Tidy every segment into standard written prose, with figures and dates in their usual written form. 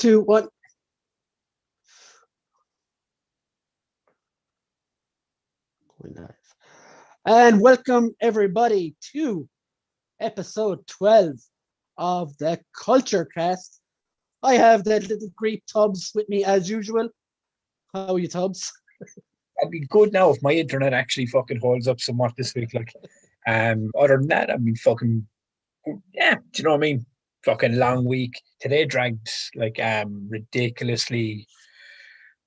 2, 1. And welcome everybody to episode 12 of the Culture Cast. I have that little creep Tubbs with me as usual. How are you, Tubbs? I'd be good now if my internet actually fucking holds up somewhat this week. Other than that, I mean, fucking, yeah, do you know what I mean? Fucking long week. Today dragged ridiculously.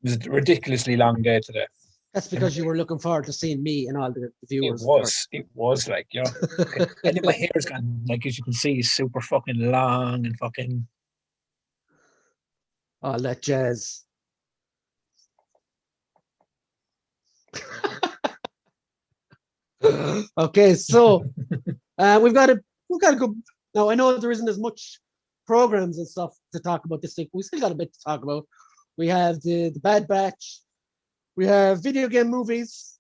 It was a ridiculously long day today. That's because you were looking forward to seeing me and all the viewers. It was like, you know, and then my hair's gone, like, as you can see, super fucking long and fucking. All that jazz. Okay, so we've got to go now. I know there isn't as much programs and stuff to talk about this week. We still got a bit to talk about. We have the Bad Batch. We have video game movies,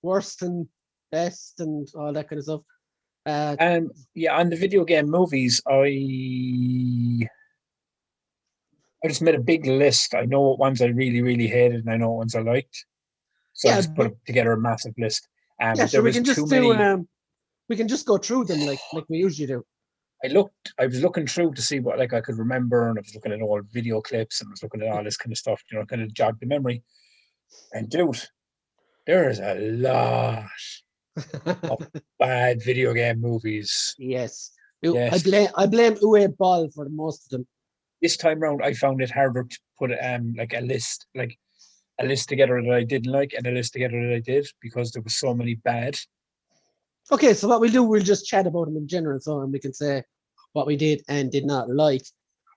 worst and best, and all that kind of stuff. Yeah, on the video game movies, I just made a big list. I know what ones I really, really hated, and I know what ones I liked. So I just put together a massive list. Yeah, sure. We can just do. We can just go through them like we usually do. I was looking through to see what like I could remember, and I was looking at old video clips, and I was looking at all this kind of stuff, you know, kind of jogged the memory. And dude, there is a lot of bad video game movies. Yes. I blame Uwe Ball for most of them. This time round, I found it harder to put like a list together that I didn't like and a list together that I did, because there were so many bad. Okay, so what we'll do, we'll just chat about them in general, so we can say what we did and did not like.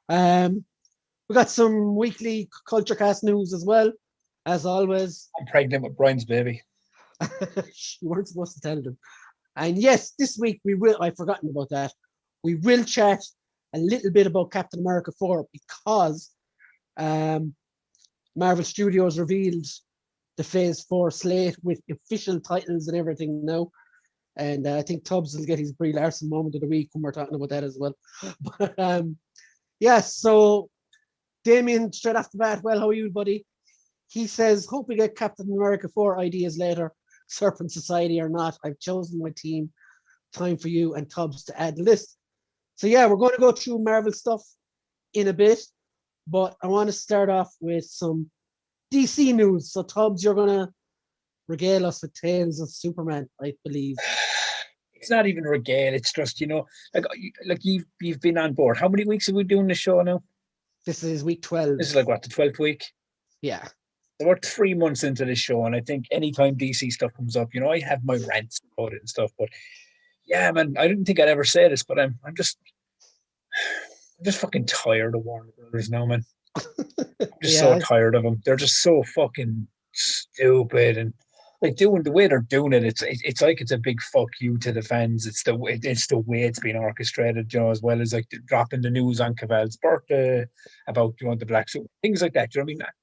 We got some weekly Culture Cast news as well, as always. I'm pregnant with Brian's baby. You weren't supposed to tell them. And yes, this week I've forgotten about that. We will chat a little bit about Captain America 4 because Marvel Studios revealed the Phase 4 slate with official titles and everything now. And I think Tubbs will get his Brie Larsson moment of the week when we're talking about that as well. But yeah, so Damien, straight off the bat, well, how are you, buddy? He says, hope we get Captain America 4 ideas later, Serpent Society or not. I've chosen my team. Time for you and Tubbs to add the list. So yeah, we're going to go through Marvel stuff in a bit, but I want to start off with some DC news. So Tubbs, you're going to regale us with tales of Superman, I believe. It's not even regale. It's just, you know, like you've been on board. How many weeks have we doing the show now? This is week 12. This is like what, the 12th week? Yeah. So we're 3 months into this show, and I think anytime DC stuff comes up, you know, I have my rants about it and stuff. But yeah, man, I didn't think I'd ever say this, but I'm just fucking tired of Warner Brothers now, man. I'm just so tired of them. They're just so fucking stupid, and like doing the way they're doing it, it's like it's a big fuck you to the fans. It's the way it's been orchestrated, you know, as well as like dropping the news on Cavell's birthday about, you know, the black suit, things like that. Do you know what I mean? That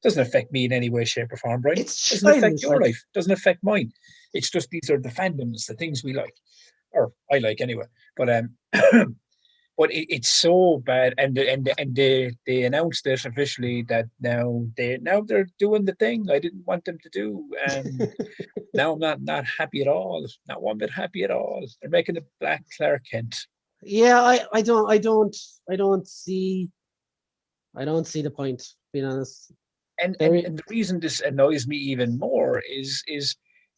doesn't affect me in any way, shape, or form, Brian. It doesn't affect your life. Doesn't affect mine. It's just these are the fandoms, the things we like, or I like anyway. But but it's so bad, and they announced it officially that now they're doing the thing I didn't want them to do, and now I'm not happy at all. Not one bit happy at all. They're making a black Clark Kent. Yeah, I don't see the point, being honest. And the reason this annoys me even more is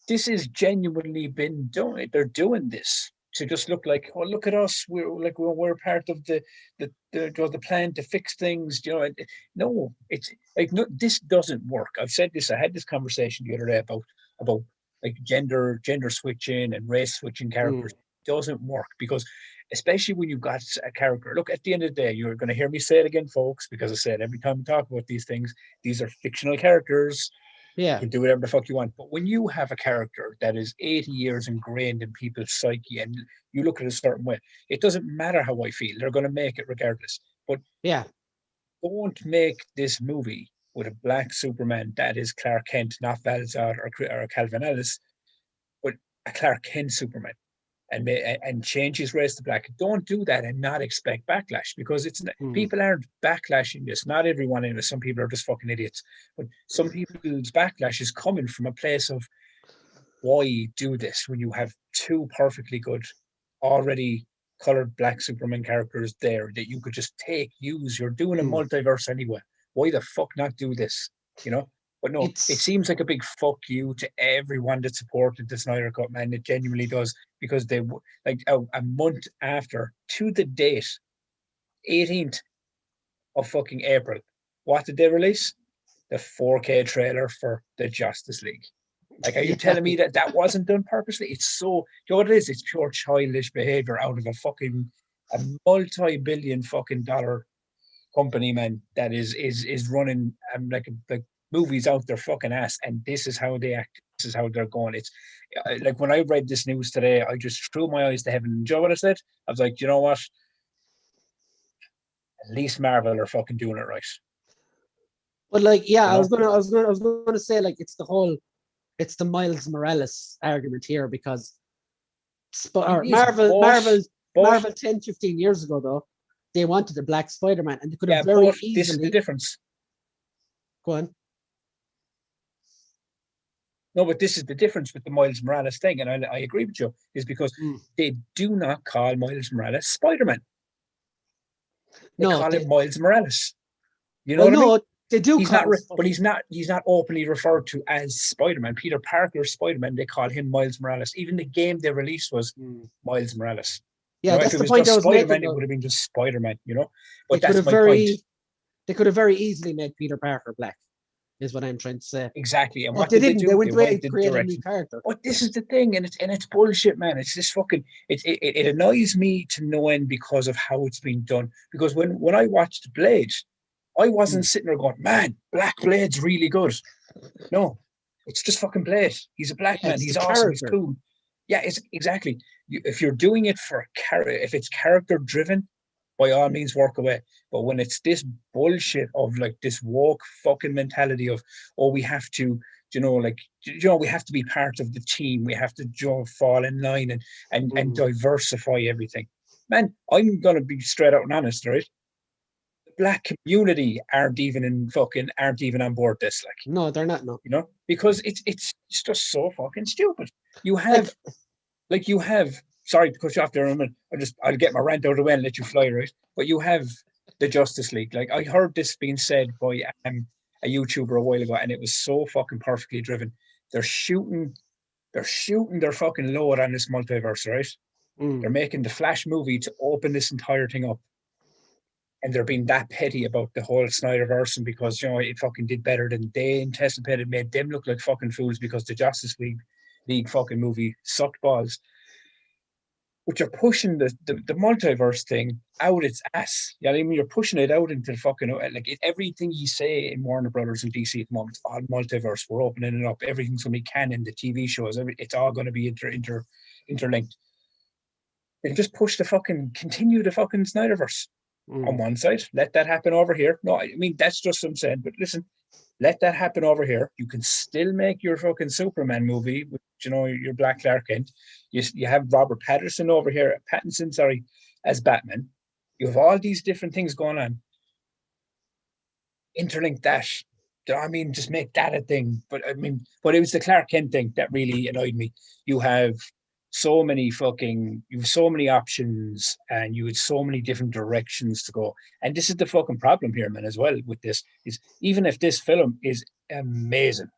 this is genuinely been done. They're doing this to just look like, oh, look at us. We're part of the plan to fix things. You know, no, it's like, no, this doesn't work. I've said this. I had this conversation the other day about like gender switching and race switching characters. It doesn't work, because especially when you've got a character. Look, at the end of the day, you're going to hear me say it again, folks, because I said every time we talk about these things, these are fictional characters. Yeah. You can do whatever the fuck you want. But when you have a character that is 80 years ingrained in people's psyche and you look at it a certain way, it doesn't matter how I feel. They're going to make it regardless. But yeah, don't make this movie with a black Superman that is Clark Kent, not Val Zod or Calvin Ellis, but a Clark Kent Superman. and change his race to black. Don't do that and not expect backlash, because people aren't backlashing this. Not everyone in it. Some people are just fucking idiots. But some people's backlash is coming from a place of, why do this when you have two perfectly good, already colored black Superman characters there that you could just use? You're doing a multiverse anyway. Why the fuck not do this? But no, it seems like a big fuck you to everyone that supported the Snyder Cut, man. It genuinely does, because they, like, a month after, to the date, 18th of fucking April, what did they release? The 4K trailer for the Justice League. Like, are you telling me that wasn't done purposely? It's so, you know what it is? It's pure childish behavior out of a multi-billion fucking dollar company, man, that is running like movies out their fucking ass, and this is how they act. This is how they're going. It's like, when I read this news today, I just threw my eyes to heaven. And you know what I said? I was like, you know what? At least Marvel are fucking doing it right. But like, yeah, I was gonna say, like, it's the Miles Morales argument here, because Marvel 10, 15 years ago, though, they wanted a black Spider-Man, and they could have very easily. This is the difference. Go on. No, but this is the difference with the Miles Morales thing, and I agree with you, is because they do not call Miles Morales Spider-Man. They call him Miles Morales. You know what I mean? They do. But he's not openly referred to as Spider-Man. Peter Parker, Spider-Man. They call him Miles Morales. Even the game they released was Miles Morales. Yeah, that's the point I was making. It would have been just Spider-Man, But that's my point. They could have very easily made Peter Parker black, is what I'm trying to say. Exactly. And what they didn't. They went away and created a new character. But this is the thing, and it's bullshit, man. It's this fucking. It annoys me to no end because of how it's been done. Because when I watched Blade, I wasn't sitting there going, man, Black Blade's really good. No, it's just fucking Blade. He's a black man. He's awesome. He's cool. Yeah, it's exactly. If you're doing it for if it's character driven, by all means work away. But when it's this bullshit of like this woke fucking mentality of, we have to, we have to be part of the team. We have to fall in line and diversify everything. Man, I'm gonna be straight out and honest, right? Black community aren't even on board this. Like, no, they're not. No, because it's just so fucking stupid. You have sorry to cut you off there a minute. I'll get my rant out of the way and let you fly, right? But you have the Justice League. Like, I heard this being said by a YouTuber a while ago, and it was so fucking perfectly driven. They're shooting their fucking load on this multiverse, right? They're making the Flash movie to open this entire thing up. And they're being that petty about the whole Snyderverse, and because it fucking did better than they anticipated, made them look like fucking fools because the Justice League fucking movie sucked balls. But you're pushing the multiverse thing out its ass. Yeah, I mean, you're pushing it out into the fucking everything you say in Warner Brothers and DC at the moment, all multiverse. We're opening it up. Everything's going to be canon. The TV shows, it's all going to be interlinked. And just continue the fucking Snyderverse. On one side, let that happen over here. No, I mean, that's just what I'm saying. But listen, let that happen over here. You can still make your fucking Superman movie with, your Black Clark Kent. You have Robert Pattinson over here, as Batman. You have all these different things going on. Interlink that. I mean, just make that a thing. But it was the Clark Kent thing that really annoyed me. You have so many options, and you had so many different directions to go. And this is the fucking problem here, man, as well with this, is even if this film is amazing,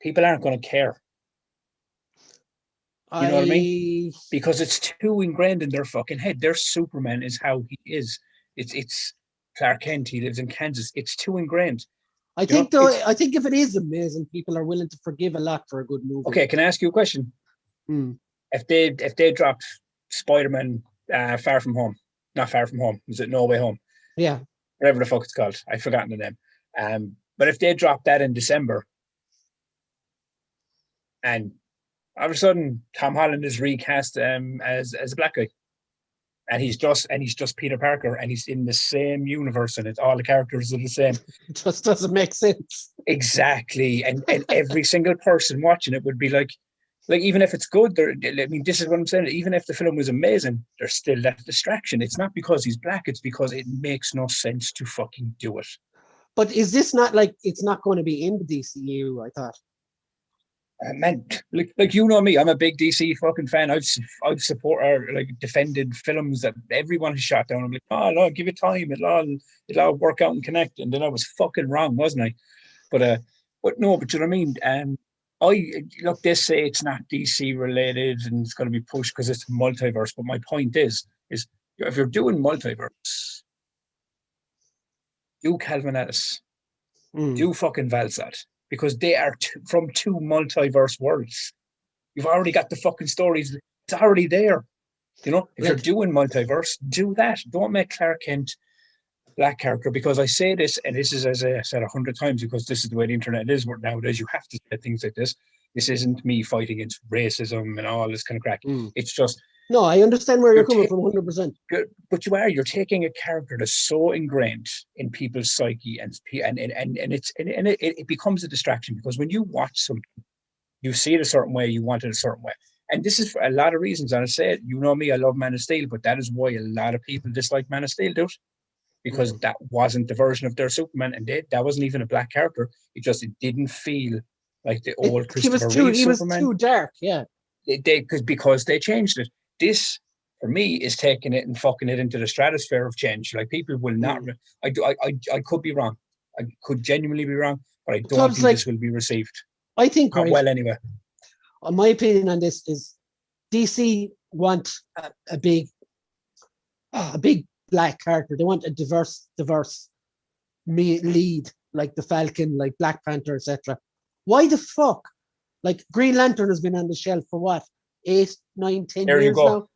people aren't going to care. You know what I mean? Because it's too ingrained in their fucking head. Their Superman is how he is. It's Clark Kent, he lives in Kansas. It's too ingrained. I think if it is amazing, people are willing to forgive a lot for a good movie. Okay, can I ask you a question? If they dropped Spider-Man Far From Home, not Far From Home, is it No Way Home? Yeah. Whatever the fuck it's called. I've forgotten the name. But if they dropped that in December, and all of a sudden Tom Holland is recast as a black guy, and he's just Peter Parker, and he's in the same universe, and it's all the characters are the same. It just doesn't make sense. Exactly. And every single person watching it would be like, Like, even if it's good, I mean, this is what I'm saying. Even if the film was amazing, there's still that distraction. It's not because he's black; it's because it makes no sense to fucking do it. But is this not like it's not going to be in the DCU? I thought. Man, like you know me, I'm a big DC fucking fan. I've supported like defended films that everyone has shot down. I'm like, oh no, give it time. It'll all work out and connect. And then I was fucking wrong, wasn't I? But no, but you know what I mean. I look, they say it's not DC related and it's going to be pushed because it's multiverse. But my point is if you're doing multiverse, do Calvin Ellis, Mm. do fucking Valzat, because they are from two multiverse worlds. You've already got the fucking stories. It's already there. You know, if you're Like, doing multiverse, do that. Don't make Clark Kent a black character, because I say this, and this is, as I said 100 times, because this is the way the internet is nowadays. You have to say things like this. This isn't me fighting against racism and all this kind of crack. mm. It's just No, I understand where you're you're coming from 100%. but you're taking a character that's so ingrained in people's psyche, and it becomes a distraction, because when you watch something, you see it a certain way, you want it a certain way. And this is for a lot of reasons. And I say, you know me, I love Man of Steel, but that is why a lot of people dislike Man of Steel, dude, because Mm. that wasn't the version of their Superman, and that wasn't even a black character. It didn't feel like the old He was Christopher too. Reeve He was Superman. too dark. Yeah. Because they changed it. This, for me, is taking it and fucking it into the stratosphere of change. Like, people will not. Mm. I could be wrong. I could genuinely be wrong, but I don't Tubbs, think like, this will be received. I think, Not right. well, anyway. My opinion on this is DC want a big black character. They want a diverse lead, like the Falcon, like Black Panther, etc. Why the fuck? Like, Green Lantern has been on the shelf for what, 8, 9, 10 There you years go. now.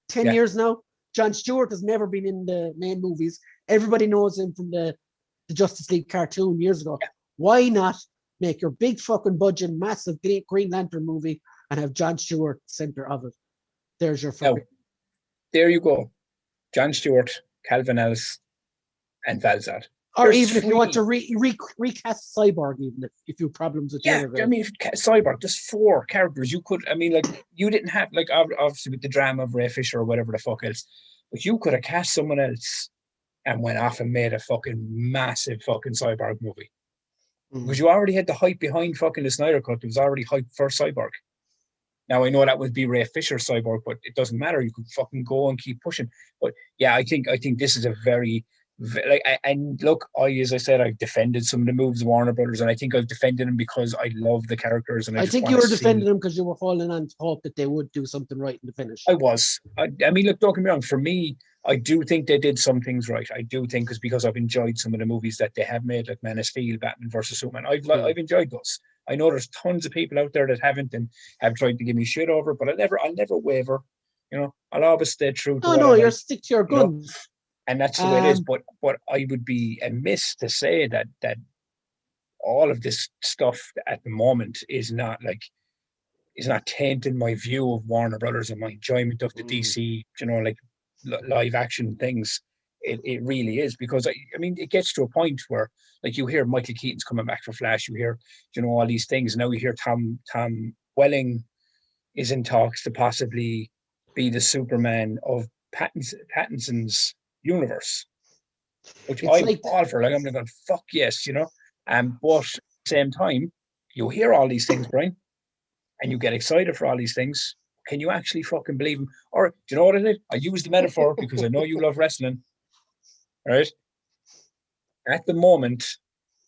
10 Yeah. years now. John Stewart has never been in the main movies. Everybody knows him from the Justice League cartoon years ago. Yeah. Why not make your big fucking budget, massive Green Lantern movie and have John Stewart center of it? There's your fucking. Now, there you go. John Stewart, Calvin Ellis, and Valzad. Or There's even if you want to three. recast Cyborg, even if you have problems with the Yeah, other guy. I mean, Cyborg, there's 4 characters. You could, I mean, like, you didn't have, like, obviously with the drama of Ray Fisher or whatever the fuck else, but you could have cast someone else and went off and made a fucking massive fucking Cyborg movie. Because you already had the hype behind fucking the Snyder Cut. There was already hype for Cyborg. Now, I know that would be Ray Fisher's Cyborg, but it doesn't matter. You could fucking go and keep pushing. But yeah, I think this is a very, like, and look, as I said, I've defended some of the moves of Warner Brothers, and I think I've defended them because I love the characters, and I I just think you want to were see. defending them because you were holding on to hope that they would do something right in the finish. I was. I mean, look, don't get me wrong. For me, I do think they did some things right. I do think because I've enjoyed some of the movies that they have made, like Man of Steel, Batman versus Superman. I've enjoyed those. I know there's tons of people out there that haven't and have tried to give me shit over, but I'll never waver. You know, I'll always stay true to what I No, you're like. stick to your You know, guns. and that's the way it is. But I would be amiss to say that all of this stuff at the moment is not tainting my view of Warner Brothers and my enjoyment of the DC, like live action things. It really is, because I mean, it gets to a point where, like, you hear Michael Keaton's coming back for Flash, you hear all these things. Now you hear Tom Welling is in talks to possibly be the Superman of Pattinson's universe, which It's I'm like, all for. Like, I'm going, fuck yes, but at the same time, you hear all these things, Brian, and you get excited for all these things. Can you actually fucking believe them? Or do you know what it is? I use the metaphor because I know you love wrestling, right? At the moment,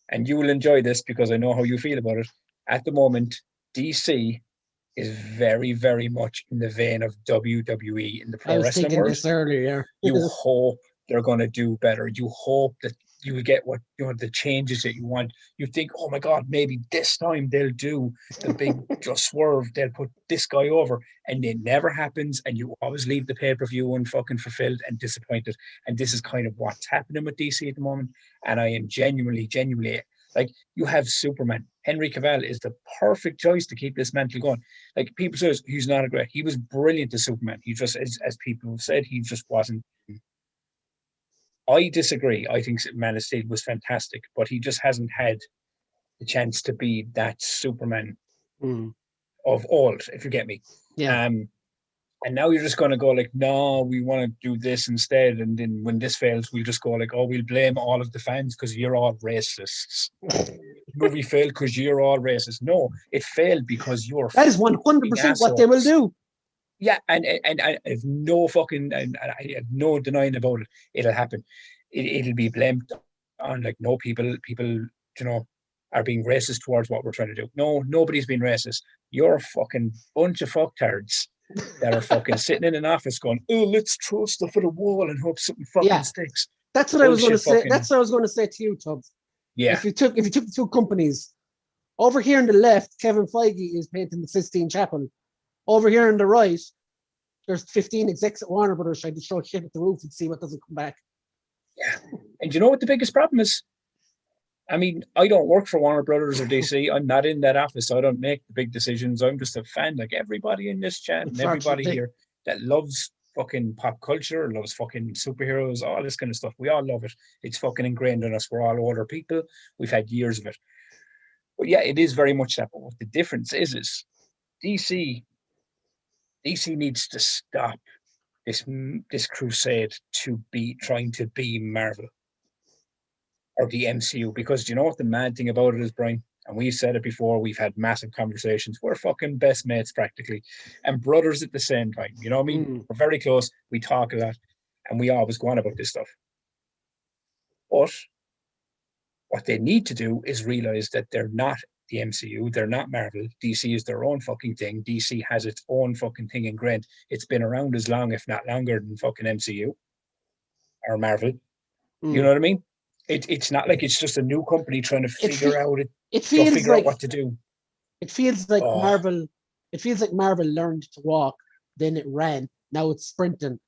and you will enjoy this because I know how you feel about it. At the moment, DC is very, very much in the vein of WWE in the I pro was wrestling thinking world. this earlier. You hope they're going to do better. You hope that you will get what the changes that you want. You think, oh my God, maybe this time they'll do the big just swerve. They'll put this guy over, and it never happens. And you always leave the pay-per-view unfucking fulfilled and disappointed. And this is kind of what's happening with DC at the moment. And I am genuinely, like, you have Superman. Henry Cavill is the perfect choice to keep this mantle going. Like, people say he's not a great. He was brilliant as Superman. He just, as people have said, he just wasn't. I disagree. I think Man of Steel was fantastic, but he just hasn't had the chance to be that Superman. of old, if you get me. Yeah. And now you're just going to go like, no, we want to do this instead. And then when this fails, we'll just go like, oh, we'll blame all of the fans because you're all racists. The movie failed because you're all racist. No, it failed because you're That is 100% what they will do. Yeah, and I have no fucking, and I have no denying about it. It'll happen. It'll be blamed on like, no, people, are being racist towards what we're trying to do. No, nobody's being racist. You're a fucking bunch of fucktards that are fucking sitting in an office going, oh, let's throw stuff at a wall and hope something fucking sticks. That's what I was going to say. That's what I was going to say to you, Tubbs. Yeah. If you took the two companies, over here on the left, Kevin Feige is painting the Sistine Chapel. Over here on the right, there's 15 execs at Warner Brothers trying to throw shit at the roof and see what doesn't come back. Yeah. And you know what the biggest problem is? I mean, I don't work for Warner Brothers or DC. I'm not in that office. I don't make the big decisions. I'm just a fan like everybody in this chat and everybody here that loves fucking pop culture, loves fucking superheroes, all this kind of stuff. We all love it. It's fucking ingrained in us. We're all older people. We've had years of it. But yeah, it is very much that. But what the difference is DC needs to stop this crusade to be trying to be Marvel or the MCU, because you know what the mad thing about it is, Brian, and we've said it before, we've had massive conversations, we're fucking best mates practically and brothers at the same time, you know what I mean? We're very close, we talk a lot and we always go on about this stuff. But what they need to do is realize that they're not the MCU, they're not Marvel. DC is their own fucking thing. DC has its own fucking thing ingrained. It's been around as long, if not longer, than fucking MCU or Marvel. You know what I mean? It's not like it's just a new company trying to figure out what to do. It feels like Marvel. It feels like Marvel learned to walk, then it ran. Now it's sprinting.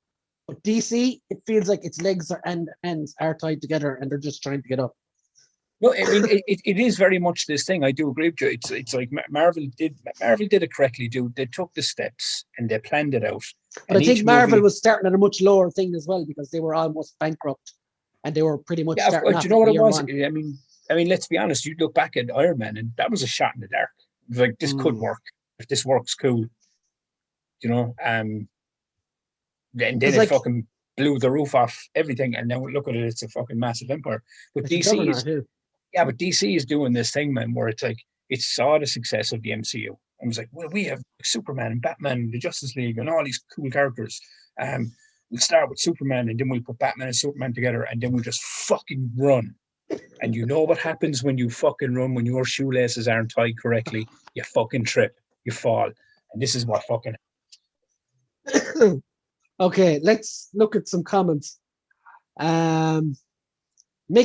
But DC, it feels like its legs and hands are tied together, and they're just trying to get up. No, I mean it is very much this thing. I do agree with you. It's like Marvel did it correctly. They took the steps and they planned it out. But I think Marvel was starting at a much lower thing as well, because they were almost bankrupt. And they were pretty much starting off. Do you know what it was? I mean, let's be honest. You look back at Iron Man, and that was a shot in the dark. It was like, this could work. If this works, cool. You know, then it fucking blew the roof off everything. And now look at it; it's a fucking massive empire. But DC is doing this thing, man, where it's like it saw the success of the MCU and was like, well, we have Superman and Batman, and the Justice League, and all these cool characters. We'll start with Superman, and then we'll put Batman and Superman together, and then we'll just fucking run. And you know what happens when you fucking run, when your shoelaces aren't tied correctly? You fucking trip, you fall. And this is what fucking happens. Okay, let's look at some comments. Mick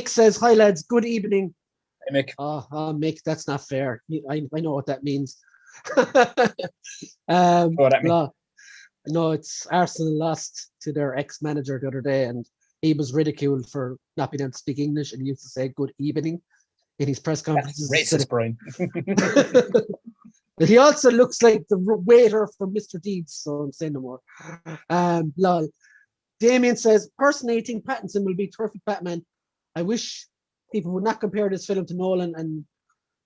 says, hi lads, good evening. Hey Mick. Oh, Mick, that's not fair. I know what that means. No, it's Arsenal lost to their ex-manager the other day, and he was ridiculed for not being able to speak English, and he used to say "good evening" in his press conferences. That's racist, Brian. He also looks like the waiter from Mr. Deeds, so I'm saying no more. Lol. Damien says, personally, I think Pattinson will be terrific Batman. I wish people would not compare this film to Nolan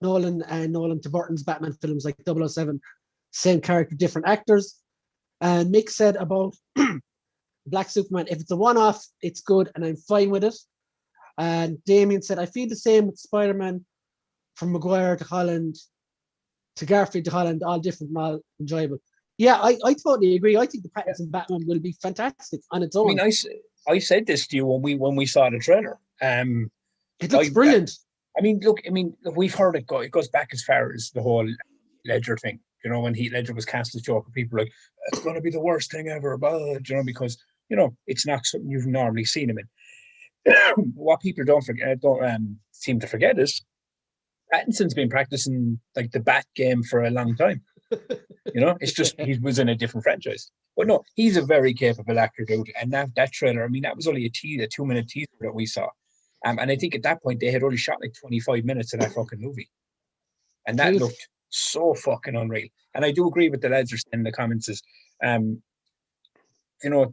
to Burton's Batman films like 007. Same character, different actors. And Mick said about Black Superman, if it's a one-off, it's good, and I'm fine with it. And Damien said, I feel the same with Spider-Man, from Maguire to Holland, to Garfield to Holland, all different and all enjoyable. Yeah, I totally agree. I think the Pattinson Batman will be fantastic on its own. I mean, I said this to you when we saw the trailer. It looks brilliant. We've heard it goes back as far as the whole Ledger thing. You know, when Heath Ledger was cast as Joker, people were like, it's going to be the worst thing ever, because, it's not something you've normally seen him in. What people don't seem to forget is Pattinson's been practicing like the Bat game for a long time. It's just he was in a different franchise. But no, he's a very capable actor, dude. And that trailer, that was only a 2-minute teaser that we saw. And I think at that point they had only shot like 25 minutes of that fucking movie. And that looked so fucking unreal. And I do agree with the lads in the comments is,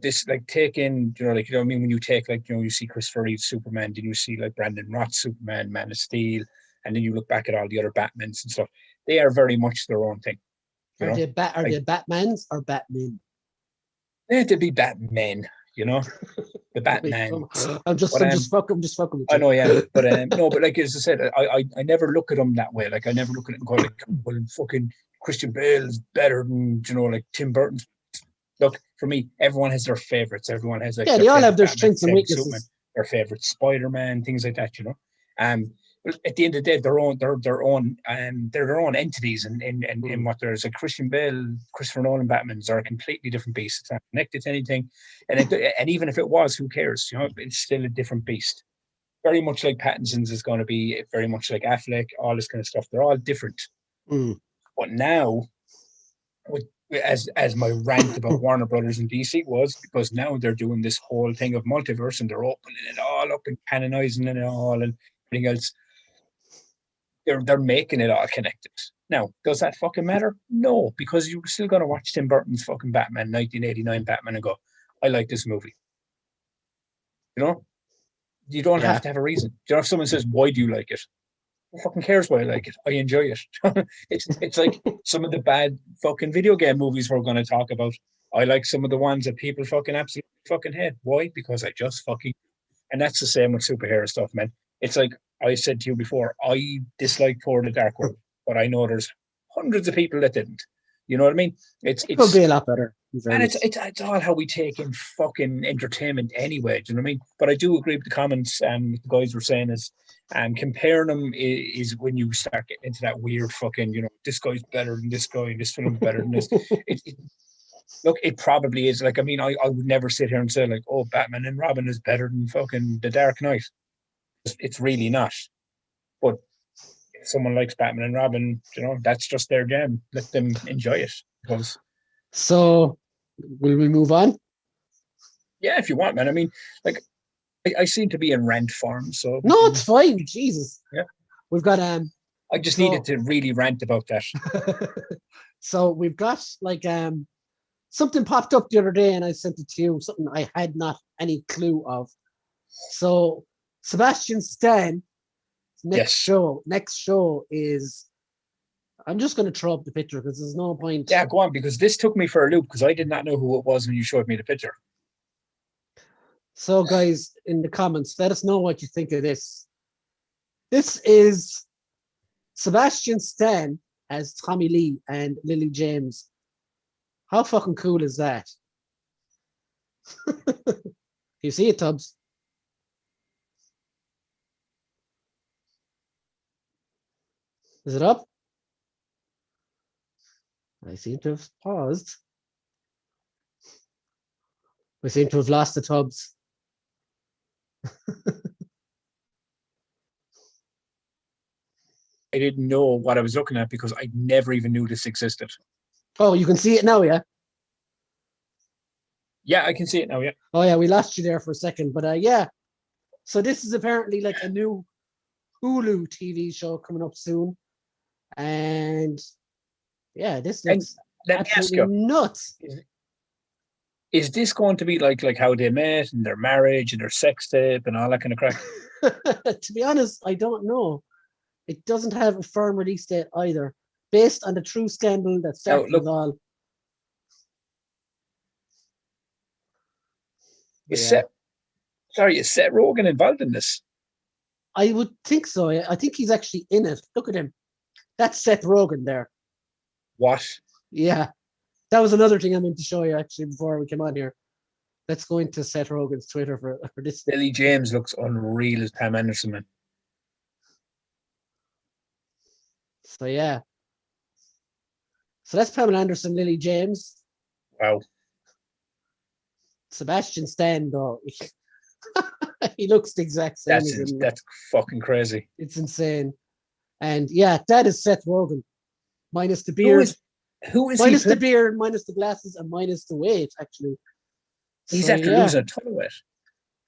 this like taking, when you take you see Christopher Reeve's Superman, then you see like Brandon Roth's Superman, Man of Steel, and then you look back at all the other Batmans and stuff. They are very much their own thing. You Are know, they Batmans or Batmen? they had to be Batmen. You know, the Batman. I'm just But fucking with I you. know, yeah, but no, but like as I said, I never look at them that way. Like I never look at it and go like, well, fucking Christian Bale is better than like Tim Burton. Look, for me, everyone has their favorites. Everyone has like Yeah, their they all have favorite their Batman, strengths and favorite Superman, weaknesses. their favorite Spider-Man, things like that. But at the end of the day, they're their own entities. And what there's a Christian Bale, Christopher Nolan Batmans are a completely different beast. It's not connected to anything, and even if it was, who cares? It's still a different beast. Very much like Pattinson's is going to be, very much like Affleck, all this kind of stuff. They're all different. Mm. But now, with, as my rant about Warner Brothers and DC was, because now they're doing this whole thing of multiverse and they're opening it all up and canonizing it all and everything else. They're making it all connected. Now, does that fucking matter? No, because you're still going to watch Tim Burton's fucking Batman, 1989 Batman, and go, I like this movie. You know, you don't have Yeah. to have a reason. If someone says, why do you like it? Who fucking cares why I like it? I enjoy it. It's like some of the bad fucking video game movies we're going to talk about. I like some of the ones that people fucking absolutely fucking hate. Why? Because I just fucking. And that's the same with superhero stuff, man. It's like I said to you before, I dislike Thor: The Dark World, but I know there's hundreds of people that didn't. You know what I mean? It could be a lot better, in And it's, fairness. it's it's all how we take in fucking entertainment anyway. Do you know what I mean? But I do agree with the comments the guys were saying is comparing them is when you start getting into that weird fucking, this guy's better than this guy, this film's better than this. Look, it probably is. Like, I mean, I would never sit here and say like, oh, Batman and Robin is better than fucking The Dark Knight. It's really not. But if someone likes Batman and Robin, that's just their jam. Let them enjoy it. Because So, will we move on? yeah, if you want, man. I mean, like, I seem to be in rant form, so No, it's fine. Jesus. Yeah. We've got I just needed to really rant about that. So we've got like something popped up the other day and I sent it to you, something I had not any clue of. So Sebastian Stan next show is, I'm just going to throw up the picture because there's no point. Yeah, go on, because this took me for a loop because I did not know who it was when you showed me the picture. So guys, in the comments, let us know what you think of this. This is Sebastian Stan as Tommy Lee and Lily James. How fucking cool is that? You see it, Tubbs? Is it up? I seem to have paused. We seem to have lost the Tubbs. I didn't know what I was looking at because I never even knew this existed. Oh, you can see it now, yeah? Yeah, I can see it now, yeah. Oh, yeah, we lost you there for a second. But yeah, so this is apparently like a new Hulu TV show coming up soon. And yeah, this looks absolutely nuts. Is this going to be like how they met and their marriage and their sex tape and all that kind of crack? To be honest, I don't know. It doesn't have a firm release date either, based on the true scandal that started it all. Is Seth Rogen involved in this? I would think so. I think he's actually in it. Look at him. That's Seth Rogen there. What? Yeah. That was another thing I meant to show you actually before we came on here. Let's go into Seth Rogen's Twitter for this. Lily James looks unreal as Pam Anderson, man. So yeah. So that's Pamela Anderson, Lily James. Wow. Sebastian Stan, though. He looks the exact same as him. That's fucking crazy. It's insane. And yeah, that is Seth Rogen. Minus the beard. Who is minus the beard, minus the glasses, and minus the weight, actually. He's after losing a ton of weight.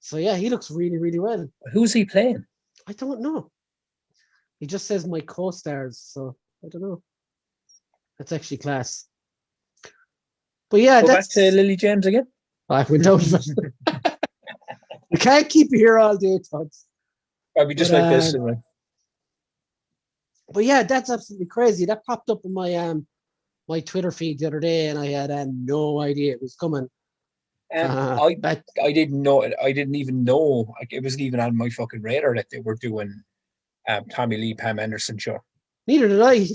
So yeah, he looks really, really well. Who's he playing? I don't know. He just says my co-stars, so I don't know. That's actually class. But yeah, go back to Lily James again. I went out. We can't keep you here all day, Todd. Probably just like this. But yeah, that's absolutely crazy. That popped up in my my Twitter feed the other day, and I had no idea it was coming. But I didn't know it. I didn't even know, like, it wasn't even on my fucking radar that they were doing Tommy Lee Pam Anderson show. neither did I.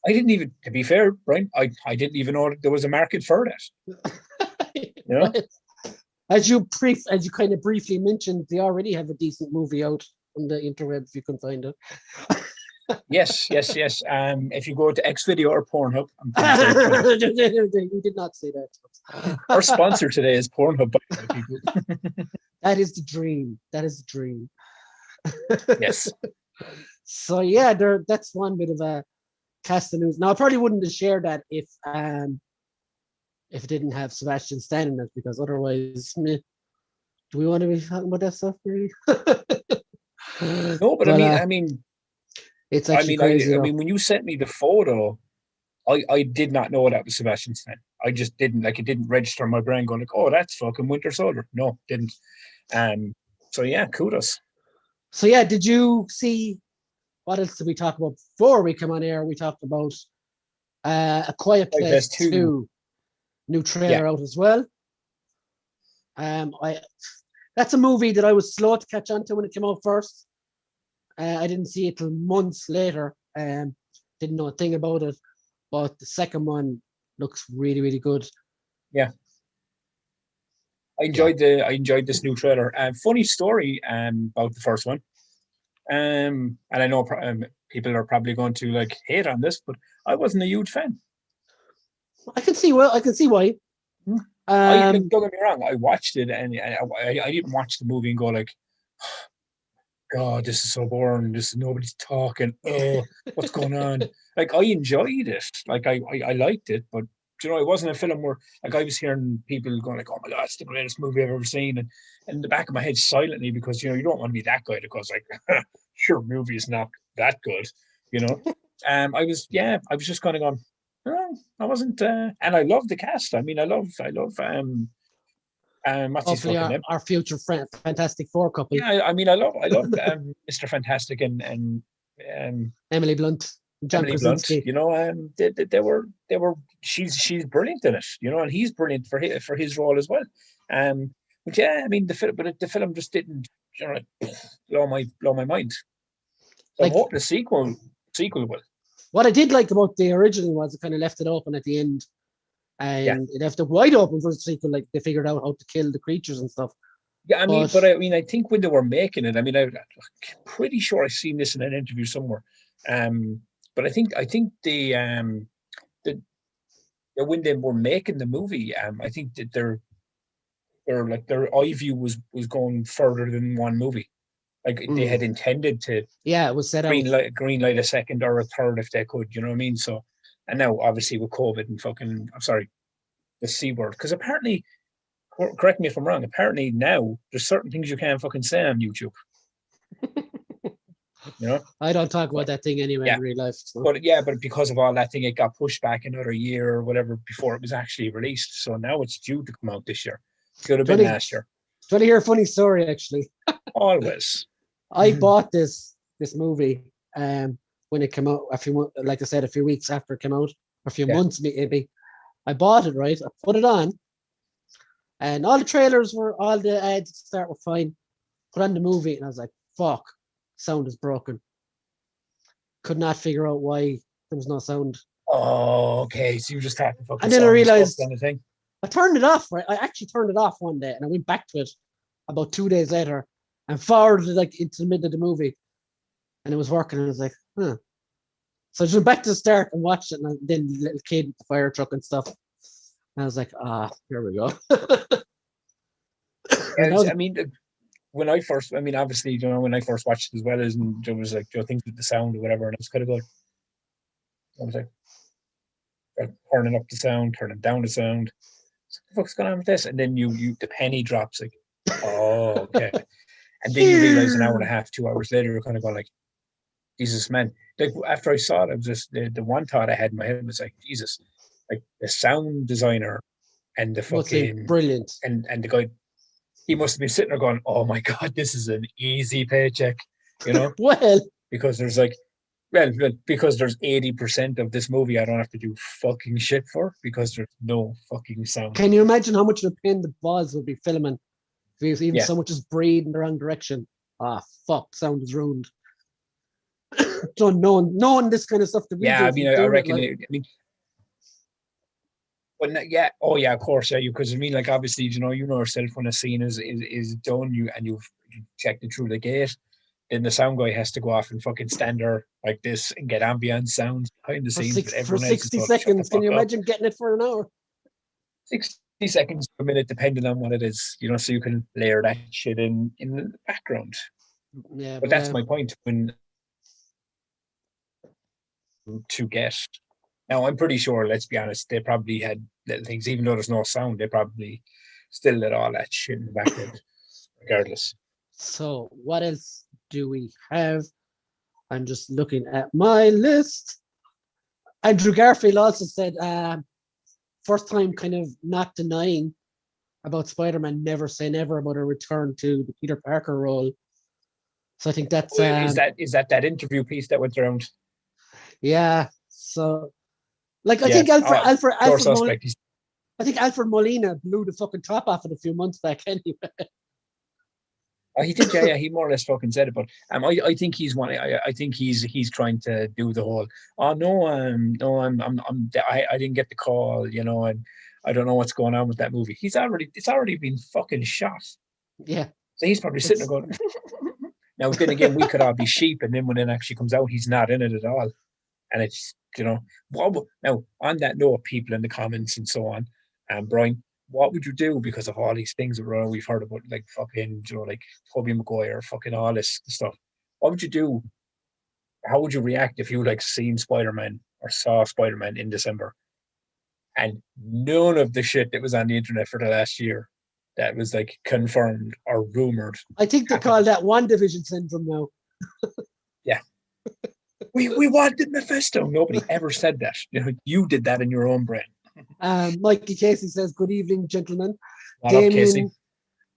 I didn't even, to be fair, Brian, I didn't even know that there was a market for that. You know? Well, as you kind of briefly mentioned, they already have a decent movie out on the interweb if you can find it. Yes. If you go to Xvideo or Pornhub, I'm pretty sure You did not say that. our sponsor today is Pornhub, by the way, people. That is the dream. That is the dream. Yes. So yeah, that's one bit of a cast of news. Now I probably wouldn't have shared that if it didn't have Sebastian Stan in it, because otherwise, do we want to be talking about that stuff really? No, but I mean, it's actually crazy. I mean, when you sent me the photo, I did not know that was Sebastian Stan. I just didn't, like, it didn't register in my brain going like, oh, that's fucking Winter Soldier. No, didn't. So yeah, kudos. So yeah, did you see, what else did we talk about before we come on air? We talked about A Quiet Place 2. New trailer out as well. That's a movie that I was slow to catch on to when it came out first. I didn't see it till months later. Didn't know a thing about it, but the second one looks really, really good. Yeah, I enjoyed this new trailer. Funny story about the first one. And I know people are probably going to like hate on this, but I wasn't a huge fan. I can see why. Don't get me wrong. I watched it, and I didn't watch the movie and go like, God, this is so boring. Nobody's talking. Oh, what's going on? Like, I enjoyed it. Like, I liked it, but you know, it wasn't a film where, like, I was hearing people going like, "Oh my God, it's the greatest movie I've ever seen," and in the back of my head, silently, because you know, you don't want to be that guy that goes like, "Your movie is not that good," you know. I was just kind of going. Oh, I wasn't, and I love the cast. I mean, I love what's his hopefully fucking name? our future Fantastic Four couple. Yeah, I mean, I love Mr. Fantastic and Emily Blunt, John Emily Blunt. Krasinski. You know, they were she's brilliant in it. You know, and he's brilliant for his role as well. But yeah, I mean, the film just didn't, you know, blow my mind. So Like, I'm hoping the sequel will. what I did like about the original was it kind of left it open at the end, and it left it wide open for the sequel. Like, they figured out how to kill the creatures and stuff. Yeah, I mean, I think when they were making it, I mean, I'm pretty sure I've seen this in an interview somewhere. But I think the when they were making the movie, I think that their eye view was going further than one movie. Like, they had intended to, it was set out green light a second or a third if they could. You know what I mean? So, and now obviously with COVID and fucking, I'm sorry, the C word, because apparently, correct me if I'm wrong, apparently now there's certain things you can't fucking say on YouTube. You know? I don't talk about that thing anyway in real life. So. But because of all that thing, it got pushed back another year or whatever before it was actually released. So now it's due to come out this year. Could have been last year. Do you want to hear a funny story, actually? Always. I bought this movie when it came out, like I said, a few weeks after it came out, or a few months maybe. I bought it, right? I put it on, and all the ads at the start were fine. Put on the movie, and I was like, fuck, sound is broken. Could not figure out why there was no sound. Oh, okay. So you just had to fucking. And then I realized anything. I turned it off, right? I actually turned it off one day, and I went back to it about 2 days later and forwarded it like into the middle of the movie, and it was working. And I was like, huh. So I just went back to the start and watched it, and then the little kid with the fire truck and stuff. And I was like, here we go. I mean, obviously, you know, when I first watched it as well, as there was like, you know, things with the sound or whatever, and I was kind of going, I was like, turning up the sound, turning down the sound. So what the fuck's going on with this? And then the penny drops, like, oh, okay. And then you realize an hour and a half, 2 hours later, you're kind of going like, Jesus, man. Like, after I saw it, I was just, the one thought I had in my head was like, Jesus, like, the sound designer and the fucking brilliant, and the guy, he must have been sitting there going, oh my God, this is an easy paycheck, you know? Well, because there's like, Well, because there's 80% of this movie I don't have to do fucking shit for because there's no fucking sound. Can you imagine how much of a pain the balls would be filming? If even Yeah. so much as breathe in the wrong direction. Fuck, sound is ruined. So knowing this kind of stuff that we Yeah, do, I mean, I reckon. I mean, but yeah, oh yeah, of course, yeah. Because I mean, like obviously, you know yourself when a scene is done, you've checked it through the gate. Then the sound guy has to go off and fucking stand there like this and get ambient sounds behind the scenes, but for everyone else is 60 told to shut the seconds. Can fuck you up. imagine getting it for an hour? 60 seconds per minute, depending on what it is, so you can layer that shit in the background. Yeah, But that's my point. When to get now, I'm pretty sure. Let's be honest, they probably had little things, even though there's no sound. They probably still did all that shit in the background, regardless. So what else do we have? I'm just looking at my list. Andrew Garfield also said, first time kind of not denying about Spider-Man, never say never about a return to the Peter Parker role. So I think that's is that interview piece that went around? Yeah. So like I Yeah, think Alfred suspect. I think Alfred Molina blew the fucking top off it a few months back anyway. He did, yeah. He more or less fucking said it, but I think he's one. I think he's trying to do the whole. Oh no, I didn't get the call, and I don't know what's going on with that movie. It's already been fucking shot. Yeah. So he's probably sitting there going. Now then again, we could all be sheep, and then when it actually comes out, he's not in it at all, and it's now on that note, people in the comments and so on, Brian, what would you do because of all these things that we've heard about, like fucking, like Tobey Maguire, fucking all this stuff? What would you do? How would you react if you seen Spider-Man or saw Spider-Man in December, and none of the shit that was on the internet for the last year that was confirmed or rumored? I think they call that WandaVision syndrome now. Yeah. We wanted Mephisto. Nobody ever said that. You did that in your own brain. Mikey Casey says, good evening, gentlemen. What up, Casey?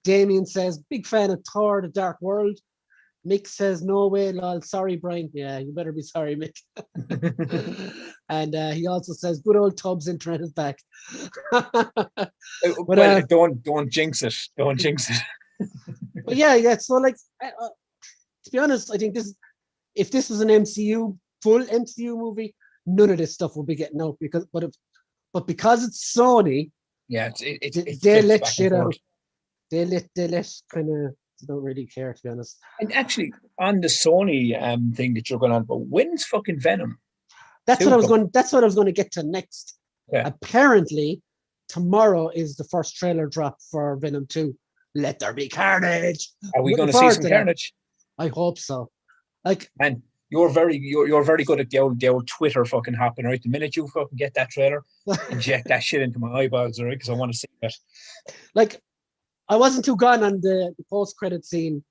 Damien says, big fan of Thor, The Dark World. Mick says, no way, lol. Sorry, Brian. Yeah, you better be sorry, Mick. And he also says, good old Tubbs internet is back. But don't jinx it. Don't jinx it. But yeah. So to be honest, I think if this was an full MCU movie, none of this stuff would be getting out because because it's Sony, yeah, they let shit out. They let kind of don't really care, to be honest. And actually, on the Sony thing that you're going on about, when's fucking Venom? That's what I was going to get to next. Yeah. Apparently, tomorrow is the first trailer drop for Venom 2. Let there be carnage. Are we going to see some carnage? I hope so. And you're very good at the old Twitter fucking hopping, right? The minute you fucking get that trailer, inject that shit into my eyeballs, right? Because I want to see that. I wasn't too gone on the post-credit scene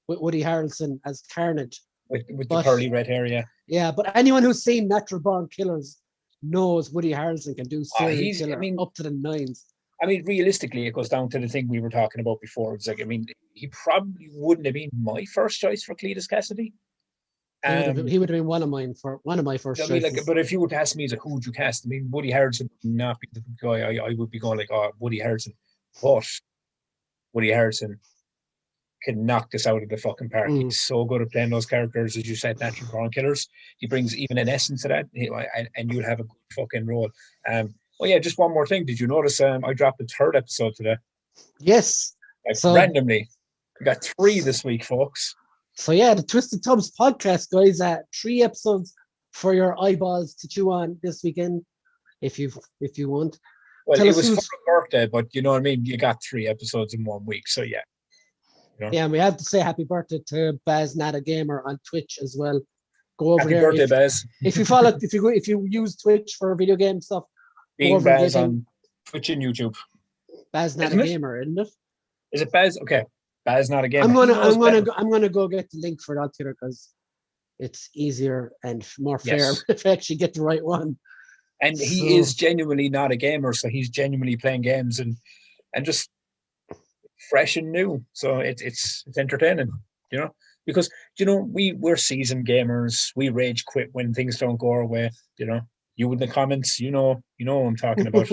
with Woody Harrelson as Carnage. With the curly red hair, yeah. Yeah, but anyone who's seen Natural Born Killers knows Woody Harrelson can do serial killer up to the nines. I mean, realistically, it goes down to the thing we were talking about before. It's he probably wouldn't have been my first choice for Cletus Cassidy. He would have been one of my first choices. But if you were to ask me, who would you cast? I mean, Woody Harrelson would not be the guy. I would be going Woody Harrelson. But Woody Harrelson can knock this out of the fucking park. He's so good at playing those characters, as you said, Natural Born Killers. He brings even an essence to that, and you'll have a good fucking role. Oh yeah, just one more thing. Did you notice I dropped the third episode today? Yes. Randomly. We got 3 this week, folks. So yeah, the Twisted Tubs podcast, guys, 3 episodes for your eyeballs to chew on this weekend, if you want. Well, it was for a birthday, but you know what I mean? You got 3 episodes in 1 week, so yeah. Yeah, and we have to say happy birthday to Baz Not a Gamer on Twitch as well. Go over happy there. Happy birthday, Baz. If you follow, if you use Twitch for video game stuff, being Baz on Twitch and YouTube. Baz Not a Gamer, isn't it? Is it Baz? Okay, Baz Not a Gamer. I'm gonna go get the link for it out here because it's easier and more fair if I actually get the right one. And he is genuinely not a gamer, so he's genuinely playing games and just fresh and new. So it's entertaining, because we're seasoned gamers. We rage quit when things don't go our way. You in the comments, what I'm talking about.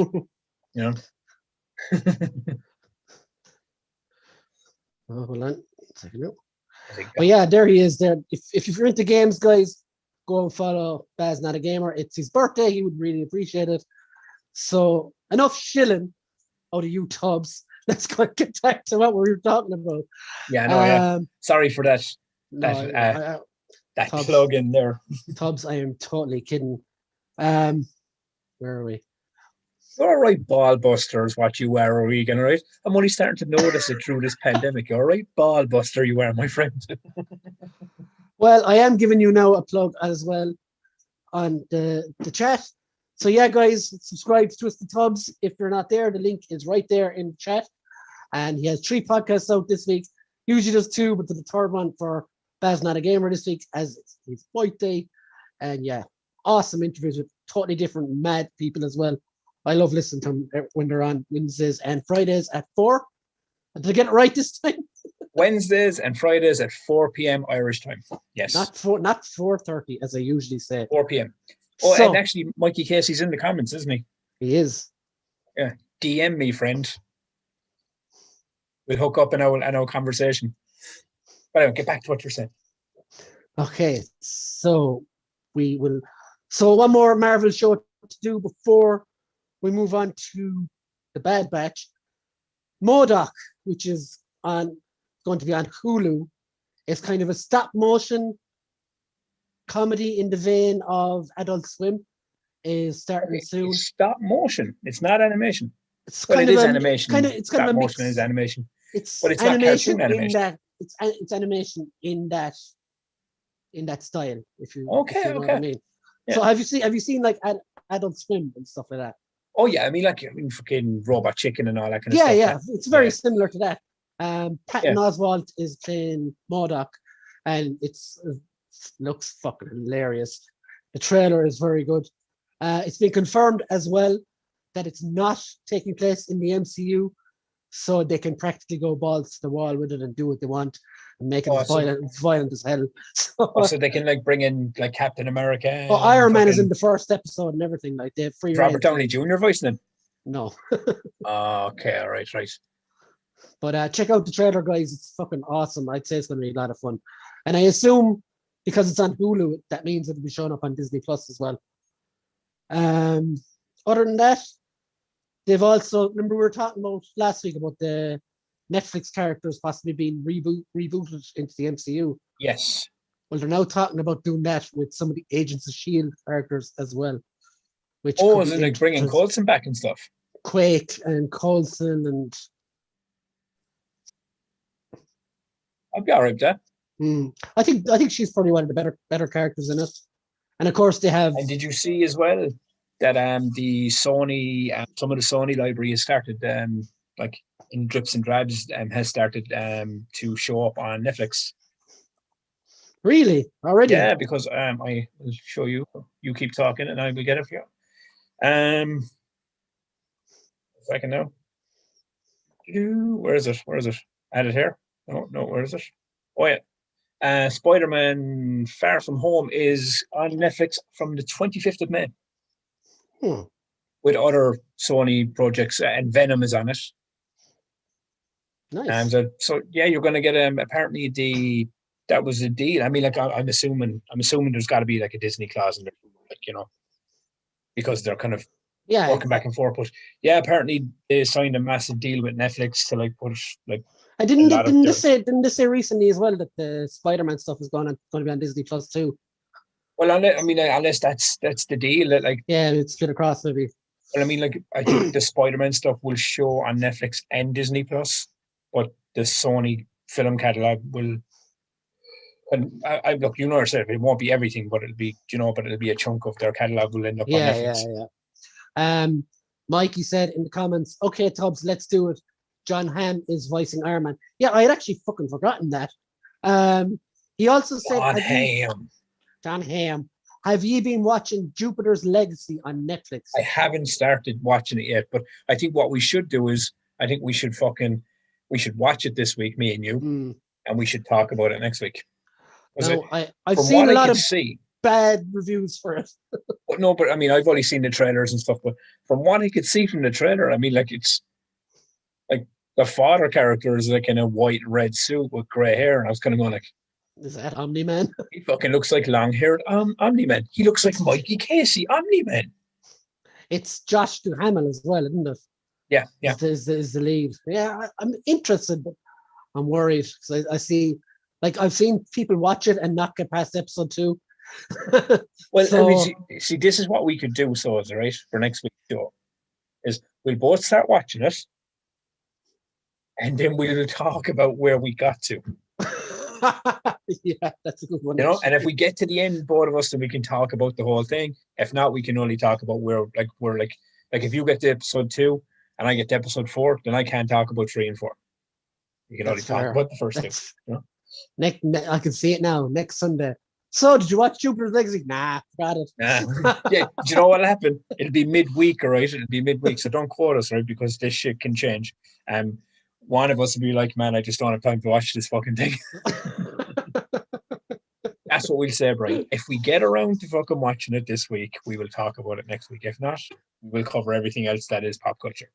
Oh, hold on a second now. I think But yeah, there he is there. If you're into games, guys, go and follow Baz Not a Gamer. It's his birthday. He would really appreciate it. So enough shilling out of you, Tubbs. Let's go get back to what we were talking about. Yeah, no, yeah. Sorry for that. No, That Tubbs, plug in there. Tubbs, I am totally kidding. Where are we? You're all right, ball buster is what you are, O'Regan, all right? I'm only starting to notice it through this pandemic. All right, ball buster you are, my friend. Well, I am giving you now a plug as well on the chat. So yeah, guys, subscribe to Twisted Tubbs. If you're not there, the link is right there in the chat. And he has 3 podcasts out this week. Usually does 2, but the third one for Baz Not a Gamer this week as it's his birthday. And yeah, awesome interviews with totally different mad people as well. I love listening to them when they're on Wednesdays and Fridays at 4. Did I get it right this time? Wednesdays and Fridays at 4 p.m. Irish time. Yes. Not 4:30 as I usually say. 4 p.m. Oh, so, and actually, Mikey Casey's in the comments, isn't he? He is. Yeah. DM me, friend. We'll hook up in our conversation. But anyway, get back to what you're saying. Okay, so we will. So one more Marvel show to do before we move on to the Bad Batch. MODOK, which is going to be on Hulu, is kind of a stop motion comedy in the vein of Adult Swim. Is starting soon. It's stop motion. It's not animation. It's well, kind it of is animation. It's kind of a mix. Motion is animation. It's animation not cartoon animation. In that it's animation in that style. If you know what I mean. Yeah. So have you seen like Adult Swim and stuff like that? Oh yeah, I mean fucking Robot Chicken and all that kind of stuff. Yeah, it's very similar to that. Patton Oswalt is playing MODOK, and it looks fucking hilarious. The trailer is very good. It's been confirmed as well that it's not taking place in the MCU, so they can practically go balls to the wall with it and do what they want and make it violent as hell. So they can like bring in like Captain America. Oh, Iron Man is in the first episode and everything. Like they have free. Robert Downey Jr. voicing him. No. Okay, all right. But check out the trailer, guys. It's fucking awesome. I'd say it's going to be a lot of fun, and I assume because it's on Hulu, that means it'll be showing up on Disney Plus as well. Other than that, they've also, remember we were talking about last week about the Netflix characters possibly being rebooted into the MCU. Yes. Well, they're now talking about doing that with some of the Agents of S.H.I.E.L.D. characters as well. Is it like bringing Coulson back and stuff? Quake and Coulson and... I'd be all right with that. I think she's probably one of the better characters in it. And of course they have... And did you see as well that the Sony, some of the Sony library has started, like in drips and drabs, has started to show up on Netflix. Really? Already? Yeah, because I will show you. You keep talking and I will get it for you. A second now. Where is it? Add it here. No, where is it? Oh yeah. Spider-Man Far From Home is on Netflix from the 25th of May. With other Sony projects, and Venom is on it. Nice. So yeah, you're going to get apparently that was a deal. I mean, like I'm assuming there's got to be like a Disney clause in there, like, because they're kind of working back and forth. But yeah, apparently they signed a massive deal with Netflix to like put like. I didn't they say recently as well that the Spider-Man stuff is going to be on Disney Plus too? Well, unless that's the deal, that like it's split across maybe. Well, I mean, like I think the Spider-Man stuff will show on Netflix and Disney Plus, but the Sony film catalog will. And I look, yourself, it won't be everything, but it'll be, but it'll be a chunk of their catalog will end up on Netflix. Yeah. Mikey said in the comments, "Okay, Tubbs, let's do it." John Hamm is voicing Iron Man. Yeah, I had actually fucking forgotten that. He also said, John Hamm, have you been watching Jupiter's Legacy on Netflix? I haven't started watching it yet, but I think what we should do is, I think we should watch it this week, me and you, and we should talk about it next week. Was it? No, I've From seen what a I lot could of see, bad reviews for it. but no, but I mean, I've only seen the trailers and stuff. But from what I could see from the trailer, I mean, like it's like the father character is like in a white red suit with grey hair, and I was kind of going like, Is that Omni Man? he fucking looks like long-haired Omni Man. He looks like It's Mikey Casey Omni Man. it's Josh Duhamel as well, isn't it? Yeah, yeah. Is the lead. Yeah, I'm interested, but I'm worried because I see, like, I've seen people watch it and not get past episode 2. Well, I mean, So see, this is what we could do, so right, for next week's show is we'll both start watching it, and then we'll talk about where we got to. yeah, that's a good one. You know, and if we get to the end, both of us, then we can talk about the whole thing. If not, we can only talk about where, like, if you get to episode 2 and I get to episode 4, then I can't talk about 3 and 4. You can only That's talk fair. about the first two. That's You know? I can see it now. Next Sunday. So, did you watch Jupiter's Legacy? Nah, forgot it. Yeah, do you know what'll happen? It'll be midweek, all right? It'll be midweek, so don't quote us, right? Because this shit can change. One of us will be like, man, I just don't have time to watch this fucking thing. That's what we'll say, Brian. If we get around to fucking watching it this week, we will talk about it next week. If not, we'll cover everything else that is pop culture.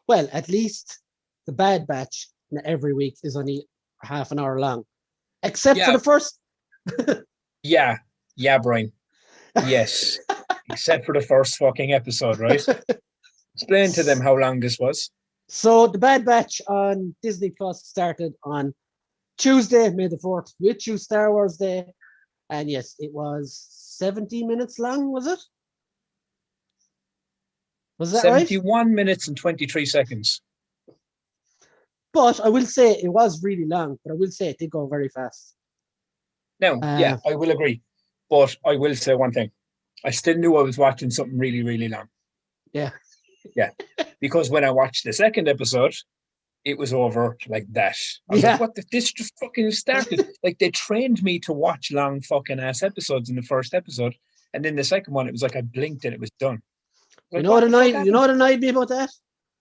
Well, at least the Bad Batch every week is only half an hour long, except for the first. Yeah, Brian. Yes, except for the first fucking episode, right? Explain to them how long this was. So the Bad Batch on Disney Plus started on Tuesday, May the 4th, with you Star Wars Day. And yes, it was 70 minutes long, was it? Was that 71 right? minutes and 23 seconds. But I will say it was really long, but I will say it did go very fast. Now, yeah, I will agree. But I will say one thing. I still knew I was watching something really, really long. Yeah. Yeah. Because when I watched the second episode, it was over like that. I was like, what this just fucking started. Like they trained me to watch long fucking ass episodes in the first episode. And then the second one, it was like I blinked and it was done. You know what annoyed me about that?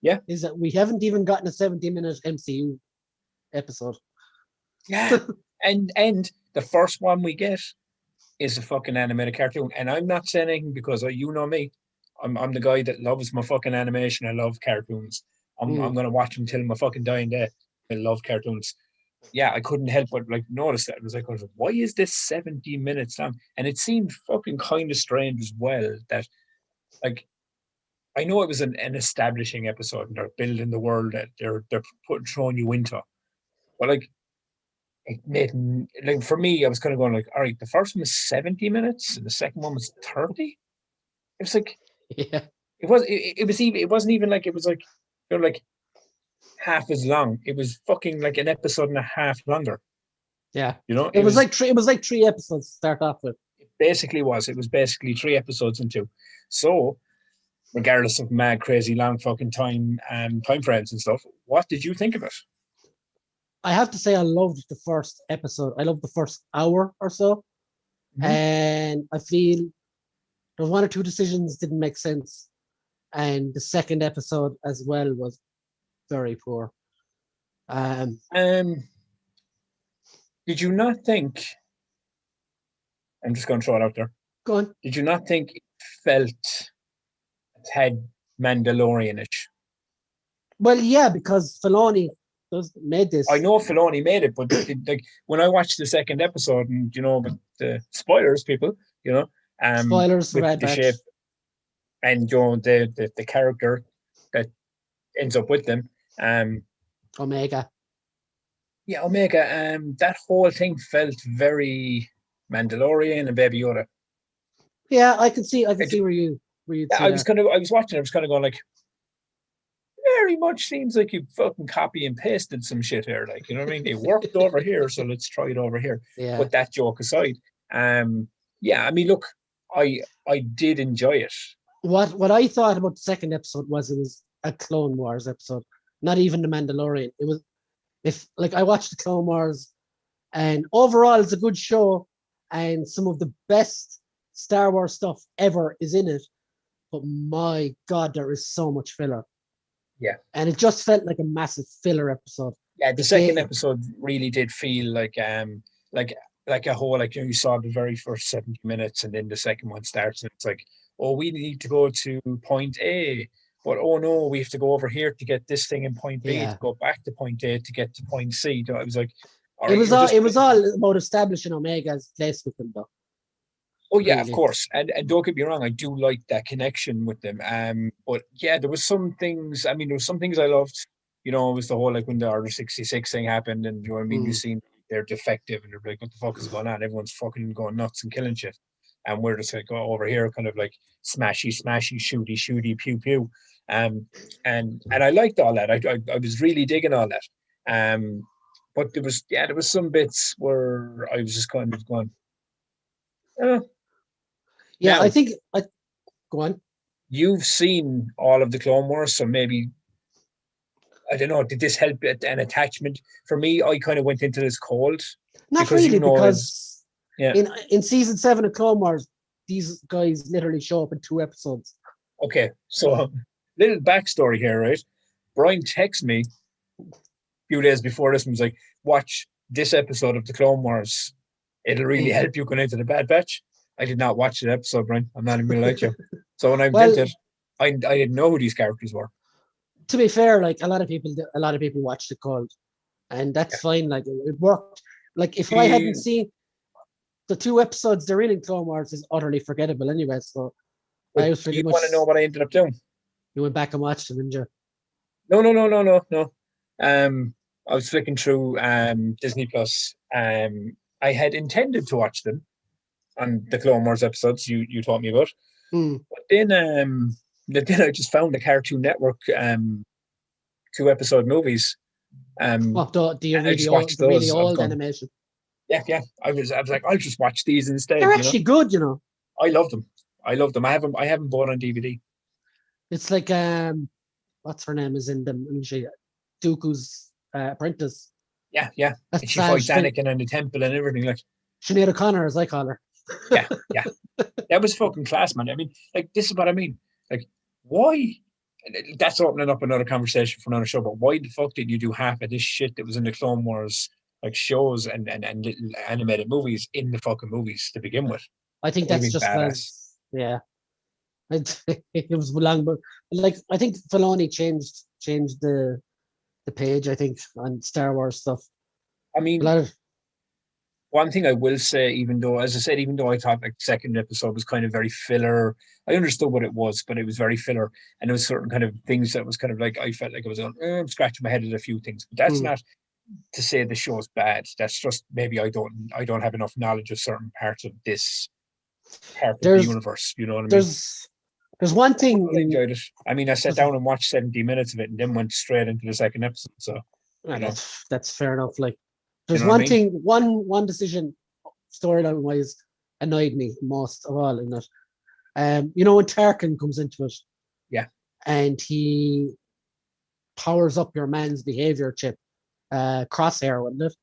Yeah. Is that we haven't even gotten a 70-minute MCU episode. Yeah. and the first one we get is a fucking animated cartoon. And I'm not saying anything because you know me. I'm the guy that loves my fucking animation. I love cartoons. I'm gonna watch them till my fucking dying day. I love cartoons. Yeah, I couldn't help but like notice that. I was like, why is this 70 minutes long? And it seemed fucking kind of strange as well that like I know it was an establishing episode and they're building the world that they're throwing you into. But like it made like for me, I was kind of going like, all right, the first one was 70 minutes and the second one was 30. It was like yeah. It wasn't even like it was like they're like half as long. It was fucking like an episode and a half longer. Yeah. You know, it was like 3 episodes to start off with. It was basically 3 episodes and 2. So regardless of mad, crazy, long fucking time frames and stuff, what did you think of it? I have to say I loved the first episode. I loved the first hour or so. Mm-hmm. And I feel there was 1 or 2 decisions didn't make sense. And the second episode as well was very poor. Did you not think, I'm just going to throw it out there. Go on. Did you not think it felt it had Mandalorian-ish? Well, yeah, because Filoni made this. I know Filoni made it, but like when I watched the second episode, and you know, but the spoilers, people, you know, spoilers for with the shape, and you know the character that ends up with them, Omega. Yeah, Omega. That whole thing felt very Mandalorian and Baby Yoda. Yeah, I can see where you. I was watching. I was kind of going like, very much seems like you fucking copy and pasted some shit here. Like, you know what I mean? It worked over here, so let's try it over here. Yeah. Put that joke aside. Yeah, I mean, look, I did enjoy it. What I thought about the second episode was it was a Clone Wars episode, not even the Mandalorian. It was I watched the Clone Wars, and overall it's a good show, and some of the best Star Wars stuff ever is in it. But my God, there is so much filler. Yeah. And it just felt like a massive filler episode. Yeah, the second episode really did feel like like a whole, like, you saw the very first 70 minutes and then the second one starts and it's like, oh, we need to go to point A, but oh no, we have to go over here to get this thing in point B to Yeah. go back to point A to get to point C. I was like, all It right, was you're all just, it was all about establishing Omega's place with them, though. oh yeah, of Really. course. And don't get me wrong, I do like that connection with them. But yeah, there was some things, I mean, there was some things I loved. You know, it was the whole, like, when the Order 66 thing happened, and you know what I mean, you Mm. seen they're defective and they're like, what the fuck is going on? Everyone's fucking going nuts and killing shit. And we're just like, oh, over here, kind of like smashy, smashy, shooty, shooty, pew pew. And I liked all that. I was really digging all that. But there was some bits where I was just kind of going, eh. Yeah, I Now, think. Go on. you've seen all of the Clone Wars, so maybe, I don't know, did this help an attachment? For me, I kind of went into this cold Not because, really, you know, is because yeah, in season 7 of Clone Wars, these guys literally show up in 2 episodes. okay. So, little backstory here, right? Brian texted me a few days before this and was like, watch this episode of the Clone Wars. It'll really Mm. help you going into the Bad Batch. I did not watch the episode, Brian. I'm not even going to lie to you. So when I Well, did it, I didn't know who these characters were. to be fair, like a lot of people watched it cold, and that's fine. Like it worked. Like if I hadn't You, seen the 2 episodes they're in Clone Wars is utterly forgettable anyway. So but I was do pretty you much want to know what I ended up doing? you went back and watched them, didn't you? No, no, no, no, no, no. I was flicking through Disney Plus. I had intended to watch them on the Clone Wars episodes you taught me about, Mm. but then I just found the Cartoon Network 2 episode movies. What And I just watched the really those. I was old going, animation? yeah, yeah. I was like, I'll just watch these instead. They're You know, actually good, you know. I love them. I love them. I haven't bought on DVD. It's like what's her name is in them, and she Dooku's apprentice. Yeah, yeah. And That's she fights Anakin in the temple and everything. Like, Sinead O'Connor, as I call her. yeah, yeah. That was fucking class, man. I mean, like, this is what I mean. Like, why? That's opening up another conversation for another show. But why the fuck did you do half of this shit that was in the Clone Wars, like shows and little animated movies, in the fucking movies to begin with? I think That would have that's been just badass. because, yeah, it was long, but like I think Filoni changed the page. I think on Star Wars stuff. I A mean, lot of one thing I will say, even though, as I said, even though I thought like the second episode was kind of very filler, I understood what it was, but it was very filler, and there was certain kind of things that was kind of like I felt like I was I'm scratching my head at a few things, but that's mm, not to say the show's bad. That's just maybe I don't have enough knowledge of certain parts of this part of the there's universe. You know what I mean? there's there's one thing I in enjoyed it. I mean, I sat down and watched 70 minutes of it, and then went straight into the second episode. So you know, that's fair enough. Like you there's know what I one mean? thing, one decision storyline wise annoyed me most of all in it. You know when Tarkin comes into it Yeah. and he powers up your man's behavior chip, Crosshair, wasn't it?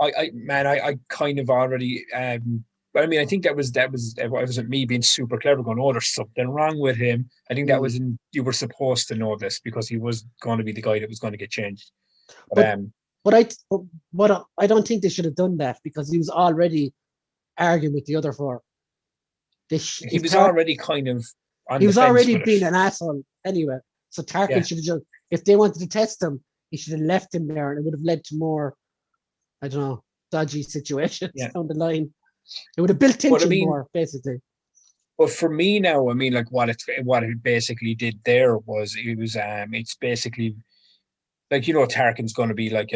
I kind of already. But I mean, I think that wasn't me being super clever, going, oh, there's something wrong with him. I think that Mm. was you were supposed to know this because he was going to be the guy that was going to get changed. But But but I but I don't think they should have done that because he was already arguing with the other 4. he If was Tark already kind of on he the was fence already with it. being an asshole anyway. So Tarkin Yeah, should have just, if they wanted to test him, he should have left him there, and it would have led to more, I don't know, dodgy situations yeah. down the line. It would have built But I tension mean, more, basically. but for me now, I mean, like what it basically did there was it's basically like, you know, Tarkin's going to be like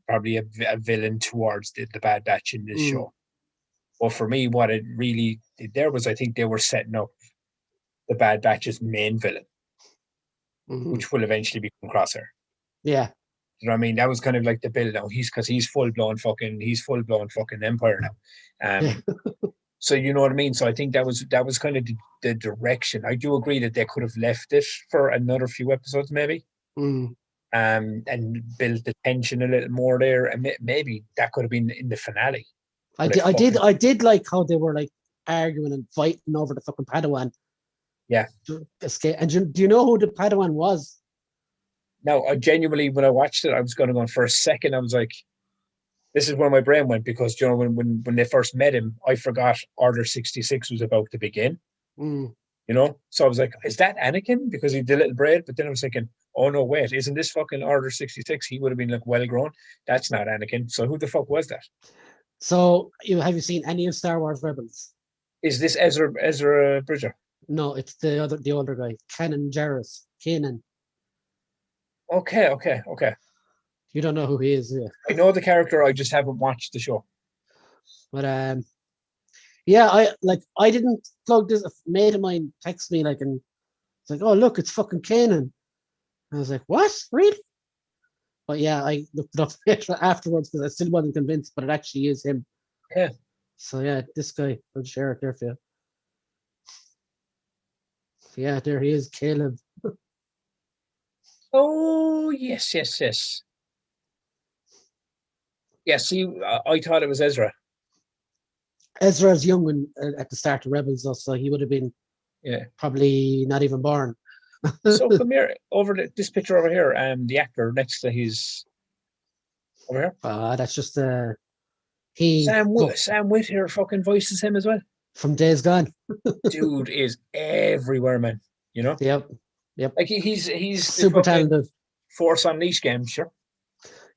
probably a villain towards the Bad Batch in this Mm, show. But for me, what it really did there was, I think they were setting up the Bad Batch's main villain, mhm. which will eventually become Crosshair. Yeah, You know what I mean? That was kind of like the build now. He's full blown fucking Empire now. yeah. So you know what I mean? So I think that was kind of the direction. I do agree that they could have left it for another few episodes, maybe. Mm. And built the tension a little more there, and maybe that could have been in the finale. I But I did, I did, fucking I did like how they were like arguing and fighting over the fucking Padawan yeah. to escape. And do you know who the Padawan was? Now, I genuinely, when I watched it, I was going to go on for a second. I was like, this is where my brain went, because you know when they first met him, I forgot Order 66 was about to begin. Mm. You know, so I was like, is that Anakin because he did a little braid? But then I was thinking, oh no, wait, isn't this fucking Order 66? He would have been like well grown. That's not Anakin. So who the fuck was that? So have you seen any of Star Wars Rebels? Is this Ezra Bridger? No, it's the older guy, Kanan Jarrus. Kanan. Okay. You don't know who he is, yeah. I know the character. I just haven't watched the show. But yeah, I didn't plug this. A mate of mine texted me like, and it's like, oh look, it's fucking Kanan. I was like, what? Really? But yeah, I looked it up afterwards because I still wasn't convinced, but it actually is him. Yeah. So yeah, this guy, I'll share it there for you. So yeah, there he is, Caleb. Oh yes. Yeah. See, I thought it was Ezra. Ezra's young when, at the start of Rebels, though, so he would have been probably not even born. So come here, this picture over here, the actor next to his over here. That's just Sam Whittier fucking voices him as well. From Days Gone. Dude is everywhere, man. You know. Yep. Like he's super talented. Force Unleashed game, sure.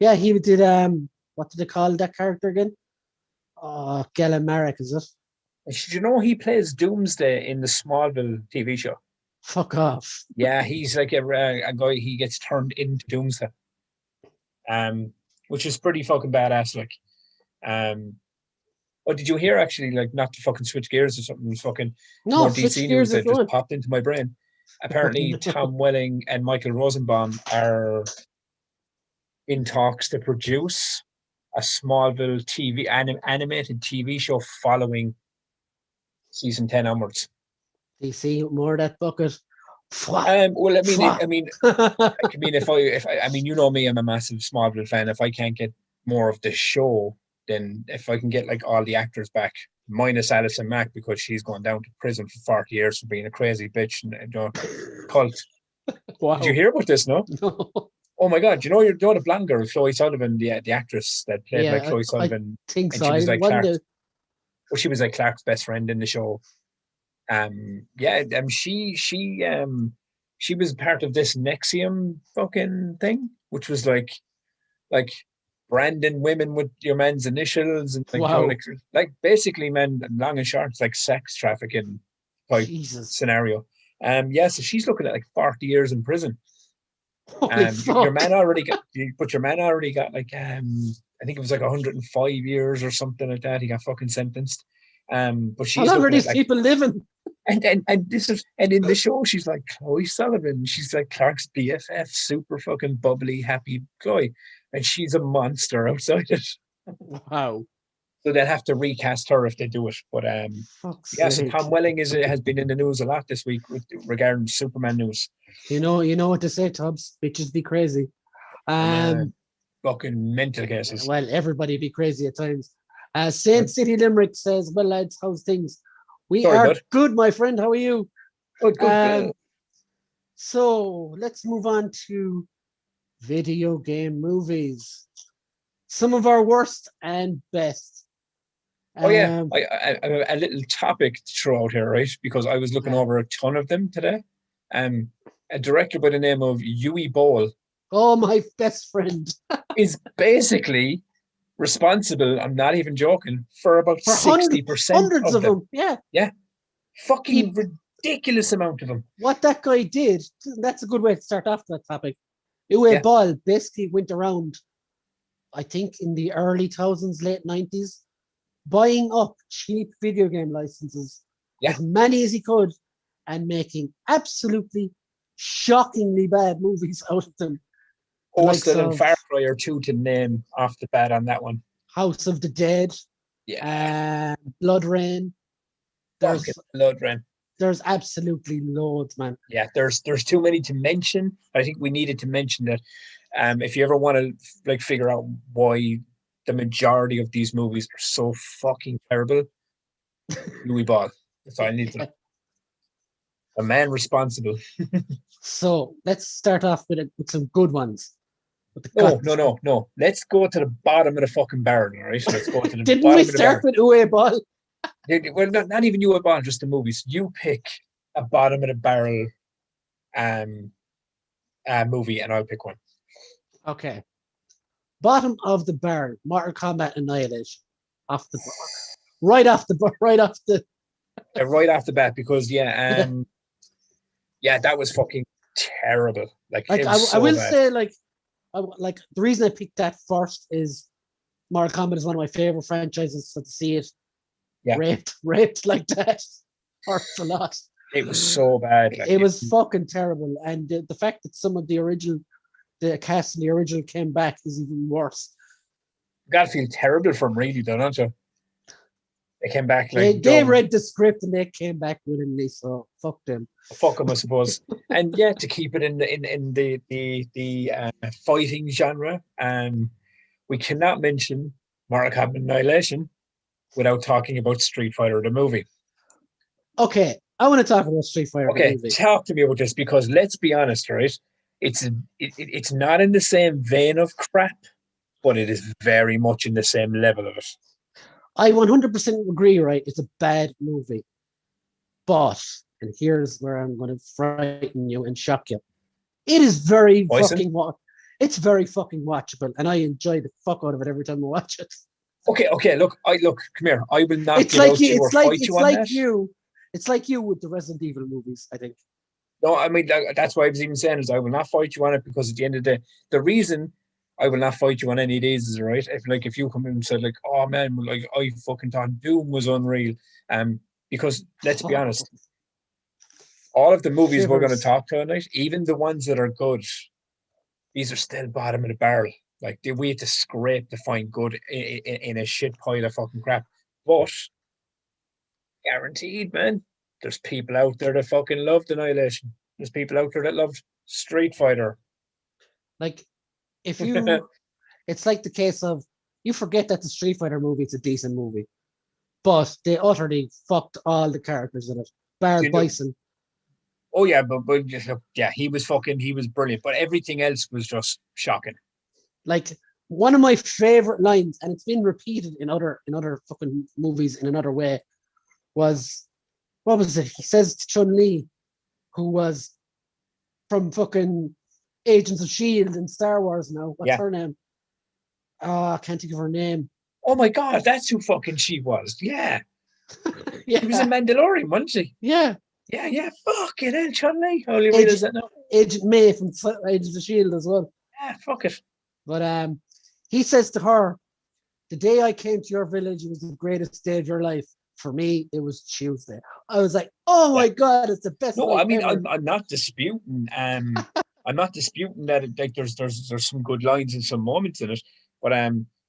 Yeah, he did. What did they call that character again? Oh, Galen Marek, is it? Did you know he plays Doomsday in the Smallville TV show? Fuck off. Yeah, he's like a guy. He gets turned into Doomsday, which is pretty fucking badass. Like, oh, did you hear actually? Like, not to fucking switch gears or something. Fucking no, more DC news that just popped into my brain. Apparently, Tom Welling and Michael Rosenbaum are in talks to produce a Smallville animated TV show following season 10 onwards. DC, more of that bucket. Well, I mean, you know me, I'm a massive Smallville fan. If I can't get more of the show, then if I can get like all the actors back, minus Alison Mack because she's gone down to prison for 40 years for being a crazy bitch and cult. Wow. Did you hear about this? No. Oh my God! You know the blonde girl, Chloe Sullivan, the actress that played like Chloe Sullivan. I think and so. She was like Clark's, she was like Clark's best friend in the show. She was part of this Nexium fucking thing, which was like branding women with your man's initials and like, wow. like basically, man, long and short, it's like sex trafficking type scenario. So she's looking at like 40 years in prison. Your man already got like I think it was like 105 years or something like that. He got fucking sentenced. But she's how long are these people living? And in the show she's like Chloe Sullivan. She's like Clark's BFF, super fucking bubbly, happy guy, and she's a monster outside it. Wow. So they'll have to recast her if they do it. But so Tom Welling has been in the news a lot this week regarding Superman news. You know what to say, Tubbs. Bitches be crazy. Fucking mental cases. Well, everybody be crazy at times. Saint City Limerick says, well, lads, how's things? We are good, my friend. How are you? Good. So let's move on to video game movies. Some of our worst and best. I a little topic to throw out here, right? Because I was looking over a ton of them today. A director by the name of Yui Bowl. Oh, my best friend. is basically responsible, I'm not even joking, for about 60% hundreds of them. Yeah. Fucking ridiculous amount of them. What that guy did, that's a good way to start off that topic. Yui Bowl basically went around, I think in the early 2000s, late 90s, buying up cheap video game licenses, as many as he could, and making absolutely shockingly bad movies out of them. Postal and Far Cry are two to name off the bat on that one. House of the Dead. Blood Rain. Blood Rain. There's absolutely loads, man. Yeah, there's too many to mention. I think we needed to mention that if you ever want to like figure out why the majority of these movies are so fucking terrible, Louis Ball. That's all I need to. A man responsible. So let's start off with some good ones. With the No, guts. no, no, no. Let's go to the bottom of the fucking barrel, all right? Let's go to the Didn't we bottom of the start barrel. with Uwe Ball? Well, not even you, Bond, just the movies. You pick a bottom of the barrel um movie, and I'll pick one. Okay. Bottom of the barrel, Mortal Kombat Annihilation. Off the right off the Right off the bat, because yeah. that was fucking terrible. Like Like it was I so will bad. say, like the reason I picked that first is Mortal Kombat is one of my favorite franchises. So to see it Yeah, raped like that hurts a lot. it was so bad. Like It was fucking terrible, and the fact that some of the cast in the original came back is even worse. you gotta feel terrible for them, really, don't you? They came back like They dumb. read the script and they came back willingly, so fuck them. Fuck them, I suppose. And yeah, to keep it in the fighting genre, we cannot mention Mortal Kombat Annihilation without talking about Street Fighter the movie. Okay, I want to talk about Street Fighter the Okay, movie. talk to me about this, because let's be honest, right? It's not in the same vein of crap, but it is very much in the same level of it. I 100% agree, right? It's a bad movie. But, and here's where I'm going to frighten you and shock you. It is very Poison? it's very fucking watchable, and I enjoy the fuck out of it every time I watch it. Okay, look, come here. I will not It's get like out you, you or fight you on that. it's like you with the Resident Evil movies, I think. No, I mean that's why I was even saying is I will not fight you on it, because at the end of the day, the reason I will not fight you on any of these is right. If you come in and said like, oh man, like I fucking thought Doom was unreal, because let's be honest, all of the movies we're going to Shivers. talk tonight, even the ones that are good, these are still bottom of the barrel. Like we have to scrape to find good in a shit pile of fucking crap. But guaranteed, man, there's people out there that fucking loved Annihilation. There's people out there that loved Street Fighter. Like, if you, it's like the case of you forget that the Street Fighter movie is a decent movie, but they utterly fucked all the characters in it. Bar You know, Bison. oh yeah, but yeah, he was brilliant. But everything else was just shocking. Like, one of my favorite lines, and it's been repeated in other fucking movies in another way, was what was it? He says to Chun Li, who was from fucking Agents of Shield and Star Wars now. What's Yeah. her name? Oh, I can't think of her name. Oh my god, that's who fucking she was. Yeah. Yeah. She was a Mandalorian, wasn't she? Yeah. Yeah. Fucking hell, Chun-Li. Only Agent, realize that now. Agent May from Agents of Shield as well. Yeah, fuck it. But he says to her, "The day I came to your village, it was the greatest day of your life. For me, it was Tuesday." I was like, "Oh my god, it's the best." No, I mean, ever. I'm not disputing. I'm not disputing that like there's some good lines and some moments in it, but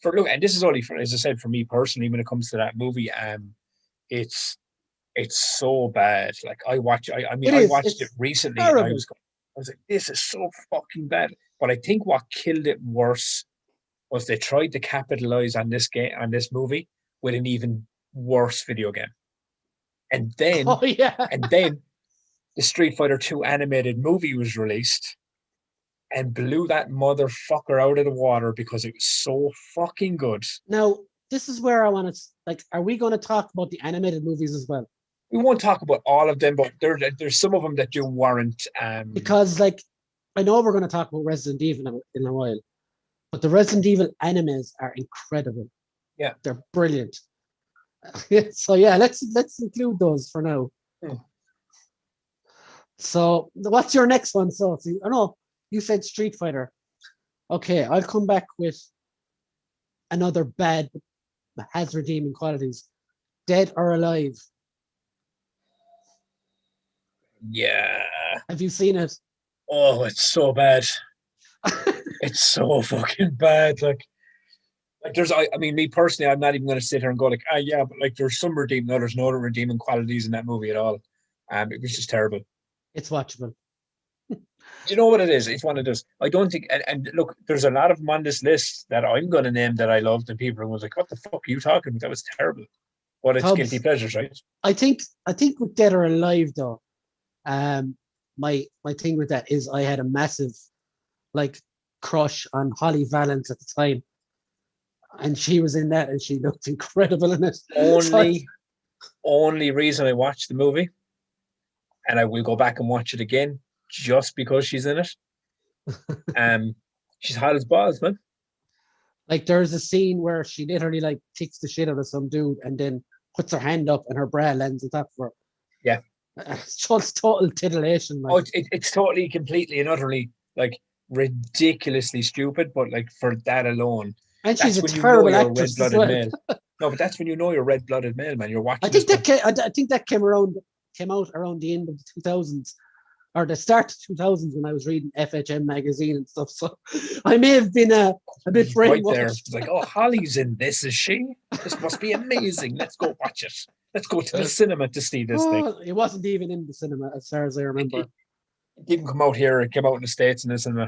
for look, and this is only for, as I said, for me personally, when it comes to that movie, it's so bad. Like I watched it recently, and I was like, this is so fucking bad. But I think what killed it worse was they tried to capitalize on this movie with an even worse video game, and then Oh yeah. and then the Street Fighter 2 animated movie was released and blew that motherfucker out of the water because it was so fucking good. Now, this is where I want to, like, are we going to talk about the animated movies as well? We won't talk about all of them, but there's some of them that do warrant. Because, like, I know we're going to talk about Resident Evil in a while, but the Resident Evil animes are incredible. Yeah, they're brilliant. So yeah, let's include those for now. So what's your next one? So I know you said Street Fighter. Okay, I'll come back with another bad but has redeeming qualities. Dead or Alive. Yeah. Have you seen it? Oh, it's so bad. It's so fucking bad. Like there's, I mean, me personally, I'm not even going to sit here and go like, yeah, but like there's some redeeming, no, there's no redeeming qualities in that movie at all. It was just terrible. It's watchable. You know what it is? It's one of those. I don't think, and look, there's a lot of them on this list that I'm going to name that I loved, and people are like, "What the fuck are you talking about? That was terrible." But it's guilty pleasures, right? I think with Dead or Alive though, my thing with that is I had a massive, like, crush on Holly Valance at the time, and she was in that, and she looked incredible in it. Only reason I watched the movie, and I will go back and watch it again just because she's in it. She's hot as balls, man. Like there's a scene where she literally like kicks the shit out of some dude and then puts her hand up and her bra lands on top of her. Yeah. It's just total titillation. Like. Oh, it's totally, completely, and utterly like ridiculously stupid. But like for that alone, and she's a when terrible you know you're a actress red-blooded as well. male. No, but that's when you know you're a red-blooded male, man. You're watching. I think that came out around the end of the 2000s or the start of 2000s when I was reading FHM magazine and stuff. So I may have been a bit brainwashed. Right there, it's like, oh, Holly's in this, is she? This must be amazing. Let's go watch it. Let's go to the cinema to see this thing. It wasn't even in the cinema, as far as I remember. It didn't come out here. It came out in the States in the cinema.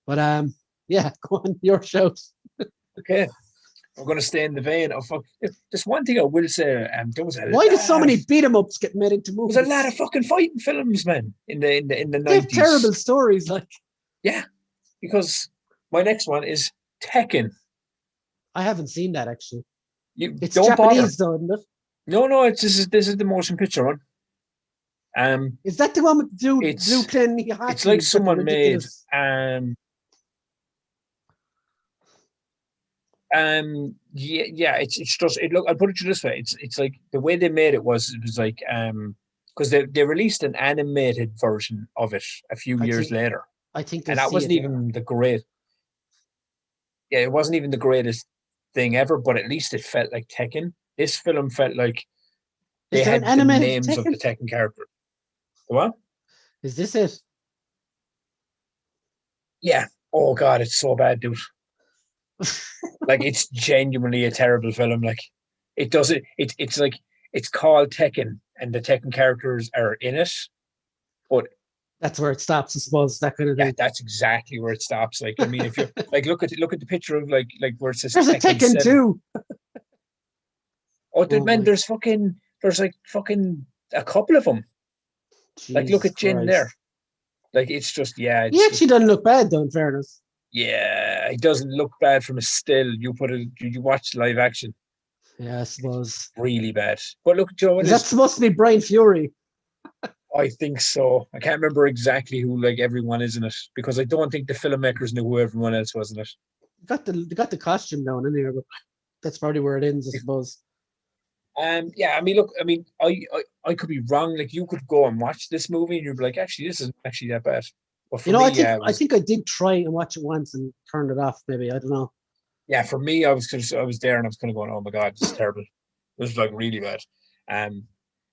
But yeah, go on, your shout. Okay. We're going to stay in the vein of there's one thing I will say. Why did so many beat 'em ups get made into movies? There's a lot of fucking fighting films, man, in the 90s. They have terrible stories, like. Yeah, because my next one is Tekken. I haven't seen that actually. It's don't Japanese though, isn't it? No, this is the motion picture one. Is that the one with the blue plain? It's like someone made it's just look, I'll put it to you this way. It's like the way they made it was like because they released an animated version of it a few years later. I think and that wasn't even the great. Yeah, it wasn't even the greatest thing ever, but at least it felt like Tekken. This film felt like they had the names of the Tekken characters. What? Is this it? Yeah. Oh God, it's so bad, dude. Like it's genuinely a terrible film. Like it doesn't. It's like it's called Tekken, and the Tekken characters are in it, but that's where it stops, I suppose. That kind of thing. Yeah, that's exactly where it stops. Like, I mean, if you like, look at the picture of like where it says there's a Tekken 2. Man, there's like fucking a couple of them. Jesus like, look at Jin there. Like, it's just he actually doesn't look bad, though. In fairness. Yeah, he doesn't look bad from a still. You watch live action. Yeah, I suppose. Really bad. But look, Joe, is that supposed to be Brian Fury? I think so. I can't remember exactly who like everyone is in it because I don't think the filmmakers knew who everyone else was in it. They got the costume down in there, but that's probably where it ends, I suppose. Yeah, I mean, look, I mean, I could be wrong. Like, you could go and watch this movie and you'd be like, actually, this isn't actually that bad. But for me, I think I did try and watch it once and turned it off. Maybe, I don't know. Yeah, for me, I was there and I was kind of going, oh my God, this is terrible. This is like really bad. And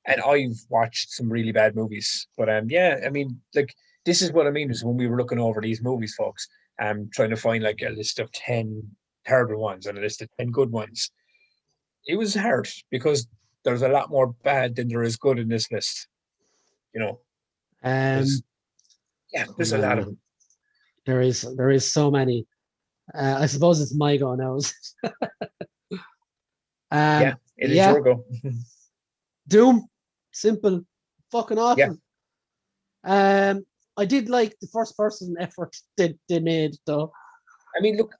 I've watched some really bad movies, but yeah, I mean, like this is what I mean is when we were looking over these movies, folks, trying to find like a list of 10 terrible ones and a list of 10 good ones. It was hard because there's a lot more bad than there is good in this list. You know, there's a lot of them. There is so many. I suppose it's my go now. Yeah, it is your go. Doom, simple, fucking awesome. Yeah. I did like the first person effort they made though. I mean, look,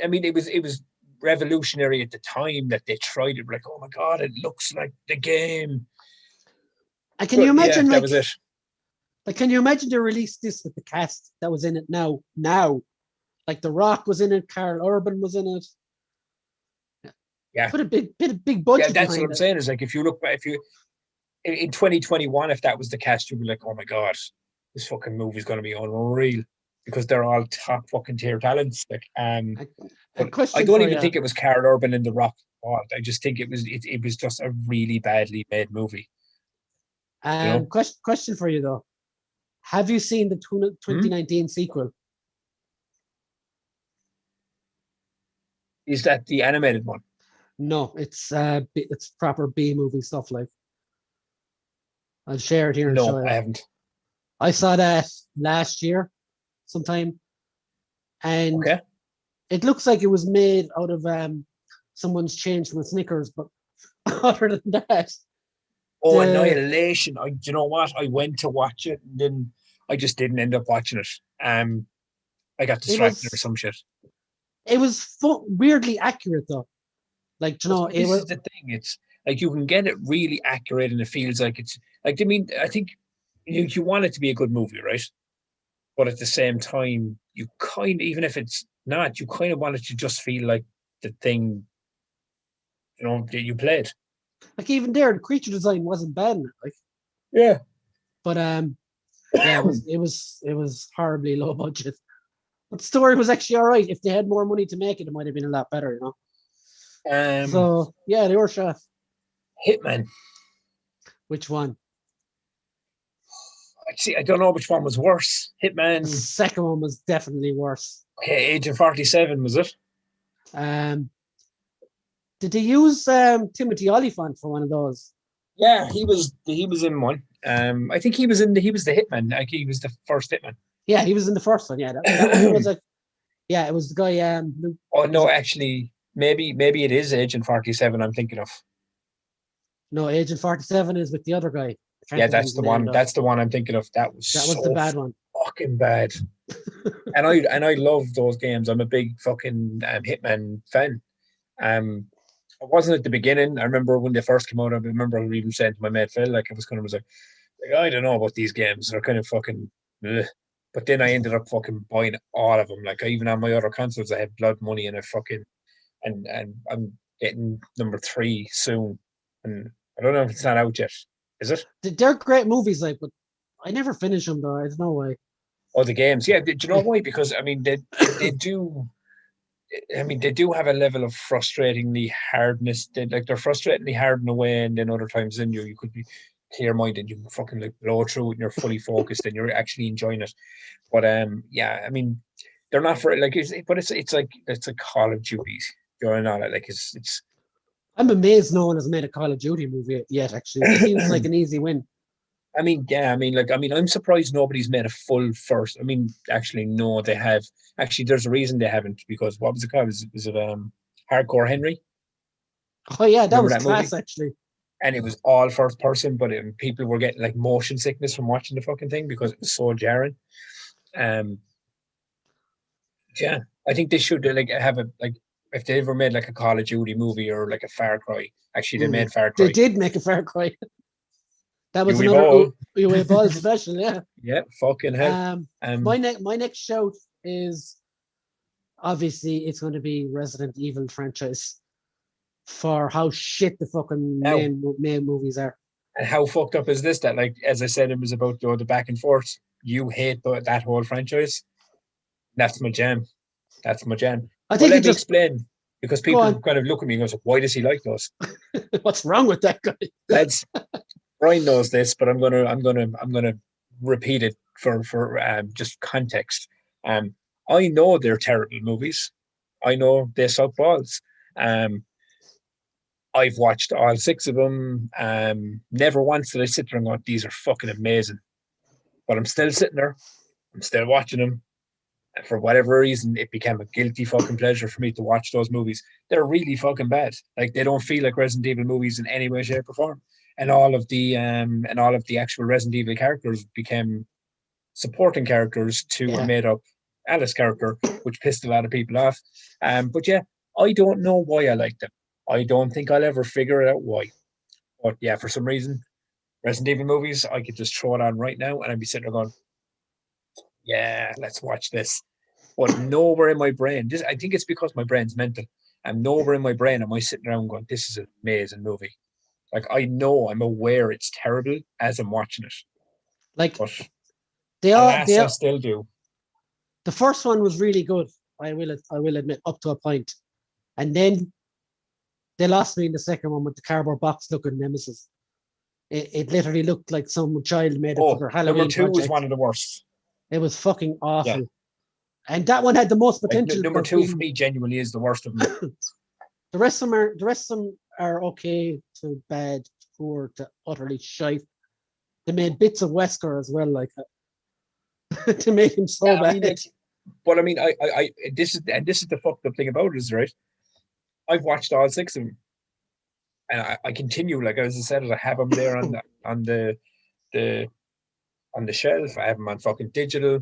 I mean, it was revolutionary at the time that they tried it. Like, oh my God, it looks like the game. And can you imagine that was it. Like, can you imagine they released this with the cast that was in it now? Like The Rock was in it, Karl Urban was in it. Yeah. Put a big budget. Yeah, that's what I'm saying. Is like if you look back, in 2021, if that was the cast, you'd be like, oh my God, this fucking movie's gonna be unreal because they're all top fucking tier talents. Like, but I don't even think it was Karl Urban and The Rock. I just think it was just a really badly made movie. Question for you though: have you seen the 2019 sequel? Is that the animated one? No, it's proper B movie stuff. Like, I'll share it here. No, I haven't. I saw that last year, sometime, and it looks like it was made out of someone's change from a Snickers. But other than that, Annihilation! You know what? I went to watch it, and then I just didn't end up watching it. I got It distracted or was some shit. it was weirdly accurate though. Like, you But know, see, it this was. is the thing. It's like you can get it really accurate, and it feels like it's like. I mean, I think you want it to be a good movie, right? But at the same time, you kind of, even if it's not, you kind of want it to just feel like the thing, that you played. Like, even there, the creature design wasn't bad in it. Like, Yeah. but yeah, it was horribly low budget. But the story was actually all right. If they had more money to make it, it might have been a lot better, you know. um, So yeah, they were shot. Hitman. Which one? Actually, I don't know which one was worse. The Hitman. second one was definitely worse. Okay, Agent 47 was it? Um, did they use Timothy Oliphant for one of those? Yeah, he was in one. I think he was the hitman. Like he was the first hitman. Yeah, he was in the first one. Yeah, that one was like, yeah, it was the guy. Oh Was no, it? actually, maybe it is Agent 47 I'm thinking of. No, Agent 47 is with the other guy. I can't Yeah, think of that's his the name one. though. That's the one I'm thinking of. That was That was the so bad one. fucking bad. And I love those games. I'm a big fucking Hitman fan. Um, I wasn't at the beginning. I remember when they first came out. I remember even saying to my mate Phil, like I was like, I don't know about these games. They're kind of fucking. Ugh. But then I ended up fucking buying all of them. Like even on my other consoles, I had blood money and I fucking and I'm getting number 3 soon. And I don't know if it's not out yet. Is it? They're great movies, like, but I never finish them though. There's no way. Oh, the games. Yeah. Do you know Yeah, why? Because I mean they do. I mean, they do have a level of frustratingly hardness. They're frustratingly hard in a way, and then other times then you could be clear minded, you can fucking like blow through it and you're fully focused and you're actually enjoying it. But yeah, I mean, they're not for like but it's like Call of Duty going on it. Like it's I'm amazed no one has made a Call of Duty movie yet. Actually, it seems like an easy win. I mean, yeah, I'm surprised nobody's made a full first. I mean, actually, no, they have. Actually, there's a reason they haven't because what was it called? Was it Hardcore Henry? Oh yeah, that Remember was that movie? class actually. And it was all first person, but people were getting like motion sickness from watching the fucking thing because it was so jarring. Um, yeah, I think they should like have a like if they ever made like a Call of Duty movie or like a Far Cry. Actually, they Mm. made Far They Cry. did make a Far Cry. That was Huey another Ball, UA Ball special. Yeah. yeah, fucking hell. My next shout is obviously it's going to be Resident Evil franchise for how shit the fucking Now, main movies are. and how fucked up is this? That like as I said, it was about the back and forth. You hate that whole franchise. That's my jam. That's my jam. I Well, think it let me just explain because go people on. kind of look at me and go, "Why does he like those?" What's wrong with that guy? Lads, Brian knows this, but I'm gonna repeat it for just context. I know they're terrible movies. I know they suck balls. Um, I've watched all 6 of them. Never once did I sit there and go, "These are fucking amazing." But I'm still sitting there. I'm still watching them. And for whatever reason, it became a guilty fucking pleasure for me to watch those movies. They're really fucking bad. Like they don't feel like Resident Evil movies in any way, shape, or form. And all of the actual Resident Evil characters became supporting characters to a Yeah, made up Alice character, which pissed a lot of people off. But yeah, I don't know why I like them. I don't think I'll ever figure out why. But yeah, for some reason, Resident Evil movies, I could just throw it on right now and I'd be sitting there going, yeah, let's watch this. But nowhere in my brain, I think it's because my brain's mental. And nowhere in my brain am I sitting around going, this is an amazing movie. Like I know, I'm aware it's terrible as I'm watching it. like But they all alas, they I all, still do. the first one was really good. I will admit up to a point, and then they lost me in the second one with the cardboard box looking nemesis. It literally looked like some child made it for Oh, their number Halloween 2 was project. one of the worst. It was fucking Yeah. awful. And that one had the most Like potential number for 2 for being. me genuinely is the worst of them. The rest of them are okay to bad to poor to utterly shite. They made bits of Wesker as well, like to make him so Yeah, I mean bad. like but I mean this is the fucked up thing about it is right. I've watched all 6 of them. And I continue, like as I said, I have them there on the on the shelf. I have them on fucking digital.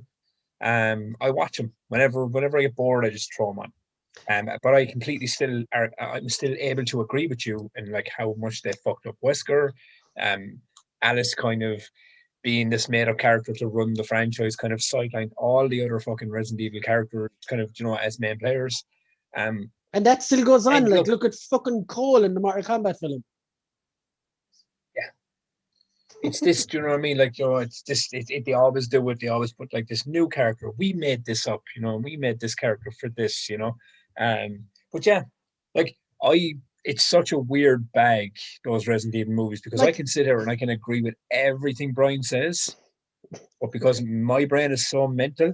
I watch them whenever I get bored. I just throw them on. But I completely I'm still able to agree with you in like how much they fucked up Wesker. Alice kind of being this made up character to run the franchise kind of sidelined all the other fucking Resident Evil characters kind of, as main players. And that still goes on. And Like, look at fucking Cole in the Mortal Kombat film. Yeah. It's this, do you know what I mean? Like, it's this, they always do it. They always put like this new character. We made this up, we made this character for this, But yeah, like it's such a weird bag, those Resident Evil movies, because I can sit here and I can agree with everything Brian says, but because my brain is so mental,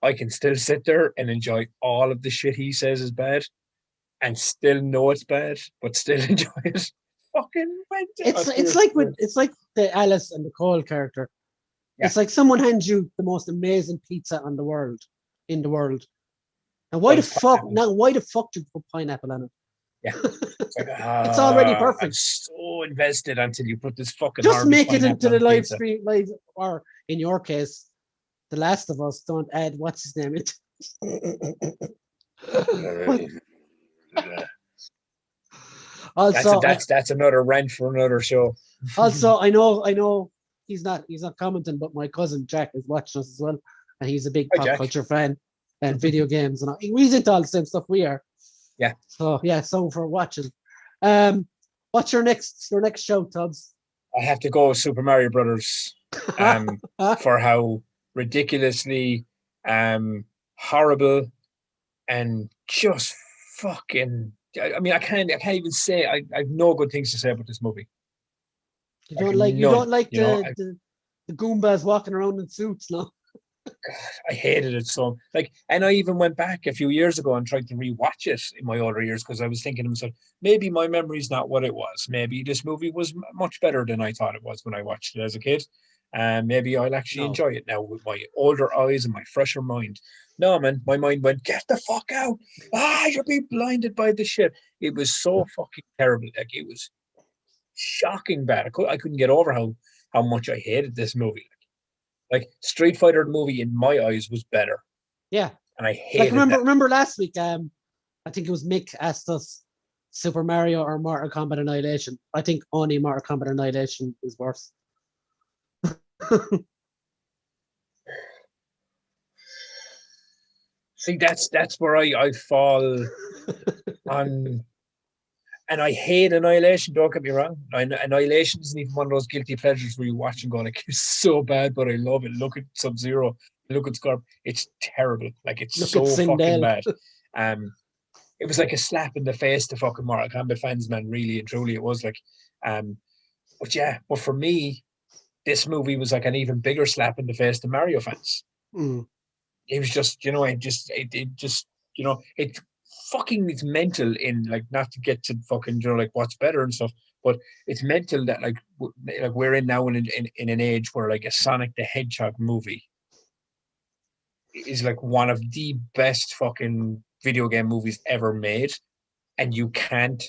I can still sit there and enjoy all of the shit he says is bad and still know it's bad, but still enjoy it. Fucking mental. It's like the Alice and the Cole character. Yeah. It's like someone hands you the most amazing pizza in the world. And why the fuck did you put pineapple on it? Yeah. It's like, it's already perfect. I'm so invested until you put this fucking just make it into the live pizza. stream, or in your case, The Last of Us. Don't add what's his name Also, that's another rant for another show. Also, I know he's not commenting, but my cousin Jack is watching us as well, and he's a big pop culture fan and video games, and he's into all the same stuff we are. Yeah. So yeah, so for watching. What's your next show, Tubbs? I have to go with Super Mario Brothers. For how ridiculously horrible and just fucking. I mean, I can't even say. I have no good things to say about this movie. You don't like the Goombas walking around in suits, no? God, I hated it so. And I even went back a few years ago and tried to rewatch it in my older years because I was thinking to myself, maybe my memory's not what it was. Maybe this movie was much better than I thought it was when I watched it as a kid. And maybe I'll actually enjoy it now with my older eyes and my fresher mind. No, man, my mind went, get the fuck out. You'll be blinded by the shit. It was so fucking terrible. Like, it was shocking bad. I couldn't get over how much I hated this movie. Like, Street Fighter movie in my eyes was better. Yeah. And I hated remember last week, I think it was Mick asked us Super Mario or Mortal Kombat Annihilation. I think only Mortal Kombat Annihilation is worse. See, that's where I fall on. And I hate Annihilation, don't get me wrong. Annihilation isn't even one of those guilty pleasures where you watch and go, like, it's so bad, but I love it. Look at Sub-Zero, look at Scorp. It's terrible. Like, it's so fucking bad. It was like a slap in the face to fucking Mortal Kombat fans, man. Really and truly, it was like. But for me, this movie was like an even bigger slap in the face to Mario fans. Mm. It was just, it's mental in, like, not to get to fucking, like, what's better and stuff, but it's mental that like we're in now in an age where, like, a Sonic the Hedgehog movie is like one of the best fucking video game movies ever made, and you can't,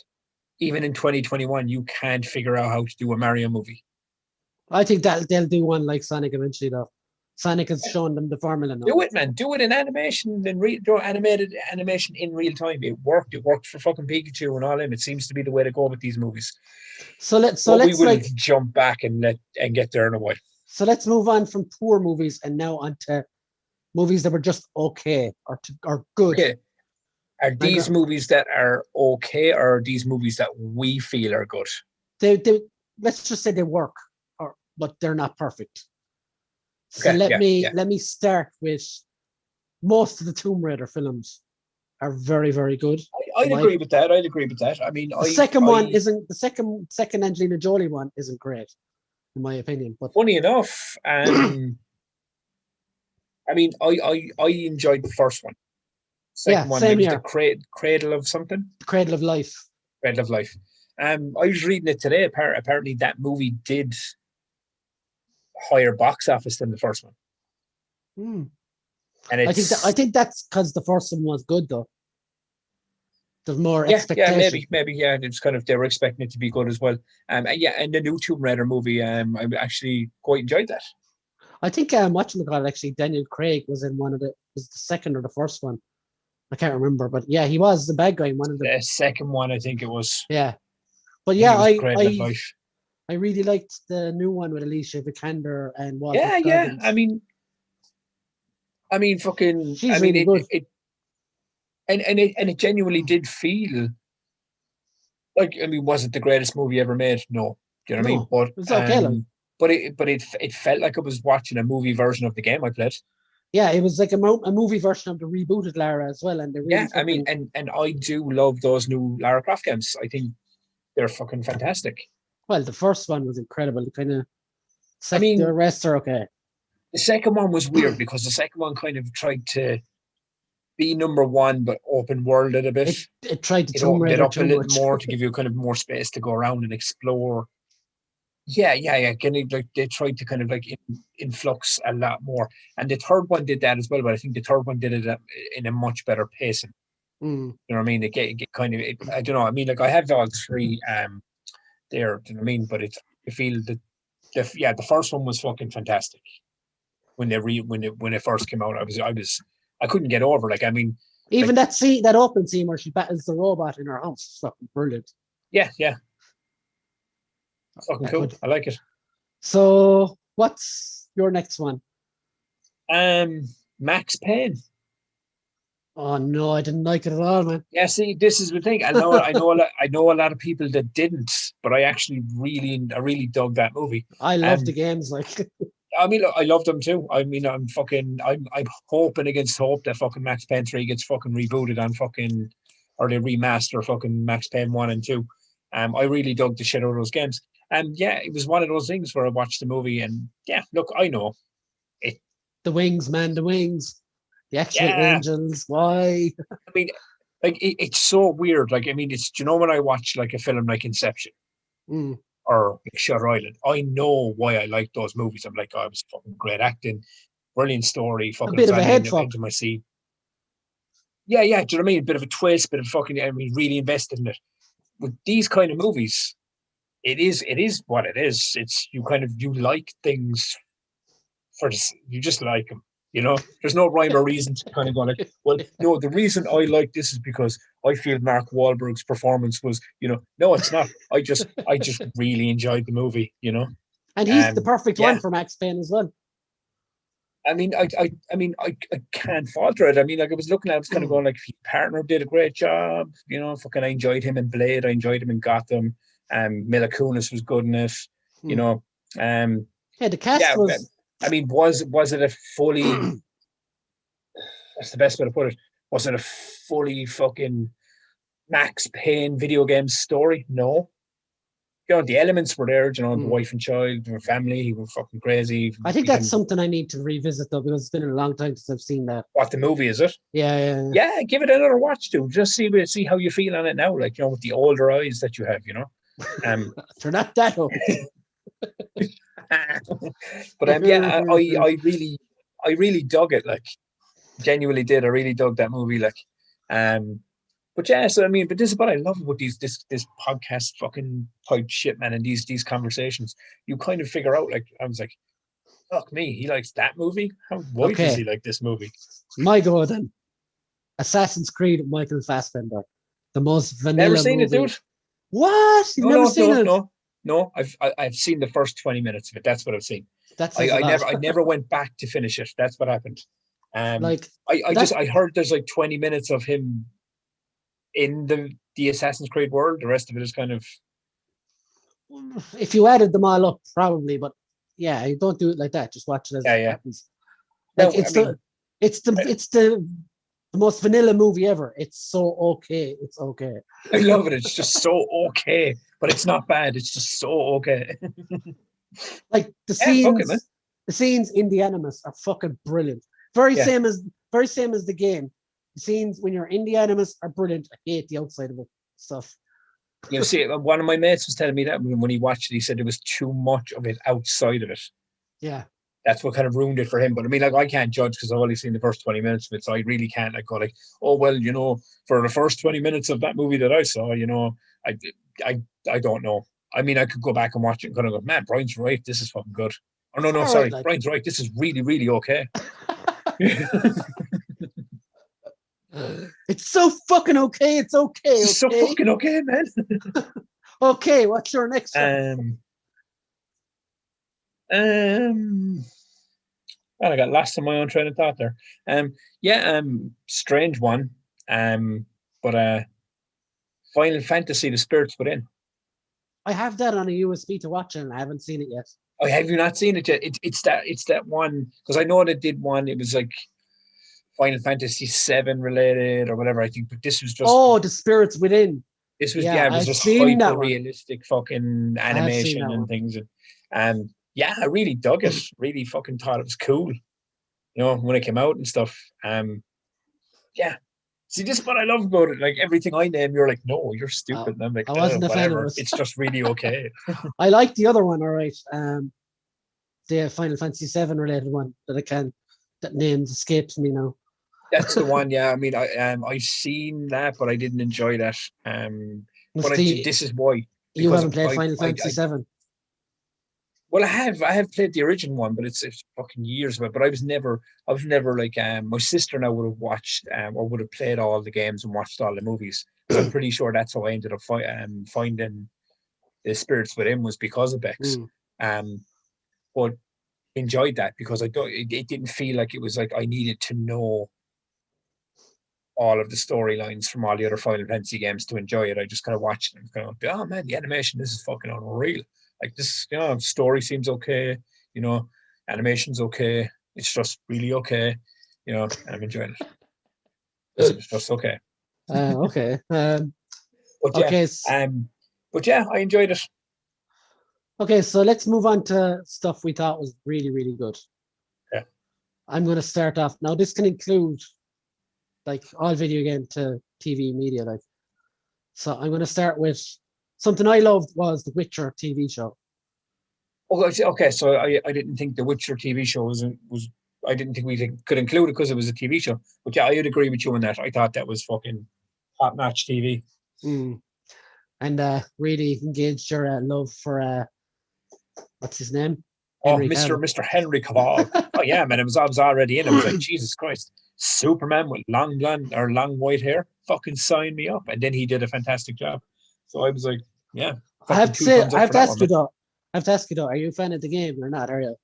even in 2021, you can't figure out how to do a Mario movie. I think that they'll do one like Sonic eventually, though. Sonic has shown them the formula now. Do it, man. Do it in animation, animated animation in real time. It worked. It worked for fucking Pikachu and all them. It seems to be the way to go with these movies. We will jump back and get there in a while. So let's move on from poor movies and now onto movies that were just okay or good. Okay. Are these movies that are okay, or are these movies that we feel are good? They let's just say they work, but they're not perfect. So let me start with most of the Tomb Raider films are very, very good. I'd agree with that. I mean, the second one isn't the second Angelina Jolie one isn't great, in my opinion. But funny enough, I mean, I enjoyed the first one. Second one, same here. The Cradle of something. Cradle of Life. Cradle of Life. I was reading it today. Apparently, that movie did higher box office than the first one. And I think that's because the first one was good, though. There's more expectation. Yeah, maybe. It's kind of, they were expecting it to be good as well. And the new Tomb Raider movie, I actually quite enjoyed that. I think whatchamacallit, actually, Daniel Craig was in was the second or the first one. I can't remember, but yeah, he was the bad guy in one of the. The second one, I think it was. Yeah, but He yeah, was great in that fight. I really liked the new one with Alicia Vikander and Walter Yeah. Goggins. Fucking. She's really good. It genuinely did feel like, was it the greatest movie ever made? No. Do you know what I mean? But it's okay. it felt like I was watching a movie version of the game I played. Yeah, it was like a movie version of the rebooted Lara as well, and they really and I do love those new Lara Croft games. I think they're fucking fantastic. Well, the first one was incredible. The rest are okay. The second one was weird because the second one kind of tried to be number one, but open world it a bit. It tried to opened it up a little more to give you kind of more space to go around and explore. Yeah. They tried to kind of like influx a lot more, and the third one did that as well. But I think the third one did it in a much better pacing. You know what I mean? It kind of. I don't know. I mean, like I have all three. There. Do you know what I mean? But I feel that the first one was fucking fantastic. When it first came out, I couldn't get over. Like, I mean, even that open scene where she battles the robot in her house is fucking brilliant. Yeah. Fucking cool. I like it. So, what's your next one? Max Payne. Oh no, I didn't like it at all, man. Yeah, see, this is the thing. I know a lot of people that didn't, but I actually really dug that movie. I love the games, like. I mean, I love them too. I mean, I'm hoping against hope that fucking Max Payne 3 gets fucking rebooted on fucking, or they remaster fucking Max Payne 1 and 2. I really dug the shit out of those games. And yeah, it was one of those things where I watched the movie and yeah, look, I know it. The wings, man, the wings. The actual angels. Why? I mean, like it's so weird. Like, I mean, it's, you know, when I watch like a film like Inception or like Shutter Island, I know why I like those movies. I'm like, oh, it was fucking great acting, brilliant story, fucking a bit of a head fuck into my seat. Yeah, do you know what I mean? A bit of a twist, bit of fucking, I mean, really invested in it. With these kind of movies, it is what it is. It's you like things you just like them. You know, there's no rhyme or reason to kind of go like, well, no, the reason I like this is because I feel Mark Wahlberg's performance was, you know, no, it's not. I just really enjoyed the movie, you know. And he's the perfect one for Max Payne as well. I mean, I can't falter it. I mean, like I was looking at, I was kind of going like, partner did a great job. You know, fucking, I enjoyed him in Blade. I enjoyed him in Gotham. Mila Kunis was good in it. You know, the cast was. I mean, was it a fully? That's the best way to put it. Was it a fully fucking Max Payne video game story? No. You know, the elements were there. You know, the wife and child, their family. He was fucking crazy. I think that's something I need to revisit though, because it's been a long time since I've seen that. What, the movie, is it? Yeah. Yeah, give it another watch too. Just see how you feel on it now. Like, you know, with the older eyes that you have. You know, they're not that old. But I really dug it. Like, genuinely did. I really dug that movie. Like, but yeah. So I mean, but this is what I love about this podcast fucking type shit, man. And these conversations, you kind of figure out. Like, I was like, fuck me, he likes that movie. Why does he like this movie? My God, then. Assassin's Creed, Michael Fassbender, the most vanilla. Never seen movie. It, dude. What? You've never seen it? No, I've seen the first 20 minutes of it. That's what I've seen. I never went back to finish it. That's what happened. I heard there's like 20 minutes of him in the Assassin's Creed world. The rest of it is kind of. If you added them all up, probably, but yeah, you don't do it like that. Just watch it as it happens. Like, it's the most vanilla movie ever. It's so okay. It's okay. I love it. It's just so okay, but it's not bad. It's just so okay. Like the scenes in the Animus are fucking brilliant. Very same as the game. The scenes when you're in the Animus are brilliant. I hate the outside of it stuff. You see, one of my mates was telling me that when he watched it, he said there was too much of it outside of it. Yeah. That's what kind of ruined it for him. But I mean, like, I can't judge because I've only seen the first 20 minutes of it. So I really can't like go like, oh, well, you know, for the first 20 minutes of that movie that I saw, you know, I don't know. I mean, I could go back and watch it and kind of go, man, Brian's right. This is fucking good. Oh no, All right, sorry, like. Brian's right. This is really, really okay. It's so fucking okay. It's okay. This is so Okay. fucking okay, man. Okay. What's your next one? Um, well, I got lost in my own train of thought there. Yeah, strange one. But Final Fantasy: The Spirits Within. I have that on a USB to watch it, and I haven't seen it yet. Oh, have you not seen it yet? It's that one because I know they did one. It was like Final Fantasy VII related or whatever, I think. But this was just The Spirits Within. it was I've just seen that hyper one. realistic fucking I have seen that animation and one. things. And yeah, I really dug it. Really fucking thought it was cool. You know, when it came out and stuff. Yeah. See, this is what I love about it. Like everything I name, you're like, no, you're stupid. And I'm like, I wasn't a fan of whatever. it. It's just really okay. I like the other one, all right. The Final Fantasy VII related one that name escapes me now. That's the one, yeah. I mean, I've seen that, but I didn't enjoy that. This is why, you because haven't played Final Fantasy VII. Well, I have played the original one, but it's fucking years ago. But I was never like my sister now would have watched or would have played all the games and watched all the movies. Because I'm pretty sure that's how I ended up finding the Spirits Within was because of Bex. But enjoyed that because it didn't feel like it was like I needed to know all of the storylines from all the other Final Fantasy games to enjoy it. I just kind of watched it and kind of, oh man, the animation, this is fucking unreal. Like this, story seems okay, animation's okay. It's just really okay, and I'm enjoying it. It's just okay. Okay. But yeah, okay. But yeah, I enjoyed it. Okay, so let's move on to stuff we thought was really, really good. Yeah. I'm going to start off. Now, this can include like all video game to TV media. So I'm going to start with something I loved was the Witcher TV show. Okay, so I didn't think the Witcher TV show was I didn't think we could include it because it was a TV show. But yeah, I would agree with you on that. I thought that was fucking top notch TV. And really engaged your love for what's his name? Mr. Henry Cavill. Oh yeah, man, I was already in. I was like, Jesus Christ, Superman with long blonde or long white hair. Fucking sign me up. And then he did a fantastic job. So I was like, yeah. I have to say, I have to ask you though, are you a fan of the game or not? Are you?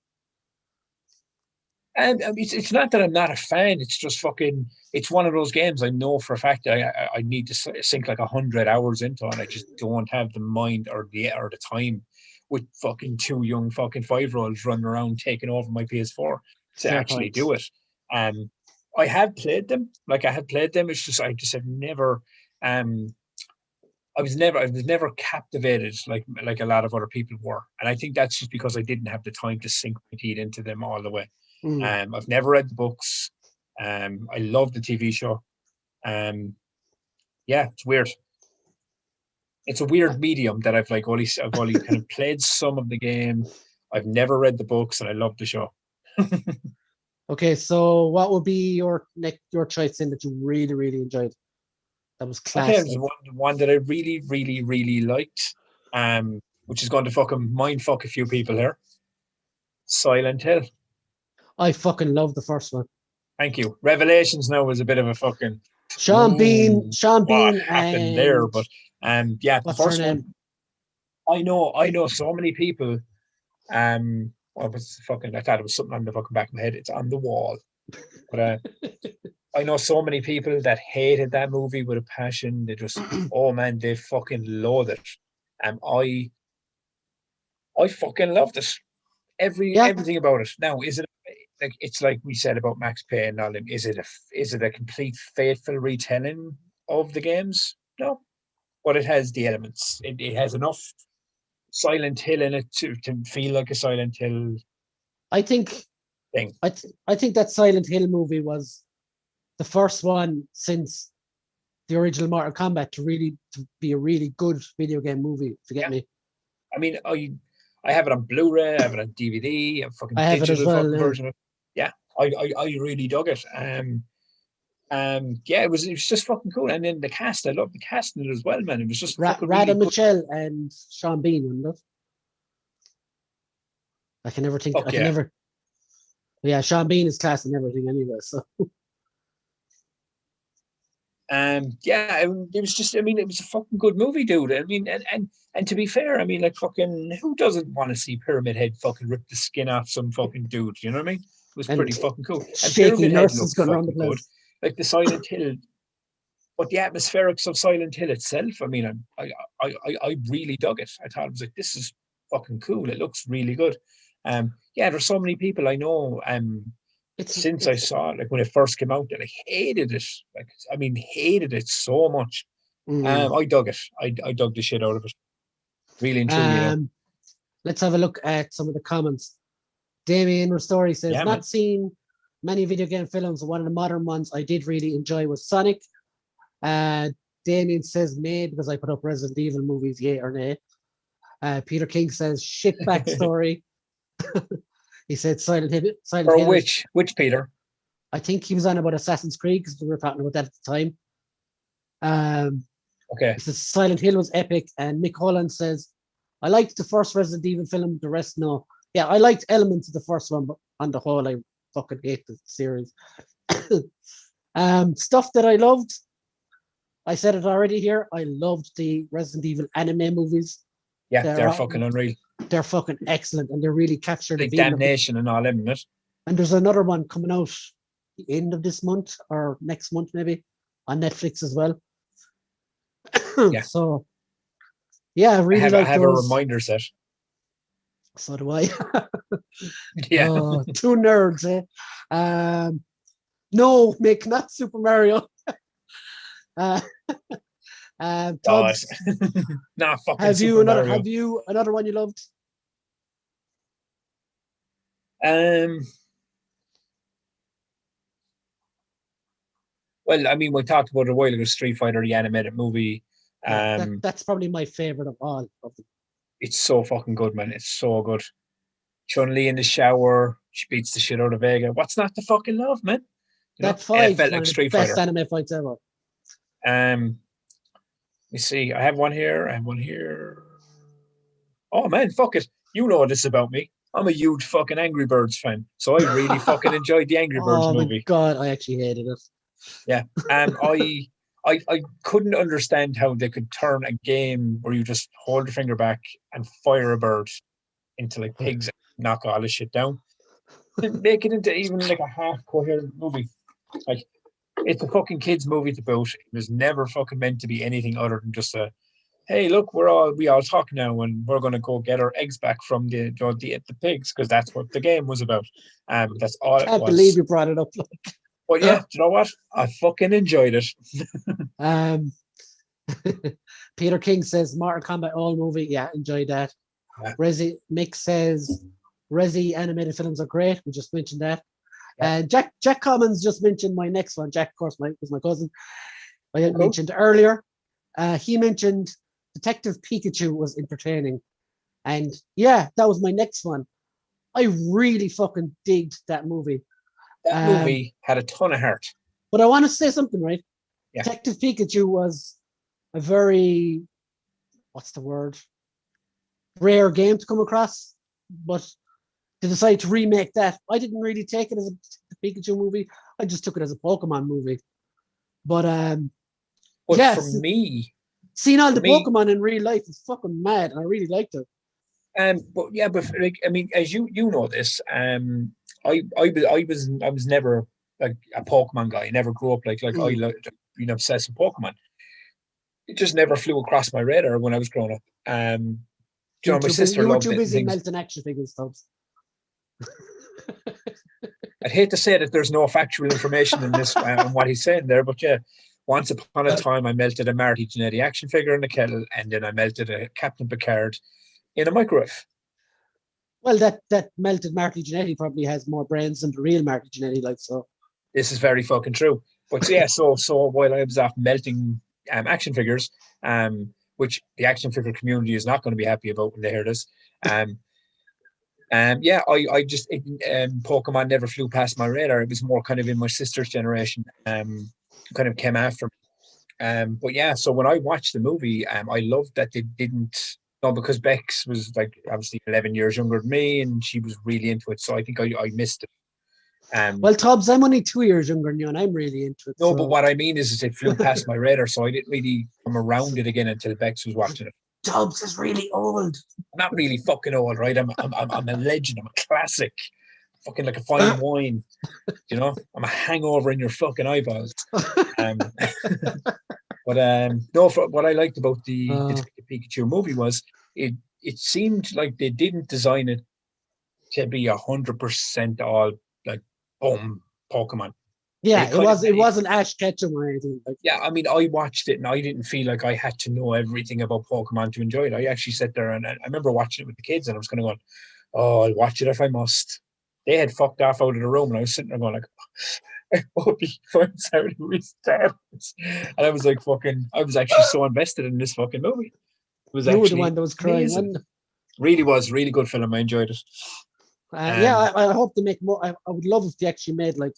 And it's not that I'm not a fan. It's just fucking. It's one of those games I know for a fact that I need to sink like 100 hours into, and I just don't have the mind or the time with fucking two young fucking 5-year-olds running around taking over my PS4 to Fair actually point. do it. I have played them. It's just I just have never. I was never captivated like a lot of other people were, and I think that's just because I didn't have the time to sink my teeth into them all the way. I've never read the books. I love the TV show. Yeah, it's weird. It's a weird medium that I've only kind of played some of the game. I've never read the books, and I love the show. Okay, so what would be your choice in that you really, really enjoyed? That was classic. Okay, there's one that I really, really, really liked, which is going to fucking mind fuck a few people here. Silent Hill. I fucking love the first one. Thank you. Revelations now was a bit of a fucking Sean Bean, what happened there? But yeah, the first one. I know so many people. What was fucking? I thought it was something on the fucking back of my head. It's on the wall. But I know so many people that hated that movie with a passion. They just, oh man, they fucking loathe it. I fucking loved it. Everything about it. Now, is it like it's like we said about Max Payne and all them? Is it a complete faithful retelling of the games? No, but it has the elements. It has enough Silent Hill in it to feel like a Silent Hill. I think thing. I think that Silent Hill movie was the first one since the original Mortal Kombat to be a really good video game movie. If you get me. I mean, I have it on Blu-ray, I have it on DVD, I have digital it as well, version of it. Yeah, I really dug it. Yeah, it was just fucking cool. And then the cast, I love the cast in it as well, man. It was just Radha Mitchell and Sean Bean, wasn't it? I can never think. Fuck I can yeah. never. Yeah, Sean Bean is class and everything anyway. So Yeah, it was just, I mean, it was a fucking good movie, dude. I mean, and to be fair, I mean, like, fucking, who doesn't want to see Pyramid Head fucking rip the skin off some fucking dude? You know what I mean? It was and pretty fucking cool. And shaky Pyramid Head nurses looked going around the fucking good. place. Like the Silent Hill, but the atmospherics of Silent Hill itself, I mean, I really dug it. I thought it was like, this is fucking cool. It looks really good. Yeah, there's so many people I know. Since I It's saw it, like when it first came out, and I hated it. Like, I mean, hated it so much. mm. I dug it. I dug the shit out of it. Really and truly, Let's have a look at some of the comments. Damien Ristori says, Yeah, man. not seen many video game films. One of the modern ones I did really enjoy was Sonic. Damien says, nay, because I put up Resident Evil movies, yay or nay. Peter King says, shit backstory. He said Silent Hill. Silent Or Hill. which Peter? I think he was on about Assassin's Creed because we were talking about that at the time. Okay. He says Silent Hill was epic, and Mick Holland says, I liked the first Resident Evil film, the rest no. Yeah, I liked elements of the first one, but on the whole, I fucking hate the series. Stuff that I loved, I said it already here. I loved the Resident Evil anime movies. Yeah, they're fucking unreal. They're fucking excellent, and they really capture the Like feeling Damnation and all them, isn't it? And there's another one coming out the end of this month or next month, maybe, on Netflix as well. Yeah. So, yeah, I really like I have those. a reminder set. So do I. Yeah. Two nerds, eh? No, Mick, not Super Mario. Tubbs, Nah, fucking have Super Mario. Have you another one you loved? Well, I mean, we talked about it a while ago, Street Fighter, the animated movie. Yeah, that's probably my favorite of all of them. It's so fucking good, man. It's so good. Chun-Li in the shower, she beats the shit out of Vega. What's not to fucking love, man? You know, That and it fight, felt one like of the Street best Fighter. anime fights ever. Let me see. I have one here. I have one here. Oh man, fuck it. You know this about me. I'm a huge fucking Angry Birds fan, so I really fucking enjoyed the Angry Birds Oh my movie. god, I actually hated it. Yeah. I couldn't understand how they could turn a game where you just hold your finger back and fire a bird into like pigs and knock all this shit down. Didn't make it into even like a half coherent movie. Like, it's a fucking kids movie to boot. It was never fucking meant to be anything other than just a, hey, look, we all talk now, and we're gonna go get our eggs back from the pigs, because that's what the game was about. That's all it Can't was. believe you brought it up. But yeah, you know what? I fucking enjoyed it. Peter King says Mortal Kombat all movie. Yeah, enjoyed that. Yeah. Mick says Resi animated films are great. We just mentioned that. Yeah. And Jack Commons just mentioned my next one. Jack, of course, was my cousin. I had Cool. mentioned earlier. He mentioned Detective Pikachu was entertaining. And yeah, that was my next one. I really fucking digged that movie. That movie had a ton of heart. But I want to say something, right? Yeah. Detective Pikachu was a very, what's the word? Rare game to come across. But to decide to remake that, I didn't really take it as a Pikachu movie. I just took it as a Pokemon movie. But yeah, for me, seeing all the Pokemon in real life is fucking mad, and I really liked it. But like, I mean, as you know this, I was never like a Pokemon guy. I never grew up like I loved being obsessed with Pokemon. It just never flew across my radar when I was growing up. You know, my sister loved it. You were too busy melting action figures, Tubbs. I'd hate to say that there's no factual information in this on what he's saying there, but yeah, once upon a time I melted a Marty Jannetty action figure in a kettle, and then I melted a Captain Picard in a microwave. Well, that melted Marty Jannetty probably has more brains than the real Marty Jannetty, like so. This is very fucking true. But yeah, so while I was off melting action figures, which the action figure community is not going to be happy about when they hear this, yeah, I just Pokemon never flew past my radar. It was more kind of in my sister's generation, kind of came after me. But yeah, so when I watched the movie, I loved that they didn't No, because Bex was like obviously 11 years younger than me, and she was really into it. So I think I missed it. Well, Tubbs, I'm only 2 years younger than you, and I'm really into it. No, So. but what I mean is it flew past my radar, so I didn't really come around it again until Bex was watching it. Tubbs is really old. I'm not really fucking old, right? I'm a legend. I'm a classic. Fucking like a fine wine. You know, I'm a hangover in your fucking eyeballs. But no, what I liked about the Detective Pikachu movie was it seemed like they didn't design it to be 100% all like boom Pokemon. Yeah, it wasn't Ash Ketchum or anything. Like, yeah, I mean, I watched it and I didn't feel like I had to know everything about Pokemon to enjoy it. I actually sat there and I remember watching it with the kids, and I was kind of going, "Oh, I'll watch it if I must." They had fucked off out of the room, and I was sitting there going like, I hope he finds out who his dad is. And I was like, I was actually so invested in this fucking movie. It was you were the actually one that was crying. Really was really good film. I enjoyed it. Yeah, I hope they make more. I would love if they actually made like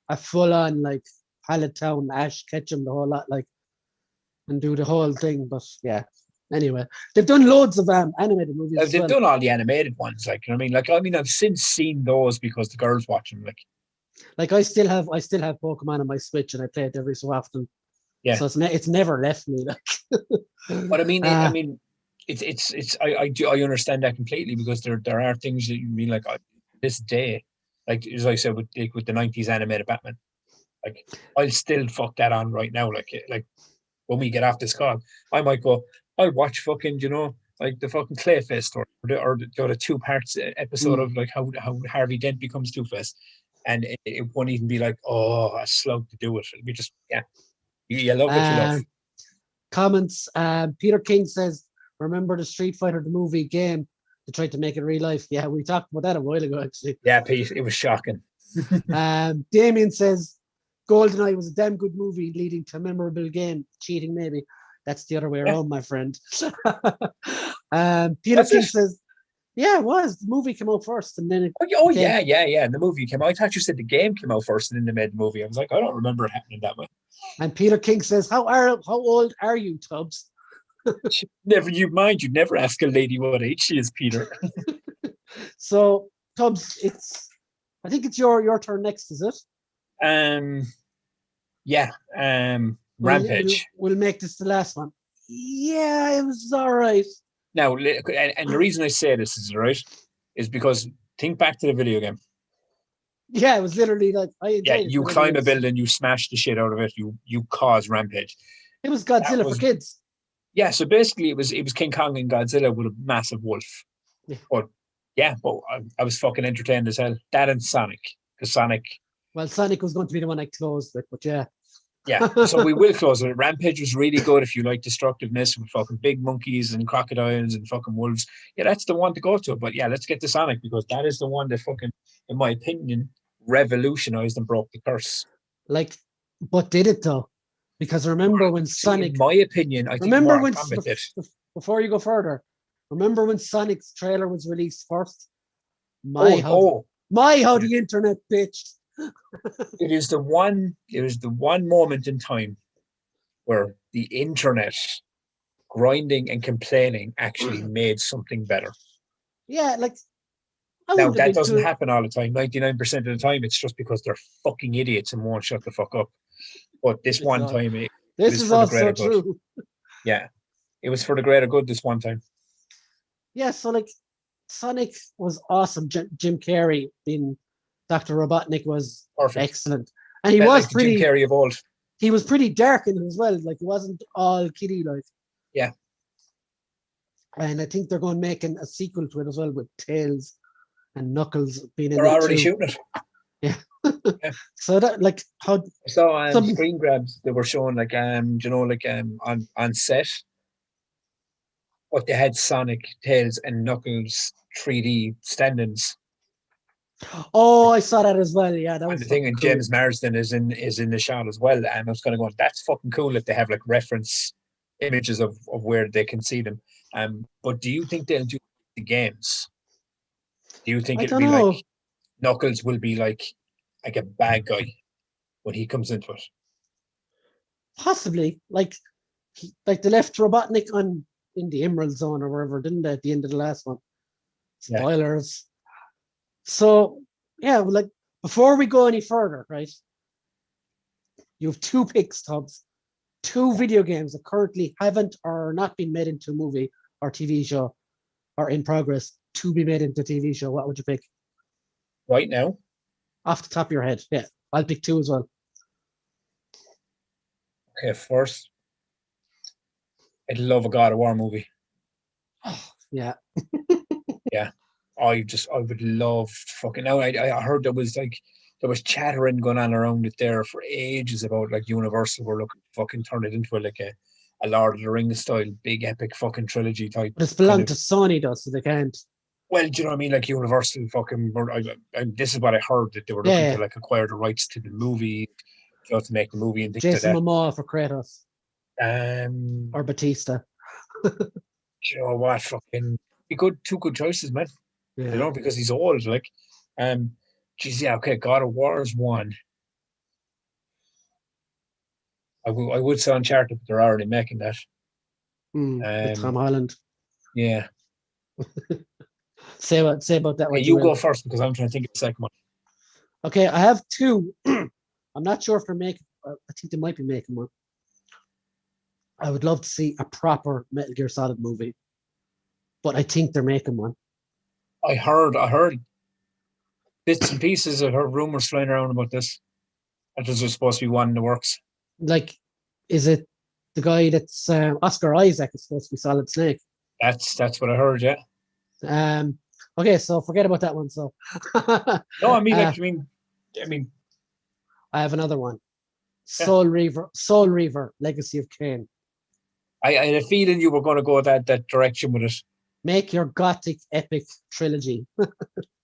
a full on like Pallet Town, Ash Ketchum, the whole lot, like, and do the whole thing. But yeah, anyway, they've done loads of animated movies. They've done all the animated ones, like, you know what I mean. I've since seen those because the girls watch them. Like I still have Pokemon on my Switch, and I play it every so often. Yeah. So it's never left me. Like, but I mean, it's I understand that completely, because there are things that you mean like this day, like as I said with the '90s animated Batman, like I'll still fuck that on right now. Like when we get off this call, I might go, I watch fucking, like the fucking Clayface or the 2 parts episode of like how Harvey Dent becomes Two-Face, and it won't even be like, oh, a slug to do it. It'll be just, yeah, you love what you love. Comments. Peter King says, "Remember the Street Fighter the movie game? They tried to make it real life." Yeah, we talked about that a while ago, actually. Yeah, Pete, it was shocking. Damien says, "GoldenEye was a damn good movie, leading to a memorable game. Cheating, maybe." That's the other way around, my friend. Peter King says, "Yeah, it was. The movie came out first, and then yeah. And the movie came out. I thought you said the game came out first, and then they made the movie. I was like, I don't remember it happening that way." And Peter King says, "How old are you, Tubbs?" You never ask a lady what age she is, Peter. So, Tubbs, I think it's your turn next, is it? Yeah. Rampage. We'll make this the last one. Yeah, it was all right. Now, and the reason I say this is because think back to the video game. Yeah, it was literally like, you climb a building, you smash the shit out of it, you cause Rampage. It was Godzilla for kids. Yeah, so basically it was King Kong and Godzilla with a massive wolf. Yeah. But I was fucking entertained as hell. That and Sonic, because Sonic. Well, Sonic was going to be the one I closed with, but yeah. Yeah, so we will close it. Rampage was really good if you like destructiveness with fucking big monkeys and crocodiles and fucking wolves. Yeah, that's the one to go to. But yeah, let's get to Sonic, because that is the one that fucking, in my opinion, revolutionized and broke the curse. Like, but did it though? Because remember when Sonic... In my opinion, I think Mortal Kombat did. Before you go further, remember when Sonic's trailer was released first? How the internet bitched. It was the one moment in time where the internet grinding and complaining actually made something better. Yeah, like, now that doesn't happen all the time. 99% of the time, it's just because they're fucking idiots and won't shut the fuck up. But this one time, it was for the greater good. Yeah, it was for the greater good this one time. Yeah, so like, Sonic was awesome. Jim Carrey being Dr. Robotnik was excellent, and he was pretty Jim Carrey of old. He was pretty dark in it as well. Like, it wasn't all kiddie like. Yeah. And I think they're going making a sequel to it as well, with Tails and Knuckles being in it. They're already shooting it. Yeah. So that, like, how? So screen grabs they were showing, like, on set, what they had Sonic, Tails, and Knuckles 3D stand-ins. Oh, I saw that as well. Yeah, that was the thing. And cool. James Marsden is in the shot as well. And I was kind of going, that's fucking cool if they have like reference images of where they can see them. But do you think they'll do the games? Do you think it'll be like Knuckles will be like a bad guy when he comes into it? Possibly, like they left Robotnik on in the Emerald Zone or wherever, didn't they, at the end of the last one? Yeah. Spoilers. So, yeah, like, before we go any further, right? You have two picks, Tubbs. Two video games that currently haven't or are not been made into a movie or TV show or in progress to be made into a TV show. What would you pick? Right now? Off the top of your head. Yeah, I'll pick two as well. Okay, first, I'd love a God of War movie. Yeah. Yeah. I would love fucking now. I heard there was chattering going on around it there for ages about like Universal were looking to fucking turn it into like a Lord of the Rings style big epic fucking trilogy type. But it's belonged to Sony though, so they can't. Well, do you know what I mean? Like Universal fucking this is what I heard, that they were looking to like acquire the rights to the movie, you know, to make the movie and things Jason like that. Momoa for Kratos. Or Batista. You know what? Fucking be good. Two good choices, man. Yeah. You know, because he's old. Like, geez, yeah, okay. God of War is one. I would say Uncharted, but they're already making that. With Tom Holland. Yeah. Say about that. Okay, you go first because I'm trying to think of the second one. Okay, I have two. I'm not sure if they're making. I think they might be making one. I would love to see a proper Metal Gear Solid movie, but I think they're making one. I heard bits and pieces. I heard rumors flying around about this. That there's supposed to be one in the works. Like, is it the guy that's Oscar Isaac is supposed to be Solid Snake? That's what I heard. Yeah. Okay, so forget about that one. So. No, I mean, I have another one. Soul Reaver, Legacy of Kain. I had a feeling you were going to go that direction with it. Make your gothic epic trilogy.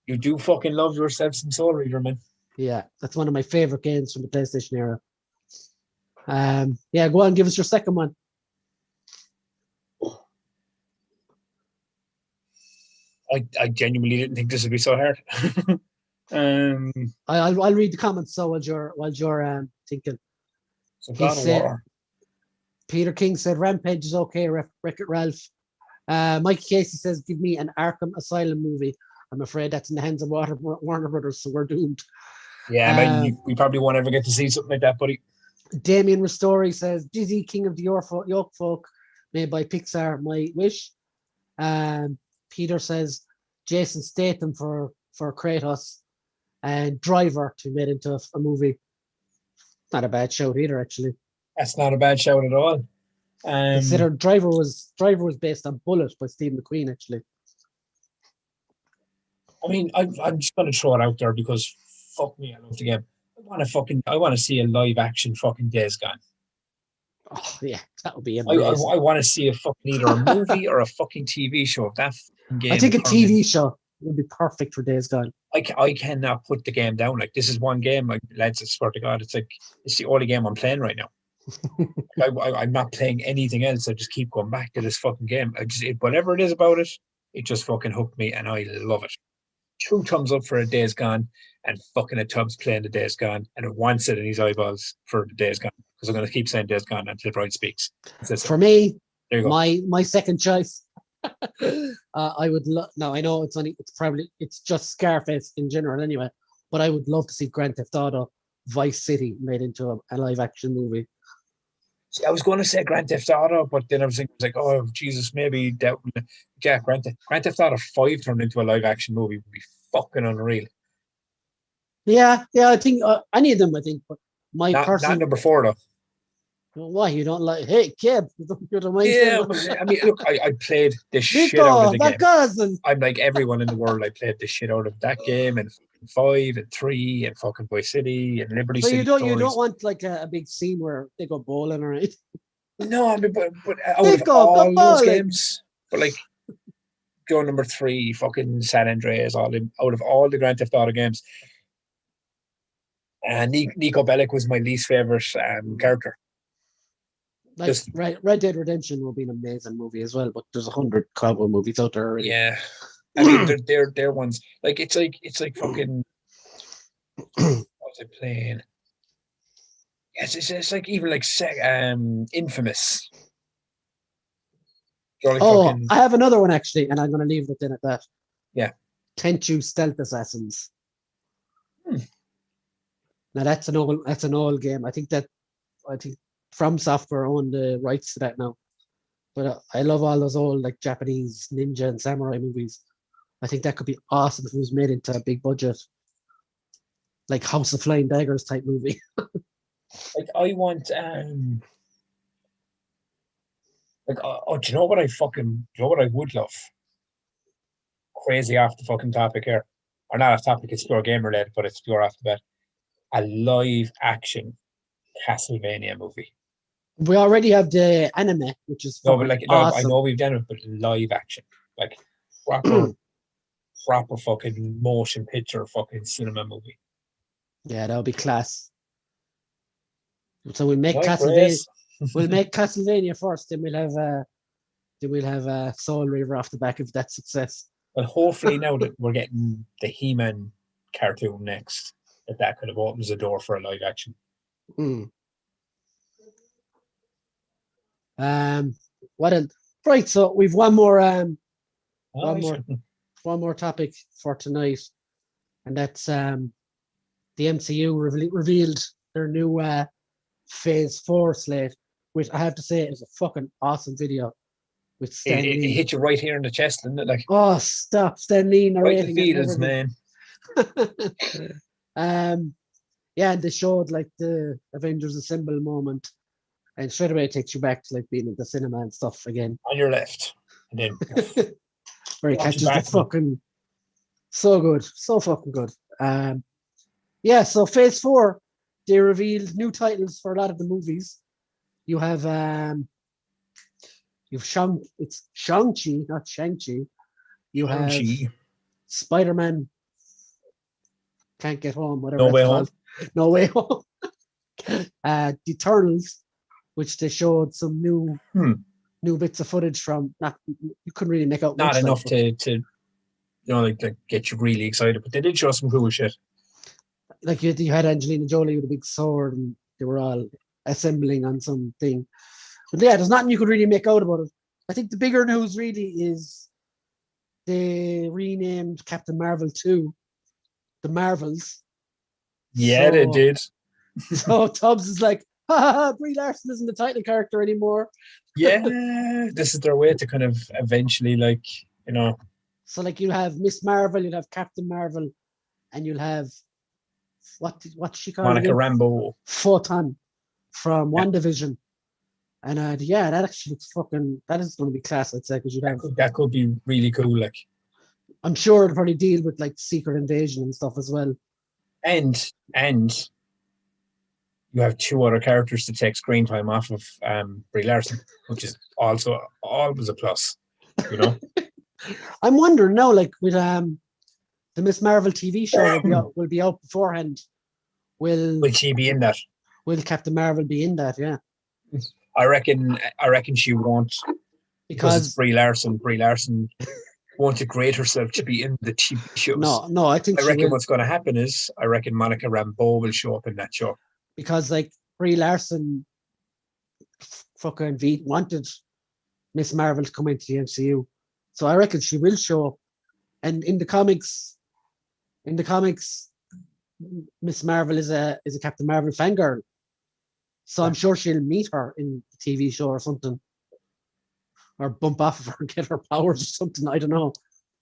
You do fucking love yourself some Soul Reaver, man. Yeah, that's one of my favorite games from the PlayStation era. Yeah, go on, give us your second one. I genuinely didn't think this would be so hard. I'll read the comments so while you're thinking. So God of War. Peter King said Rampage is okay, Wreck-It Ralph. Mike Casey says give me an Arkham Asylum movie. I'm afraid that's in the hands of Warner Brothers, so we're doomed. Yeah, man, we probably won't ever get to see something like that, buddy. Damien Ristori says Dizzy, King of the York Folk, made by Pixar, my wish. Peter says Jason Statham for Kratos, and Driver to be made into a movie. Not a bad shout either, actually. That's not a bad shout at all. Consider Driver was based on Bullet by Steve McQueen, actually. I mean, I'm just gonna throw it out there because fuck me, I love the game. I want to see a live action fucking Days Gone. Oh yeah, that would be amazing. I want to see a fucking either a movie or a fucking TV show of that game. I think a TV show would be perfect for Days Gone. I cannot put the game down. Like, this is one game, like, lads, I swear to God, it's the only game I'm playing right now. I'm not playing anything else. I just keep going back to this fucking game. Whatever it is about it, it just fucking hooked me, and I love it. 2 thumbs up for a Days Gone, and fucking a Tubbs playing the Days Gone, and it wants it in his eyeballs for the Days Gone, because I'm going to keep saying Days Gone until Brian speaks. For me, there you go. My second choice. I would love. No, I know it's just Scarface in general anyway, but I would love to see Grand Theft Auto Vice City made into a live action movie. See, I was going to say Grand Theft Auto, but then I was like, oh Jesus, maybe that. Yeah, Grand Theft Auto 5 turned into a live action movie would be fucking unreal. Yeah, I think any of them. I think, but not number 4 though. Why you don't like? Hey, kid, you don't mind? Yeah, I mean, look, I played the shit out of the game. Cousin. I'm like everyone in the world. I played the shit out of that game, and 5 and 3 and fucking Vice City and Liberty City. So you don't want like a big scene where they go bowling or anything? No, I mean, but out of all those games, but like go number 3, fucking San Andreas, out of all the Grand Theft Auto games, Nico Bellic was my least favorite character. Like, Red Dead Redemption will be an amazing movie as well, but there's 100 cowboy movies out there already. Yeah, I mean they're ones like it's like fucking. What was I playing? Yes, it's like even like Infamous. Jolly Oh, fucking I have another one actually, and I'm going to leave it then at that. yeah. Tenchu Stealth Assassins. Hmm. Now that's an old game. I think From Software own the rights to that now. But I love all those old like Japanese ninja and samurai movies. I think that could be awesome if it was made into a big budget, like House of Flying Daggers type movie. Like I want like do you know what I would love? Crazy off the fucking topic here. Or not off topic, it's pure game related, but it's pure off the bat. A live action Castlevania movie. We already have the anime, which is No, but fucking like no, I awesome. know we've done it, but live action. Like proper proper fucking motion picture fucking cinema movie. Yeah, that would be class. So we'll make Like Castlevania. Grace. We'll make Castlevania first, then we'll have Soul Reaver off the back of that success. Well, hopefully now that we're getting the He-Man cartoon next, that kind of opens the door for a live action. Mm. What else? Right, so we've one more one more topic for tonight, and that's the MCU revealed their new Phase 4 slate, which I have to say is a fucking awesome video with Stan It Lee. hit you right here in the chest, didn't it? Like, oh, stop, Stan Lee right the narrating feelings, man. Yeah, and they showed like the Avengers Assemble moment, and straight away it takes you back to like being at the cinema and stuff again. On your left, and then where he catches the fucking so good, so fucking good. Yeah, so Phase 4, they revealed new titles for a lot of the movies. You have it's Shang-Chi, not Shang-Chi. You have Shang-Chi. Spider-Man Can't Get Home, whatever No that's Way called. Home. No Way Home. The Eternals, which they showed some new bits of footage from. You couldn't really make out Not much enough like, to like get you really excited, but they did show some cool shit. Like you had Angelina Jolie with a big sword, and they were all assembling on something. But yeah, there's nothing you could really make out about it. I think the bigger news really is they renamed Captain Marvel 2 the Marvels. Yeah, they did. So Tubbs is like, ha, Brie Larsson isn't the title character anymore. Yeah, this is their way to kind of eventually, like, you know. So like you'll have Miss Marvel, you'll have Captain Marvel, and you'll have what's she called? Monica Rambeau. Photon from WandaVision. And yeah, that actually looks that is going to be class, I'd say, because that could be really cool. Like, I'm sure it'll probably deal with like Secret Invasion and stuff as well. And you have two other characters to take screen time off of Brie Larsson, which is also always a plus, you know. I'm wondering now, like with the Miss Marvel TV show will be out beforehand. Will she be in that? Will Captain Marvel be in that? Yeah. I reckon she won't, because it's Brie Larson. Brie Larson won't degrade herself to be in the TV shows. No, I reckon what's going to happen is I reckon Monica Rambeau will show up in that show, because like Brie Larson fucking wanted Miss Marvel to come into the MCU, so I reckon she will show up. And in the comics, Miss Marvel is a Captain Marvel fangirl. So I'm sure she'll meet her in the TV show or something. Or bump off of her and get her powers or something. I don't know.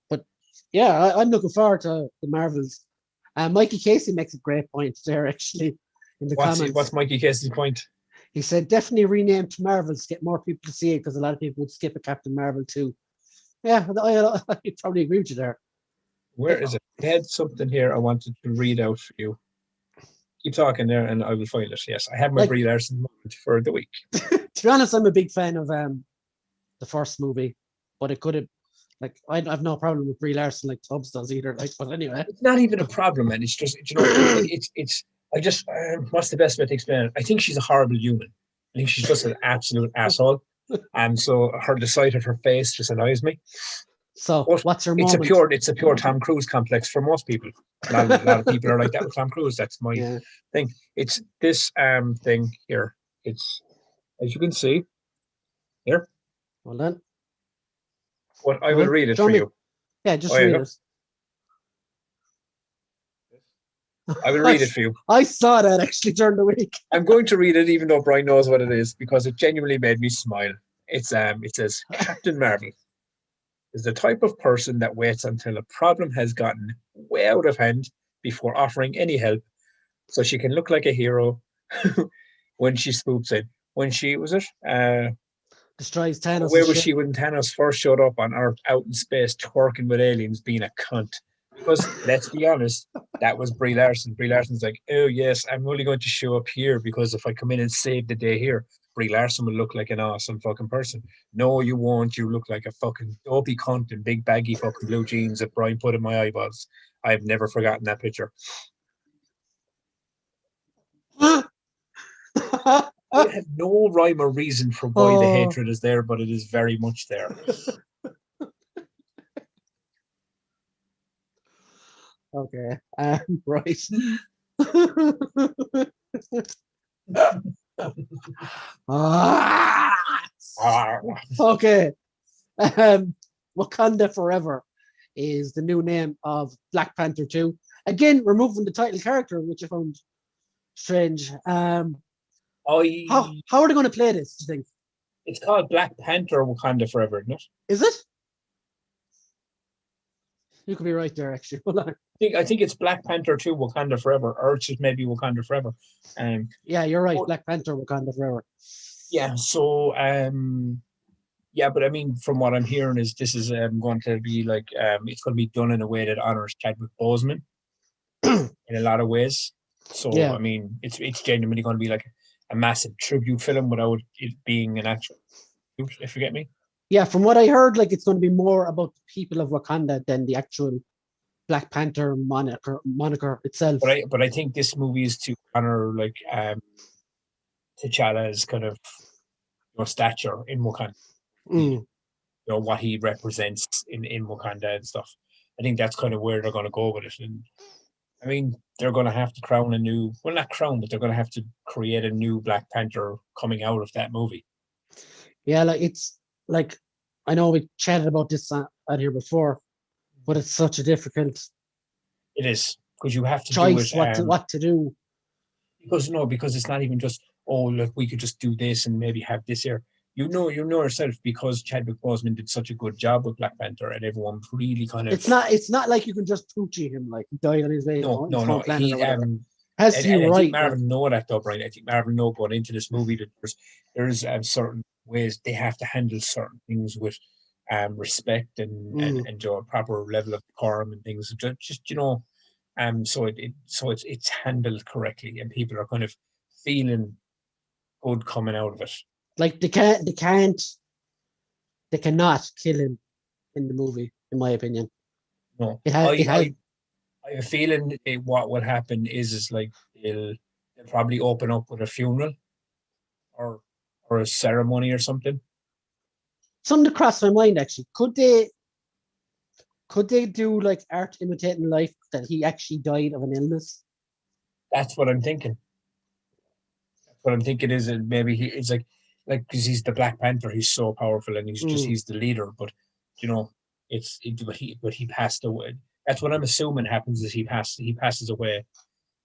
But yeah, I'm looking forward to the Marvels. Mikey Casey makes a great point there, actually, in the comments. What's Mikey Casey's point? He said, definitely rename to Marvels, get more people to see it, because a lot of people would skip a Captain Marvel too. Yeah, I probably agree with you there. Where is it? I had something here I wanted to read out for you. Keep talking there and I will find it. Yes, I have my Brie Larson moment for the week. To be honest, I'm a big fan of the first movie, but it could have, like, I have no problem with Brie Larson like Tubbs does either. Like, but anyway, it's not even a problem, man. It's just, you know, it's. I just, what's the best way to explain it? I think she's a horrible human. I think she's just an absolute asshole, and so the sight of her face just annoys me. So what's her moment? It's a pure Tom Cruise complex for most people. A lot of people are like that with Tom Cruise. That's my thing. It's this thing here. It's, as you can see here. Hold on. Well, I Go will on. read it Do you for want me? you. Yeah, just Oh, yeah, read go. it. I will I, read it for you. I saw that actually during the week. I'm going to read it even though Brian knows what it is because it genuinely made me smile. It says Captain Marvel is the type of person that waits until a problem has gotten way out of hand before offering any help so she can look like a hero when she swoops in. When she was it? Destroys Thanos' Where was ship. she when Thanos first showed up on Earth out in space twerking with aliens being a cunt? Because let's be honest, that was Brie Larson. Brie Larson's like, oh yes, I'm only going to show up here because if I come in and save the day here, Brie Larson will look like an awesome fucking person. No, you won't. You look like a fucking dopey cunt in big baggy fucking blue jeans that Brian put in my eyeballs. I've never forgotten that picture. I have no rhyme or reason for why the Oh, hatred is there, but it is very much there. okay. Right. Ah, okay. Um, Wakanda Forever is the new name of Black Panther 2. Again, removing the title character, which I found strange. I How are they going to play this, do you think? It's called Black Panther Wakanda Forever, isn't it? Is it? You could be right there, actually. Hold on. I think it's Black Panther 2 Wakanda Forever, or it's just maybe Wakanda Forever. Yeah, you're right. But Black Panther Wakanda Forever. yeah, so yeah, but I mean, from what I'm hearing, is this is going to be like it's going to be done in a way that honors Chadwick Boseman in a lot of ways. So Yeah. I mean, it's genuinely going to be like a massive tribute film without it being an actual tribute, if you get me. Yeah, from what I heard, like it's going to be more about the people of Wakanda than the actual Black Panther moniker itself. But I think this movie is to honor like T'Challa's kind of stature in Wakanda, Mm. what he represents in Wakanda and stuff. I think that's kind of where they're going to go with it. And I mean, they're going to have to crown a new, well, not crown, but they're going to have to create a new Black Panther coming out of that movie. Yeah, like it's like I know we chatted about this out here before, but it's such a difficult It is because you have to do it. choice what to do. Because no, because it's not even just look, we could just do this and maybe have this here. You know yourself because Chadwick Boseman did such a good job with Black Panther and everyone really kind of It's not like you can just poochie him like he died on his way no on no his no home planet or he whatever. Has to be and I think right, Marvel like know that though, Brian. I think Marvel know going into this movie that there's certain ways they have to handle certain things with respect and a proper level of decorum and things. Just so it's handled correctly and people are kind of feeling good coming out of it. like they cannot kill him in the movie, in my opinion. No, It has I have a feeling what will happen is like they'll probably open up with a funeral or a ceremony or something. something to cross my mind actually. Could they do like art imitating life that he actually died of an illness? That's what I'm thinking. What I'm thinking is that maybe it's like because he's the Black Panther, he's so powerful and Mm. he's the leader. But you know, but he passed away. That's what I'm assuming happens is he passes away,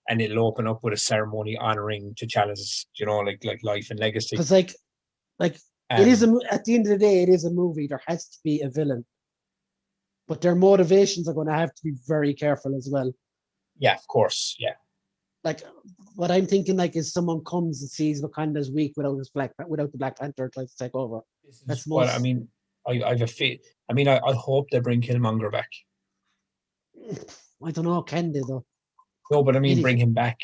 and it'll open up with a ceremony honoring T'Challa's like life and legacy. Because like it is Um, at the end of the day, it is a movie. There has to be a villain, but their motivations are going to have to be very careful as well. yeah, of course, yeah. Like what I'm thinking, like, is someone comes and sees Wakanda's weak without the Black Panther tries to take over. This is That's what I most. mean. I've a feel. I mean, I hope they bring Killmonger back. I don't know. Can they though? No, but I mean, Really? bring him back,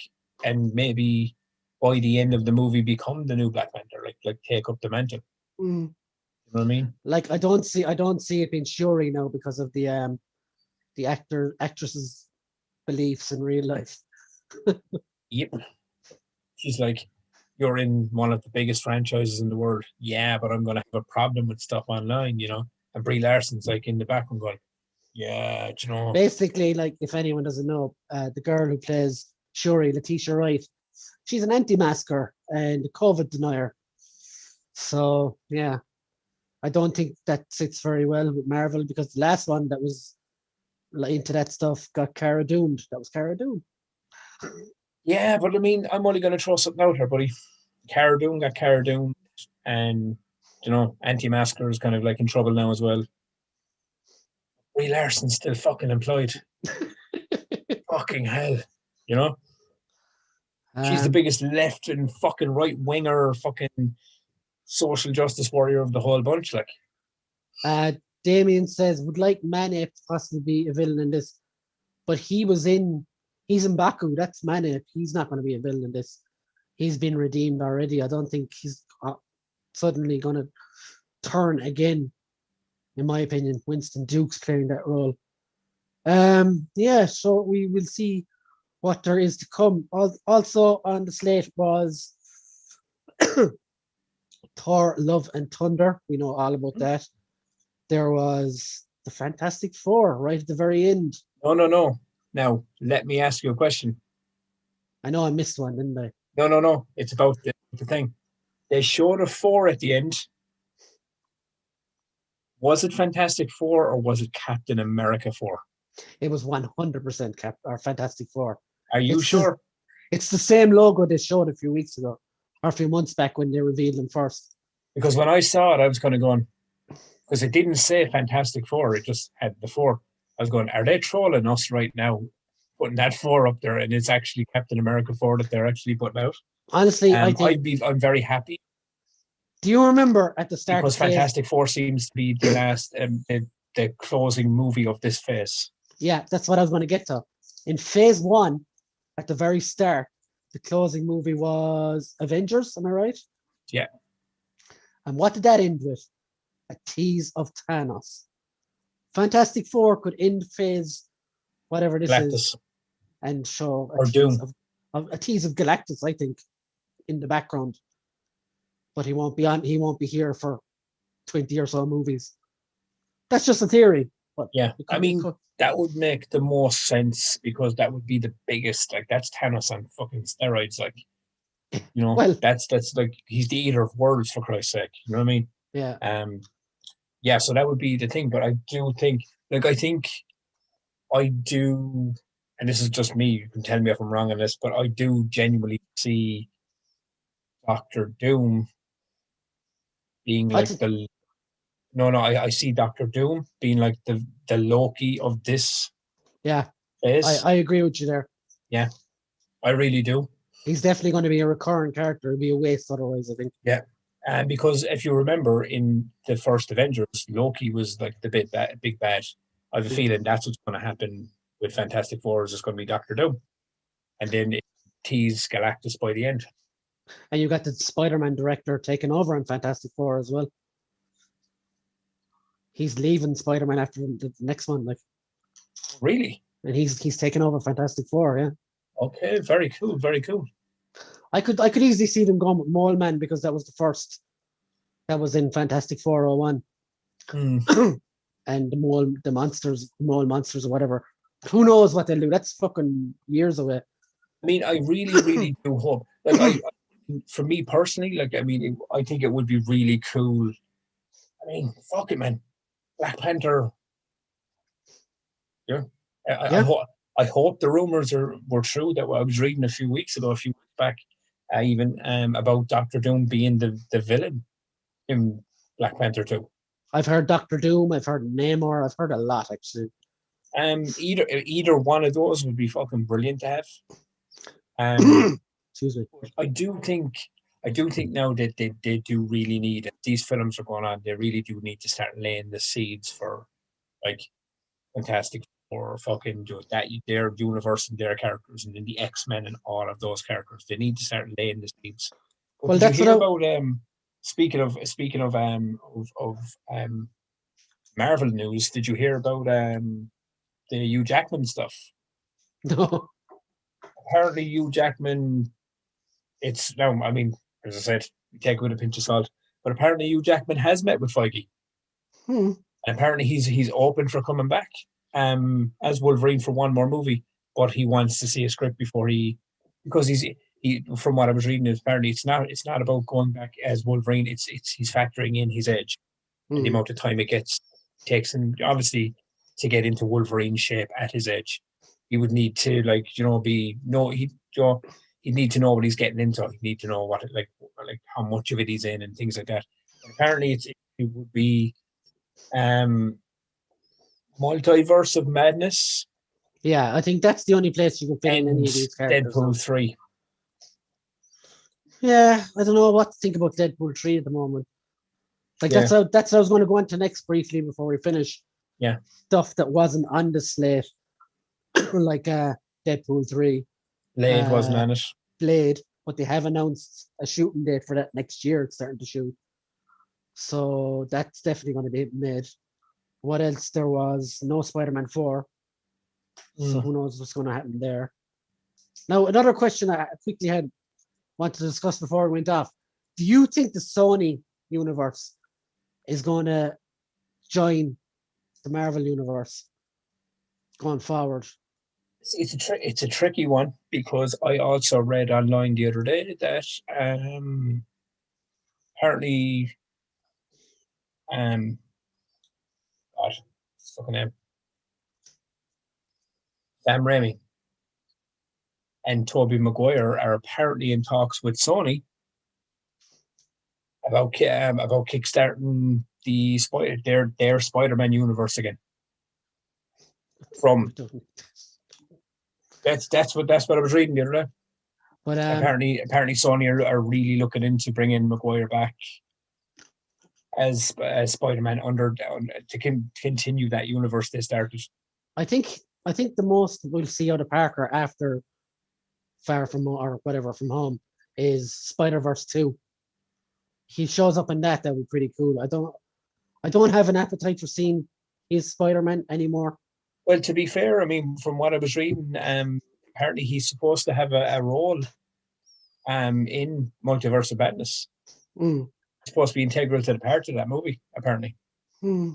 and maybe by the end of the movie, become the new Black Panther. Like take up the mantle. Mm. You know what I mean? Like I don't see it being Shuri now because of the actress's beliefs in real life. Yep. She's like, you're in one of the biggest franchises in the world. Yeah, but I'm going to have a problem with stuff online, And Brie Larson's like in the background going, yeah, Basically, like if anyone doesn't know, the girl who plays Shuri, Letitia Wright, she's an anti-masker and a COVID denier. So yeah, I don't think that sits very well with Marvel because the last one that was into that stuff got Cara Dune. That was Cara Dune. Yeah, but I mean, I'm only going to throw something out here, buddy. Cara Dune got Cara Dune, and Anti-Masker is kind of like in trouble now as well. Brie Larson's still fucking employed. Fucking hell, you know. She's the biggest left and fucking right winger, fucking social justice warrior of the whole bunch. Like, Damien says would like Mane to possibly be a villain in this, but he's in Baku. That's Mane. He's not going to be a villain in this. He's been redeemed already. I don't think he's suddenly going to turn again. In my opinion, Winston Duke's playing that role. Yeah, so we will see what there is to come. Also on the slate was Thor: Love and Thunder. We know all about that. There was the Fantastic Four right at the very end. No. Now, let me ask you a question. I know I missed one, didn't I? No. It's about the thing. They showed a 4 at the end. Was it Fantastic Four or was it Captain America 4? It was 100% Fantastic Four. Are you sure? It's the same logo they showed a few weeks ago, or a few months back when they revealed them first. Because when I saw it, I was kind of going, because it didn't say Fantastic Four, it just had the 4. I was going, are they trolling us right now, putting that 4 up there, and it's actually Captain America 4 that they're actually putting out? Honestly, I think I'm very happy. Do you remember at the start? Because Fantastic Four seems to be the last, the closing movie of this phase. Yeah, that's what I was going to get to. In phase 1, at the very start, the closing movie was Avengers. Am I right? Yeah. And what did that end with? A tease of Thanos. Fantastic Four could end phase whatever this is and show a tease of Galactus, I think, in the background. But he won't be here for 20 or so movies. That's just a theory. But yeah, I mean, that would make the most sense because that would be the biggest, like, that's Thanos on fucking steroids, like, you know, well, that's like, he's the eater of worlds, for Christ's sake, you know what I mean? Yeah. Yeah, so that would be the thing, but I do think, like, I do, and this is just me, you can tell me if I'm wrong on this, but I do genuinely see Doctor Doom being like I see Doctor Doom being like the Loki of this. Yeah, I agree with you there. Yeah, I really do. He's definitely going to be a recurring character. It'd be a waste otherwise, I think. Yeah, and because if you remember in the first Avengers, Loki was like the big bad. I have a feeling that's what's going to happen with Fantastic Four. Is it's going to be Doctor Doom, and then it tease Galactus by the end. And you got the Spider-Man director taking over in Fantastic Four as well. He's leaving Spider-Man after the next one, like. Really? And he's taking over Fantastic Four, yeah. Okay, very cool, very cool. I could easily see them going with Mole Man because that was the first that was in Fantastic 401. And the mole monsters or whatever. Who knows what they'll do? That's fucking years away. I mean, I really, really do hope. Like, for me personally, like, I mean, I think it would be really cool. I mean, fuck it, man. Black Panther. Yeah. I hope the rumors were true that I was reading a few weeks back, even about Doctor Doom being the villain in Black Panther 2. I've heard Doctor Doom, I've heard Namor, I've heard a lot actually. Either one of those would be fucking brilliant to have. Excuse me. I do think now that they do really need, if these films are going on, they really do need to start laying the seeds for, like, Fantastic Four, fucking their universe and their characters, and then the X-Men and all of those characters. They need to start laying the seeds. Well, did you hear about speaking of Marvel news? Did you hear about the Hugh Jackman stuff? No. Apparently, Hugh Jackman. It's now. I mean, as I said, take it with a pinch of salt. But apparently, Hugh Jackman has met with Feige. And apparently, he's open for coming back as Wolverine for one more movie, but he wants to see a script before because he from what I was reading, apparently it's not about going back as Wolverine. It's he's factoring in his age. and the Mm. amount of time it takes him, obviously, to get into Wolverine shape at his age. He would need to, he'd need to know what he's getting into. He'd need to know what like how much of it he's in and things like that. But apparently, it would be um multiverse of madness Yeah, I think that's the only place you can fit in and any of these characters. Now. Deadpool 3. Yeah, I don't know what to think about Deadpool 3 at the moment. Like Yeah. that's what I was going to go into next briefly before we finish. Yeah. Stuff that wasn't on the slate, like Deadpool 3, Blade wasn't uh, on it. Blade, but they have announced a shooting date for that next year. It's starting to shoot. So that's definitely going to be made. What else? There was no Spider-Man 4. So who knows what's going to happen there. Now, another question I quickly wanted to discuss before we went off. Do you think the Sony universe is going to join the Marvel universe going forward? It's a tricky one, because I also read online the other day that apparently God, what's his fucking name, Sam Raimi and Tobey Maguire are apparently in talks with Sony about kickstarting their Spider-Man universe again. From that's what I was reading the other day. But Apparently Sony are really looking into bringing Maguire back as Spider-Man to continue that universe they started. I think the most we'll see out of Parker after Far From Home or whatever From Home is Spider-Verse 2. He shows up in that would be pretty cool. I don't have an appetite for seeing his Spider-Man anymore. Well, to be fair, I mean, from what I was reading, apparently he's supposed to have a role in Multiverse of Madness. Mm. It's supposed to be integral to the part of that movie, apparently. Mm.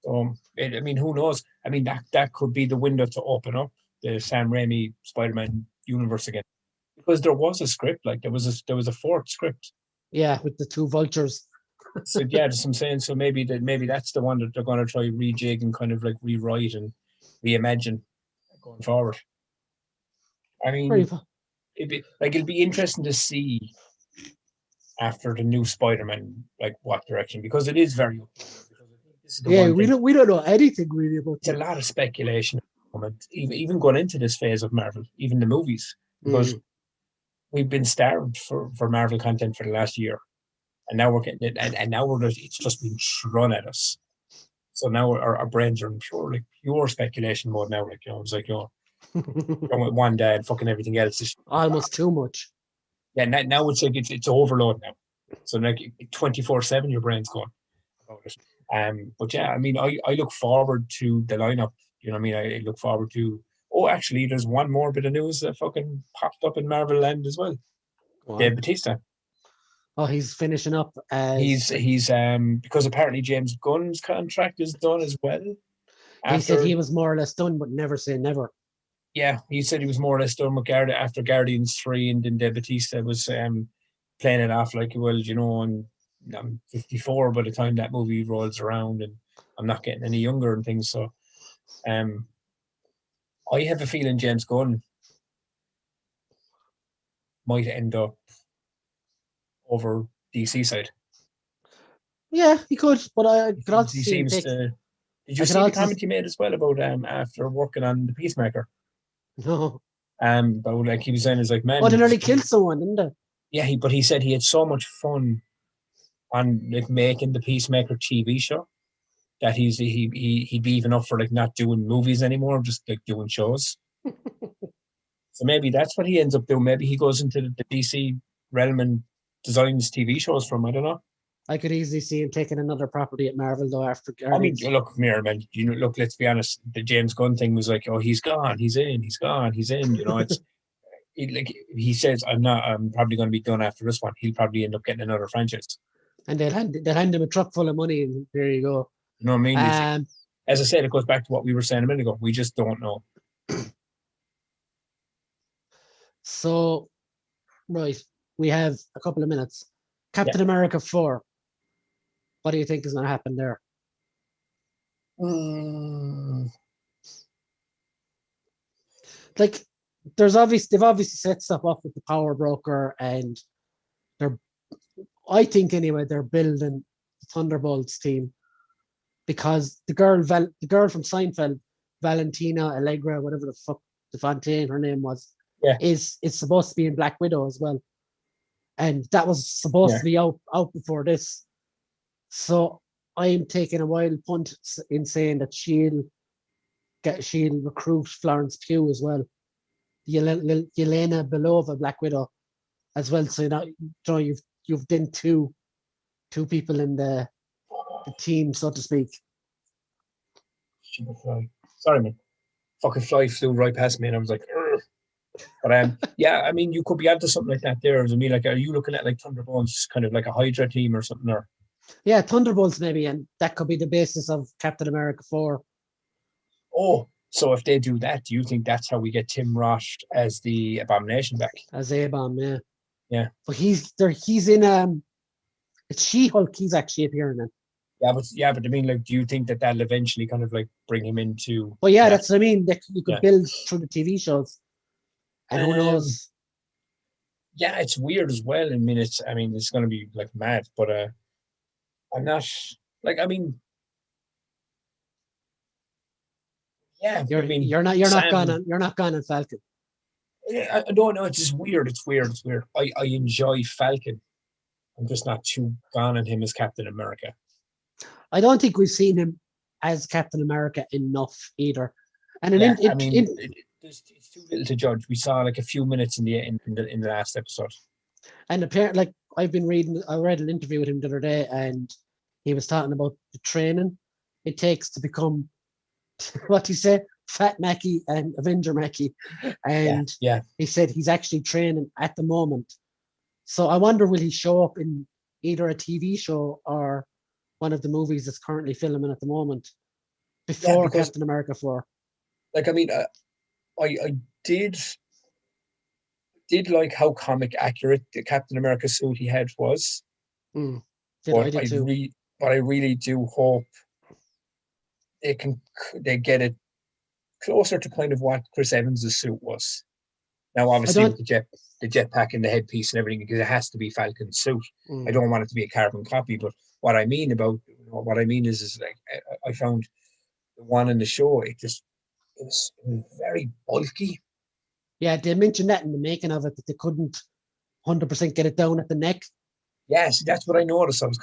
So, I mean, who knows? I mean, that could be the window to open up the Sam Raimi Spider-Man universe again, because there was a script, like there was a fourth script. Yeah, with the two vultures. So yeah, that's what I'm saying. So maybe that's the one that they're going to try rejig and kind of like rewrite and reimagine going forward. I mean, it'll be interesting to see after the new Spider-Man, like what direction, because it is very up there, because I think this is the one thing. We don't know anything really about It's a lot of speculation at the moment, even going into this phase of Marvel, even the movies, because we've been starved for Marvel content for the last year, and now we're getting it, and now it's just been thrown at us. So now our brains are in pure speculation mode now. Like, it's like, with one day and fucking everything else is almost too much. Yeah, now it's like it's overload now. So like 24/7, your brain's going about it. But yeah, I mean, I look forward to the lineup. You know what I mean? I look forward to. Oh, actually, there's one more bit of news that fucking popped up in Marvel Land as well. Dave Bautista. Oh, he's finishing up as he's because apparently James Gunn's contract is done as well. He said he was more or less done, but never say never. Yeah, he said he was more or less done with after Guardians 3, and then Dave Bautista was playing it off like, well, and I'm 54 by the time that movie rolls around, and I'm not getting any younger and things. So, I have a feeling James Gunn might end up over DC side. Yeah, he could, but I could also he see him seems take. to. Did you see the comment he made as well about after working on the Peacemaker? No. But like he was saying, is like, man. Oh, they nearly killed someone, didn't they? Yeah, but he said he had so much fun on like making the Peacemaker TV show that he'd be even up for like not doing movies anymore, just like doing shows. So maybe that's what he ends up doing. Maybe he goes into the DC realm and designs TV shows from. I don't know. I could easily see him taking another property at Marvel though after Guardians. I mean, look, Mir, man. Look. Let's be honest. The James Gunn thing was like, oh, he's gone, he's in, he's gone, he's in. It's like he says, I'm probably going to be done after this one. He'll probably end up getting another franchise. And they'll hand him a truck full of money, and there you go. You know what I mean? As I said, it goes back to what we were saying a minute ago. We just don't know. So, right, we have a couple of minutes. Captain America 4. What do you think is going to happen there? Like, they've obviously set stuff up with the power broker, and they're, I think anyway, they're building the Thunderbolts team because the girl from Seinfeld, Valentina Allegra, whatever the fuck the Fontaine her name was, is supposed to be in Black Widow as well, and that was supposed to be out before this. So I'm taking a wild punt in saying that she'll recruit Florence Pugh as well, Yelena Belova, Black Widow, as well. So you've done two people in the team, so to speak. Sorry, man. Fucking fly flew right past me, and I was like, "Urgh." But yeah, I mean, you could be onto something like that there. I mean, like, are you looking at like Thunderbolts, kind of like a Hydra team or something, or? Yeah, Thunderbolts maybe, and that could be the basis of Captain America 4. Oh, so if they do that, do you think that's how we get Tim Roth as the Abomination back? As A-Bomb, yeah. Yeah. But he's in it's She-Hulk he's actually appearing in. But I mean, like, do you think that that'll eventually kind of like bring him into? Well, yeah, that's what I mean. That you could build through the TV shows, and who knows? Yeah, it's weird as well. I mean, it's going to be like mad, but I'm not like. I mean, yeah, you're not gone on Falcon. I don't know. It's just weird. It's weird. I enjoy Falcon. I'm just not too gone on him as Captain America. I don't think we've seen him as Captain America enough either. And it's too little to judge. We saw like a few minutes in the last episode. And apparently, like I read an interview with him the other day, and he was talking about the training it takes to become what do you say, Fat Mackie and Avenger Mackie, and he said he's actually training at the moment. So I wonder, will he show up in either a TV show or one of the movies that's currently filming at the moment before Captain America 4? Like, I mean, I did like how comic accurate the Captain America suit he had was. I did too. But I really do hope they get it closer to kind of what Chris Evans' suit was. Now, obviously, with the jetpack and the headpiece and everything, because it has to be Falcon's suit. I don't want it to be a carbon copy, but what I mean is like I found the one in the show, it was very bulky. Yeah, they mentioned that in the making of it, that they couldn't 100% get it down at the neck. Yes, that's what I noticed. I was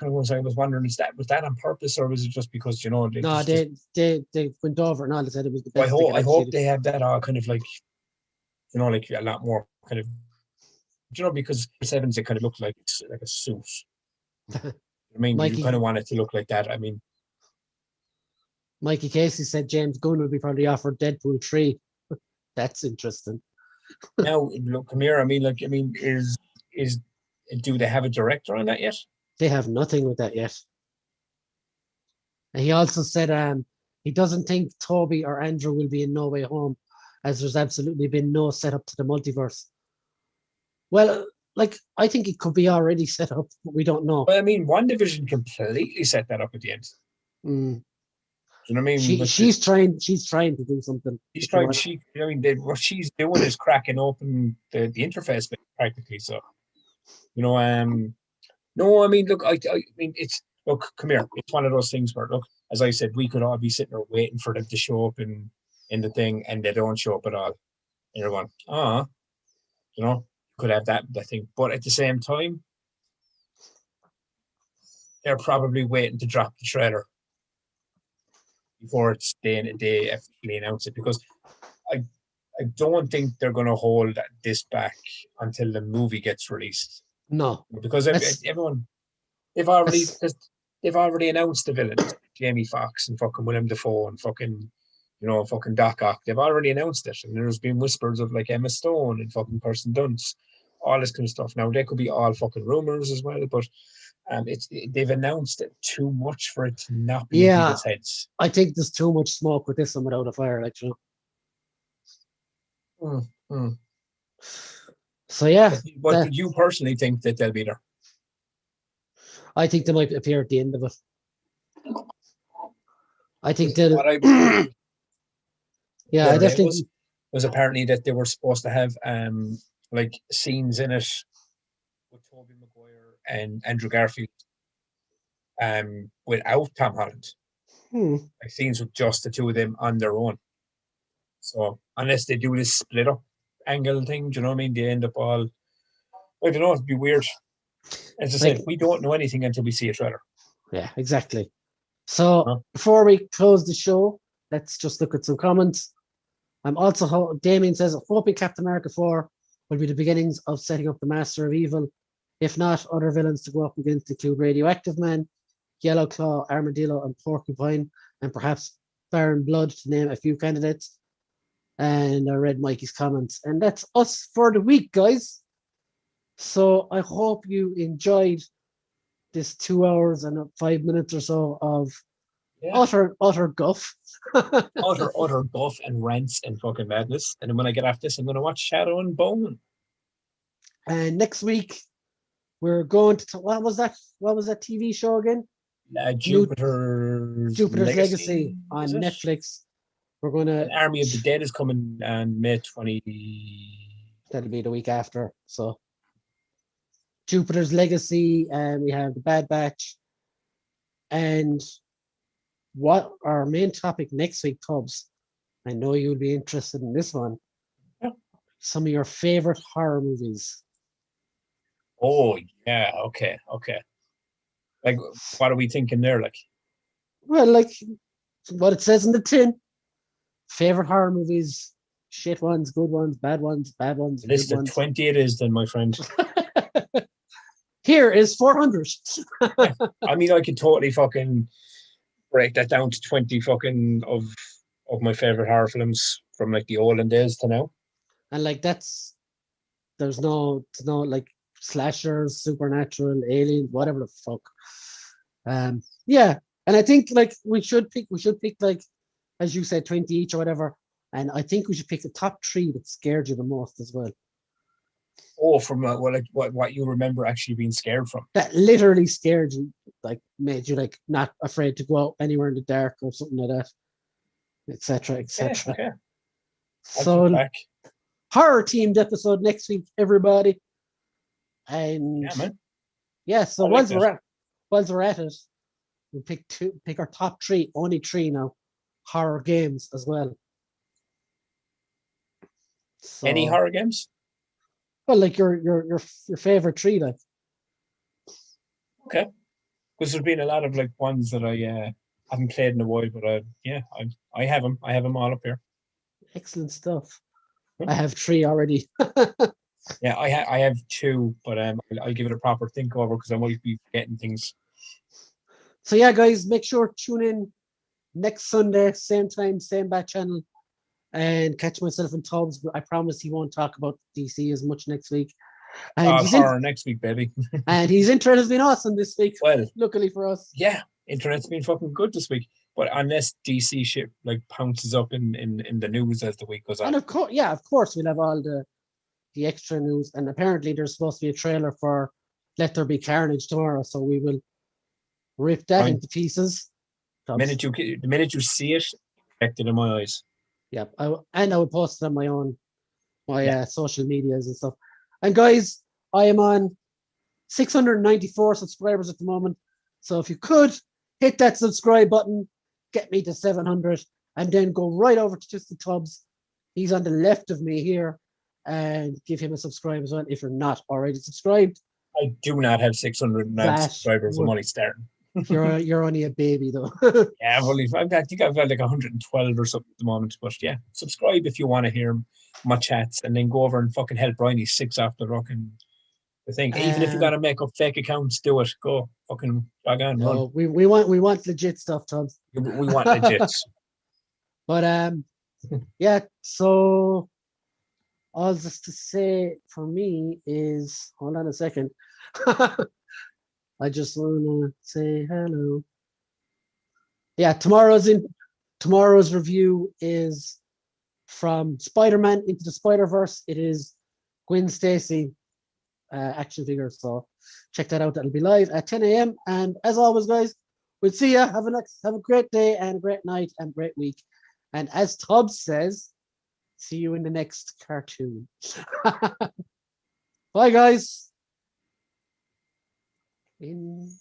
wondering, was that on purpose, or was it just because they went over and all. They said it was the best. I hope they have that kind of like, like a lot more kind of, because Chris Evans, it kind of looked like it's like a suit. I mean, Mikey, you kind of want it to look like that. I mean, Mikey Casey said James Gunn will be probably offered Deadpool 3. That's interesting. Now, look, come here. Do they have a director on that yet? They have nothing with that yet. And he also said he doesn't think Toby or Andrew will be in No Way Home, as there's absolutely been no setup to the multiverse. Well, like, I think it could be already set up, but we don't know. Well, I mean, WandaVision completely set that up at the end. Do you know what I mean? She's trying to do something. What she's doing is cracking open the interface practically. So, no, I mean, look, I mean, come here. It's one of those things where, look, as I said, we could all be sitting there waiting for them to show up in the thing, and they don't show up at all. And you're going, could have that thing. But at the same time, they're probably waiting to drop the trailer before they officially announce it, because I don't think they're going to hold this back until the movie gets released. No, because everyone they've already announced the villains, Jamie Foxx and fucking Willem Dafoe and fucking Doc Ock. They've already announced it, and there's been whispers of like Emma Stone and fucking Kirsten Dunst, all this kind of stuff. Now they could be all fucking rumors as well, but they've announced it too much for it to not be in people's heads. I think there's too much smoke with this one without a fire, like, So yeah. But do you personally think that they'll be there? I think they might appear at the end of it. I think What I that. the Yeah, I other day definitely. was apparently that they were supposed to have like scenes in it with Tobey Maguire and Andrew Garfield without Tom Holland. Hmm. Like scenes with just the two of them on their own. So unless they do this split up angle thing, do you know what I mean? They end up all I don't know, it'd be weird. As I Like, said, we don't know anything until we see a trailer. yeah, exactly. So Huh? before we close the show, let's just look at some comments. I'm also Damien says hoping Captain America 4 will be the beginnings of setting up the Master of Evil. If not, other villains to go up against include Radioactive Man, Yellow Claw, Armadillo, and Porcupine, and perhaps Baron Blood to name a few candidates. And I read Mikey's comments, and that's us for the week, guys. So I hope you enjoyed this 2 hours and 5 minutes or so of Yeah. utter guff. Utter guff and rants and fucking madness. And then when I get off this, I'm gonna watch Shadow and Bone. And next week we're going to what was that? What was that TV show again? Jupiter's Legacy on is it? Netflix. We're gonna An Army of the Dead is coming on May 20. that'll be the week after. So Jupiter's Legacy, and we have the Bad Batch. And what our main topic next week, Tubbs? I know you'll be interested in this one. Yeah. Some of your favorite horror movies. Oh yeah, okay. Like, what are we thinking there? Like, Well, like what it says in the tin. Favorite horror movies, shit ones, good ones, bad ones, good list of ones. 20 it is, then, my friend. Here is 400. Yeah. I mean, I could totally fucking break that down to 20 fucking of my favorite horror films from like the olden days to now. And like there's no like slashers, supernatural, aliens, whatever the fuck. Yeah. And I think like we should pick like, as you said, 20 each or whatever. And I think we should pick the top 3 that scared you the most as well. Oh, from what you remember actually being scared from. That literally scared you, like made you like not afraid to go out anywhere in the dark or something like that, etc., etc. Okay. So horror themed episode next week, everybody. And yeah, man. Yeah, so like once we're at it, we pick our top 3, only 3 now, horror games as well. So, any horror games? Well, like your favorite 3, like. Okay, because there's been a lot of like ones that I haven't played in a while, but I have them. I have them all up here. Excellent stuff. I have 3 already. Yeah, I have 2, but I'll give it a proper think over because I might be forgetting things. So yeah, guys, make sure tune in next Sunday, same time, same bat channel, and catch myself and Tubbs. I promise he won't talk about DC as much next week. And horror next week, baby. And his internet has been awesome this week. Well, luckily for us. Yeah, internet's been fucking good this week. But unless DC shit like pounces up in the news as the week goes on. And of course, we'll have all the extra news. And apparently there's supposed to be a trailer for Let There Be Carnage tomorrow, so we will rip that into pieces. The minute you see it, affected in my eyes. Yep, I will post it on my social medias and stuff. And guys, I am on 694 subscribers at the moment. So if you could hit that subscribe button, get me to 700, and then go right over to Just the Tubbs. He's on the left of me here, and give him a subscribe as well if you're not already subscribed. I do not have 609 subscribers. I'm only starting. You're only a baby though. Yeah, I think I've got like 112 or something at the moment. But yeah, subscribe if you want to hear my chats, and then go over and fucking help Brie 6 off the the thing. Even if you gotta make up fake accounts, do it. Go fucking log on. No, we want legit stuff, Tubbs. We want legit. But yeah. So all just to say for me is, hold on a second. I just want to say hello. Yeah, tomorrow's review is from Spider-Man Into the Spider-Verse. It is Gwen Stacy action figures. So check that out. That'll be live at 10 a.m. And as always, guys, We'll see ya. Have a great day and a great night and a great week. And as Tubbs says, see you in the next cartoon. Bye, guys. In